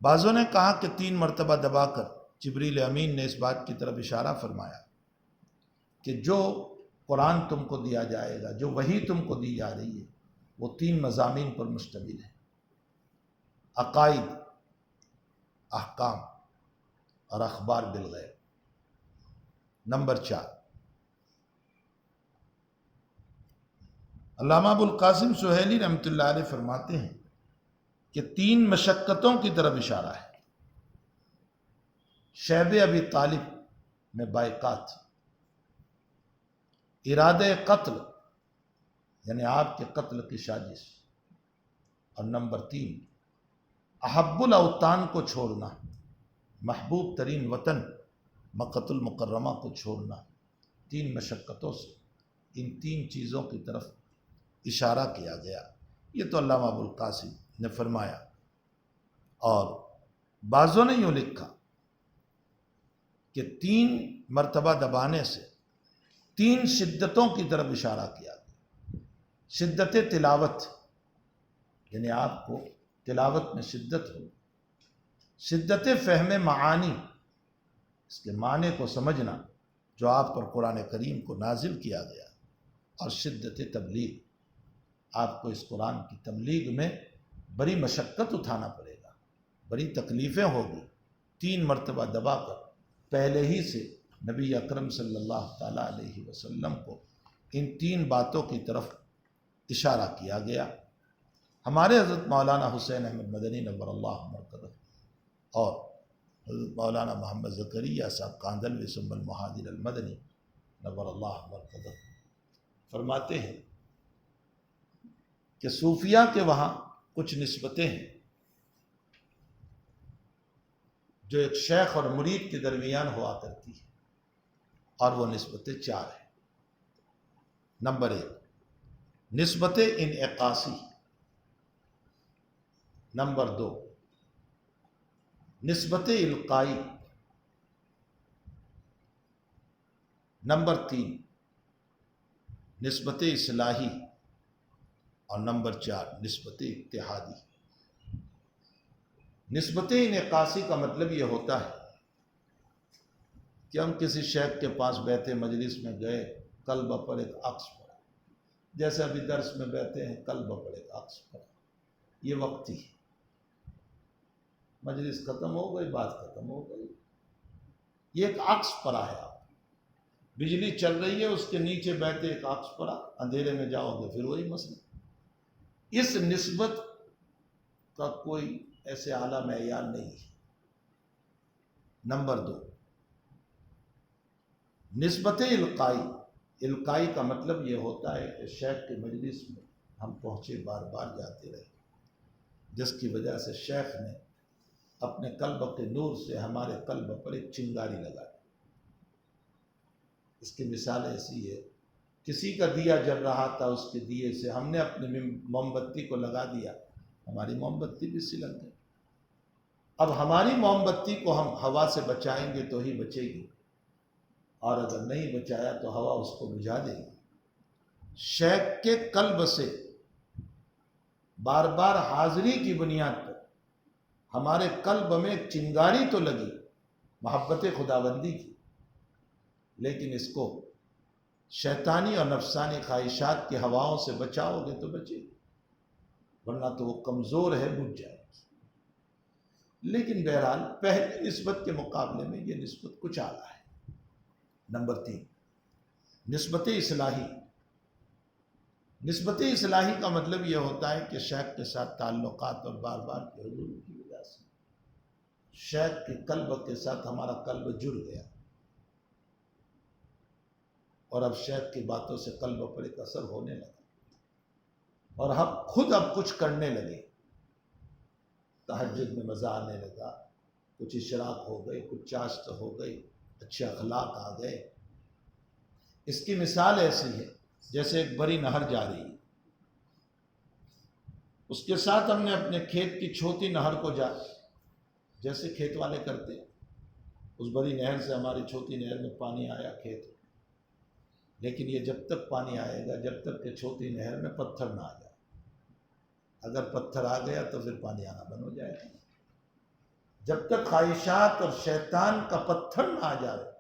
بعضوں نے کہا کہ 3 مرتبہ دبا کر جبریل امین نے اس بات کی طرف اشارہ فرمایا کہ جو قرآن تم کو دیا جائے گا، جو وحی تم کو دی جا رہی ہے، وہ 3 مضامین پر مشتمل ہے: عقائد، احکام اور اخبار بالغیب۔ نمبر 4، علامہ ابو القاسم سہیلی رحمۃ اللہ علیہ فرماتے ہیں کہ 3 مشقتوں کی طرف اشارہ ہے: شیب ابی طالب میں بائقات، ارادہ قتل یعنی آپ کے قتل کی سازش، اور نمبر 3، احب الاوطان کو چھوڑنا، محبوب ترین وطن مکۃ المکرمہ کو چھوڑنا۔ 3 مشقتوں سے ان 3 چیزوں کی طرف اشارہ کیا گیا۔ یہ تو علامہ ابو القاسم نے فرمایا، اور بعضوں نے یوں لکھا کہ 3 مرتبہ دبانے سے 3 شدتوں کی طرف اشارہ کیا گیا۔ شدت تلاوت یعنی آپ کو تلاوت میں شدت ہو، شدت فہم معانی، اس کے معنی کو سمجھنا جو آپ پر قرآن کریم کو نازل کیا گیا، اور شدت تبلیغ، آپ کو اس قرآن کی تبلیغ میں بڑی مشقت اٹھانا پڑے گا، بڑی تکلیفیں ہوگی۔ 3 مرتبہ دبا کر پہلے ہی سے نبی اکرم صلی اللہ تعالیٰ علیہ وسلم کو ان 3 باتوں کی طرف اشارہ کیا گیا۔ ہمارے حضرت مولانا حسین احمد مدنی نور اللہ مرکزہ اور حضرت مولانا محمد زکریا صاحب کاندھلوی ثم المہاجر المدنی نور اللہ مرکزہ فرماتے ہیں کہ صوفیہ کے وہاں کچھ نسبتیں ہیں جو ایک شیخ اور مرید کے درمیان ہوا کرتی ہے، اور وہ نسبتیں 4 ہیں۔ نمبر 1، نسبت انعقاصی۔ نمبر 2، نسبت القائی۔ نمبر 3، نسبت اصلاحی، اور نمبر 4، نسبت اتحادی۔ نسبت انعقاصی کا مطلب یہ ہوتا ہے کہ ہم کسی شیخ کے پاس بیٹھے، مجلس میں گئے، قلب پر ایک عکس پڑا، جیسے ابھی درس میں بیٹھے ہیں، قلب پر ایک عکس پڑا، یہ وقتی ہے۔ مجلس ختم ہو گئی، بات ختم ہو گئی. یہ ایک عکس پڑا ہے. آپ بجلی چل رہی ہے، اس کے نیچے بیٹھے ایک عکس پڑا، اندھیرے میں جاؤ گے پھر وہی مسئلہ. اس نسبت کا کوئی ایسے اعلیٰ معیار نہیں ہے. نمبر 2، نسبت القائی. القائی کا مطلب یہ ہوتا ہے کہ شیخ کے مجلس میں ہم پہنچے، بار بار جاتے رہے، جس کی وجہ سے شیخ نے اپنے قلب کے نور سے ہمارے قلب پر ایک چنگاری لگا دی. اس کی مثال ایسی ہے، کسی کا دیا جل رہا تھا، اس کے دیے سے ہم نے اپنی موم بتی کو لگا دیا، ہماری موم بتی بھی سلک گئی. اب ہماری موم بتی کو ہم ہوا سے بچائیں گے تو ہی بچے گی، اور اگر نہیں بچایا تو ہوا اس کو بجھا دے گی. شیخ کے قلب سے بار بار حاضری کی بنیاد پر ہمارے قلب میں ایک چنگاری تو لگی محبت خداوندی کی، لیکن اس کو شیطانی اور نفسانی خواہشات کی ہواؤں سے بچاؤ گے تو بچے گی، ورنہ تو وہ کمزور ہے، بجھ جائے گی. لیکن بہرحال پہلی نسبت کے مقابلے میں یہ نسبت کچھ اعلیٰ ہے. نمبر 3، نسبت اصلاحی. نسبت اصلاحی کا مطلب یہ ہوتا ہے کہ شیخ کے ساتھ تعلقات اور بار بار کی حضور کی وجہ سے شیخ کے قلب کے ساتھ ہمارا قلب جڑ گیا، اور اب شیخ کی باتوں سے قلب پر ایک اثر ہونے لگا، اور ہم خود اب کچھ کرنے لگے. تہجد میں مزہ آنے لگا، کچھ اشراق ہو گئے، کچھ چاشت ہو گئی، اچھے اخلاق آ گئے. اس کی مثال ایسی ہے جیسے ایک بڑی نہر جا رہی ہے، اس کے ساتھ ہم نے اپنے کھیت کی چھوٹی نہر کو جیسے کھیت والے کرتے ہیں، اس بڑی نہر سے ہماری چھوٹی نہر میں پانی آیا کھیت، لیکن یہ جب تک پانی آئے گا جب تک کہ چھوٹی نہر میں پتھر نہ آ جائے. اگر پتھر آ گیا تو پھر پانی آنا بند ہو جائے گا. جب تک خواہشات اور شیطان کا پتھر نہ آ جائے،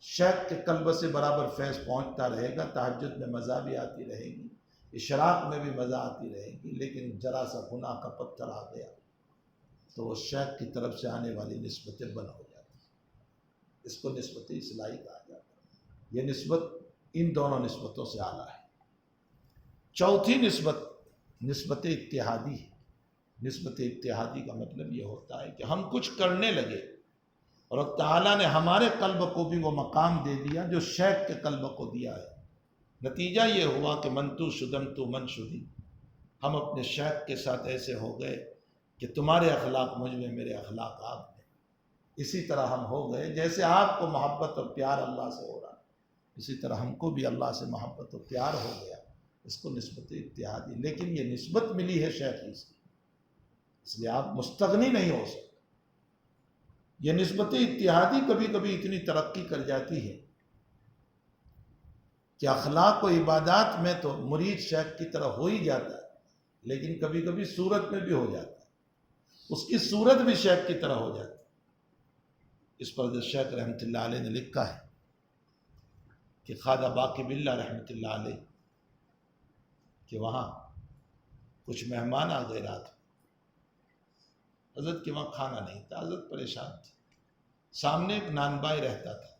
شیخ کے قلب سے برابر فیض پہنچتا رہے گا. تہجد میں مزہ بھی آتی رہے گی، اشراق میں بھی مزہ آتی رہے گی، لیکن ذرا سا گناہ کا پتھر آ گیا تو وہ شیخ کی طرف سے آنے والی نسبتیں بند ہو جاتی ہیں. اس کو نسبت اصلاحی کہا جاتا ہے. یہ نسبت ان دونوں نسبتوں سے اعلیٰ ہے. چوتھی نسبت نسبت اتحادی ہے. نسبت اتحادی کا مطلب یہ ہوتا ہے کہ ہم کچھ کرنے لگے اور تعالیٰ نے ہمارے قلب کو بھی وہ مقام دے دیا جو شیخ کے قلب کو دیا ہے. نتیجہ یہ ہوا کہ من تو شدم تو من شدی، ہم اپنے شیخ کے ساتھ ایسے ہو گئے کہ تمہارے اخلاق مجھ میں، میرے اخلاق آپ میں. اسی طرح ہم ہو گئے جیسے آپ کو محبت اور پیار اللہ سے ہو رہا، اسی طرح ہم کو بھی اللہ سے محبت اور پیار ہو گیا. اس کو نسبت اتحادی. لیکن یہ نسبت ملی ہے شیخ ہی سے، اس لیے آپ مستغنی نہیں ہو سکتے. یہ نسبت اتحادی کبھی کبھی اتنی ترقی کر جاتی ہے کہ اخلاق و عبادات میں تو مرید شیخ کی طرح ہو ہی جاتا ہے، لیکن کبھی کبھی صورت میں بھی ہو جاتا ہے، اس کی صورت بھی شیخ کی طرح ہو جاتی ہے. اس پر حضرت شیخ رحمۃ اللہ علیہ نے لکھا ہے کہ خواجہ باقی باللہ رحمۃ اللہ علیہ کہ وہاں کچھ مہمان آ گئے رات میں. حضرت کے وہاں کھانا نہیں تھا، حضرت پریشان تھے. سامنے ایک نانبائی رہتا تھا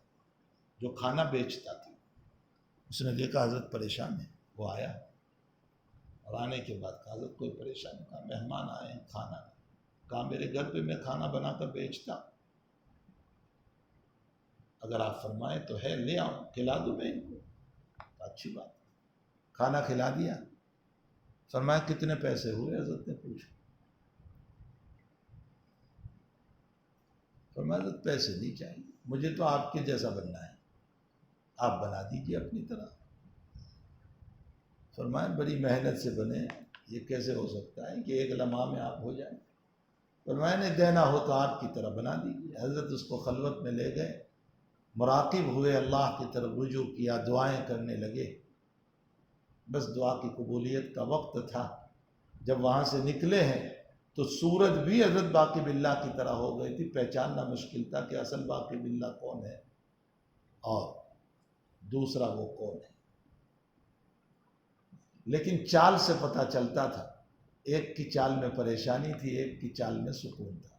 جو کھانا بیچتا تھا. اس نے دیکھا حضرت پریشان ہے، وہ آیا اور آنے کے بعد کہا حضرت کوئی پریشان نہیں. کہا مہمان آئے ہیں، کھانا نہیں. کہا میرے گھر پہ میں کھانا بنا کر بیچتا ہوں، اگر آپ فرمائیں تو ہے لے آؤں، کھلا دوں میں ان کو. اچھی بات. کھانا کھلا دیا. فرمایا کتنے پیسے ہوئے؟ حضرت نے پوچھا. فرمایا حضرت پیسے نہیں چاہیے، مجھے تو آپ کے جیسا بننا ہے، آپ بنا دیجیے اپنی طرح. فرمایا بڑی محنت سے بنے، یہ کیسے ہو سکتا ہے کہ ایک لمحہ میں آپ ہو جائیں؟ فرمایا نہیں دینا ہو تو آپ کی طرح بنا دیجیے. حضرت اس کو خلوت میں لے گئے، مراقب ہوئے، اللہ کی طرف رجوع کیا، دعائیں کرنے لگے. بس دعا کی قبولیت کا وقت تھا. جب وہاں سے نکلے ہیں تو صورت بھی حضرت باقی باللہ کی طرح ہو گئی تھی. پہچاننا مشکل تھا کہ اصل باقی باللہ کون ہے اور دوسرا وہ کون ہے، لیکن چال سے پتہ چلتا تھا. ایک کی چال میں پریشانی تھی، ایک کی چال میں سکون تھا.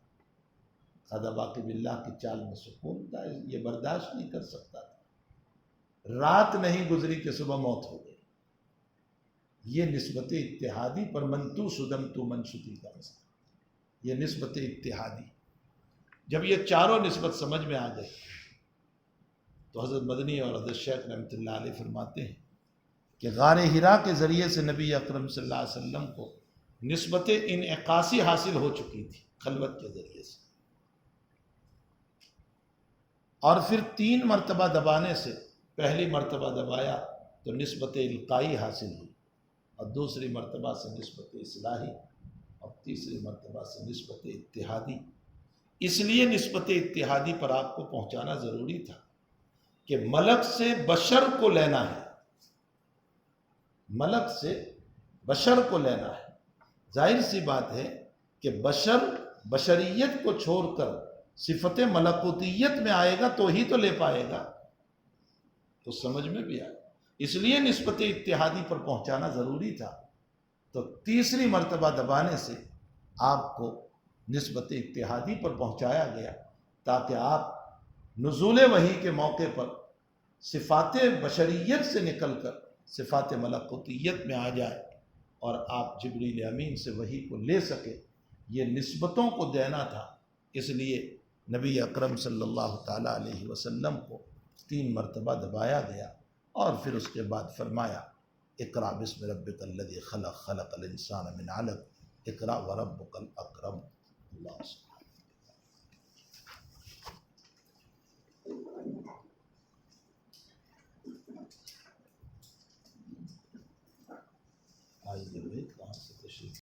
خدا باقی باللہ کی چال میں سکون تھا، یہ برداشت نہیں کر سکتا تھا۔ رات نہیں گزری کہ صبح موت ہو گئی۔ یہ نسبت اتحادی پر منتو سدم تو منشتی کا مسئلہ، یہ نسبت اتحادی۔ جب یہ چاروں نسبت سمجھ میں آ گئی تو حضرت مدنی اور حضرت شیخ رحمۃ اللہ علیہ فرماتے ہیں کہ غار حرا کے ذریعے سے نبی اکرم صلی اللہ علیہ وسلم کو نسبت انعکاسی حاصل ہو چکی تھی خلوت کے ذریعے سے، اور پھر 3 مرتبہ دبانے سے، پہلی مرتبہ دبایا تو نسبت القائی حاصل ہوئی، اور دوسری مرتبہ سے نسبت اصلاحی، اور تیسری مرتبہ سے نسبت اتحادی۔ اس لیے نسبت اتحادی پر آپ کو پہنچانا ضروری تھا کہ ملک سے بشر کو لینا ہے، ملک سے بشر کو لینا ہے۔ ظاہر سی بات ہے کہ بشر بشریت کو چھوڑ کر صفت ملکوتیت میں آئے گا تو ہی تو لے پائے گا، تو سمجھ میں بھی آئے۔ اس لیے نسبت اتحادی پر پہنچانا ضروری تھا، تو تیسری مرتبہ دبانے سے آپ کو نسبت اتحادی پر پہنچایا گیا تاکہ آپ نزول وحی کے موقع پر صفات بشریت سے نکل کر صفات ملکوتیت میں آ جائے اور آپ جبریل امین سے وحی کو لے سکے۔ یہ نسبتوں کو دینا تھا، اس لیے نبی اکرم صلی اللہ تعالیٰ علیہ وسلم کو 3 مرتبہ دبایا گیا، اور پھر اس کے بعد فرمایا اقرأ بسم ربک الذی خلق، خلق الانسان من علق، اقرأ وربک الاکرم۔ اللہ آئیے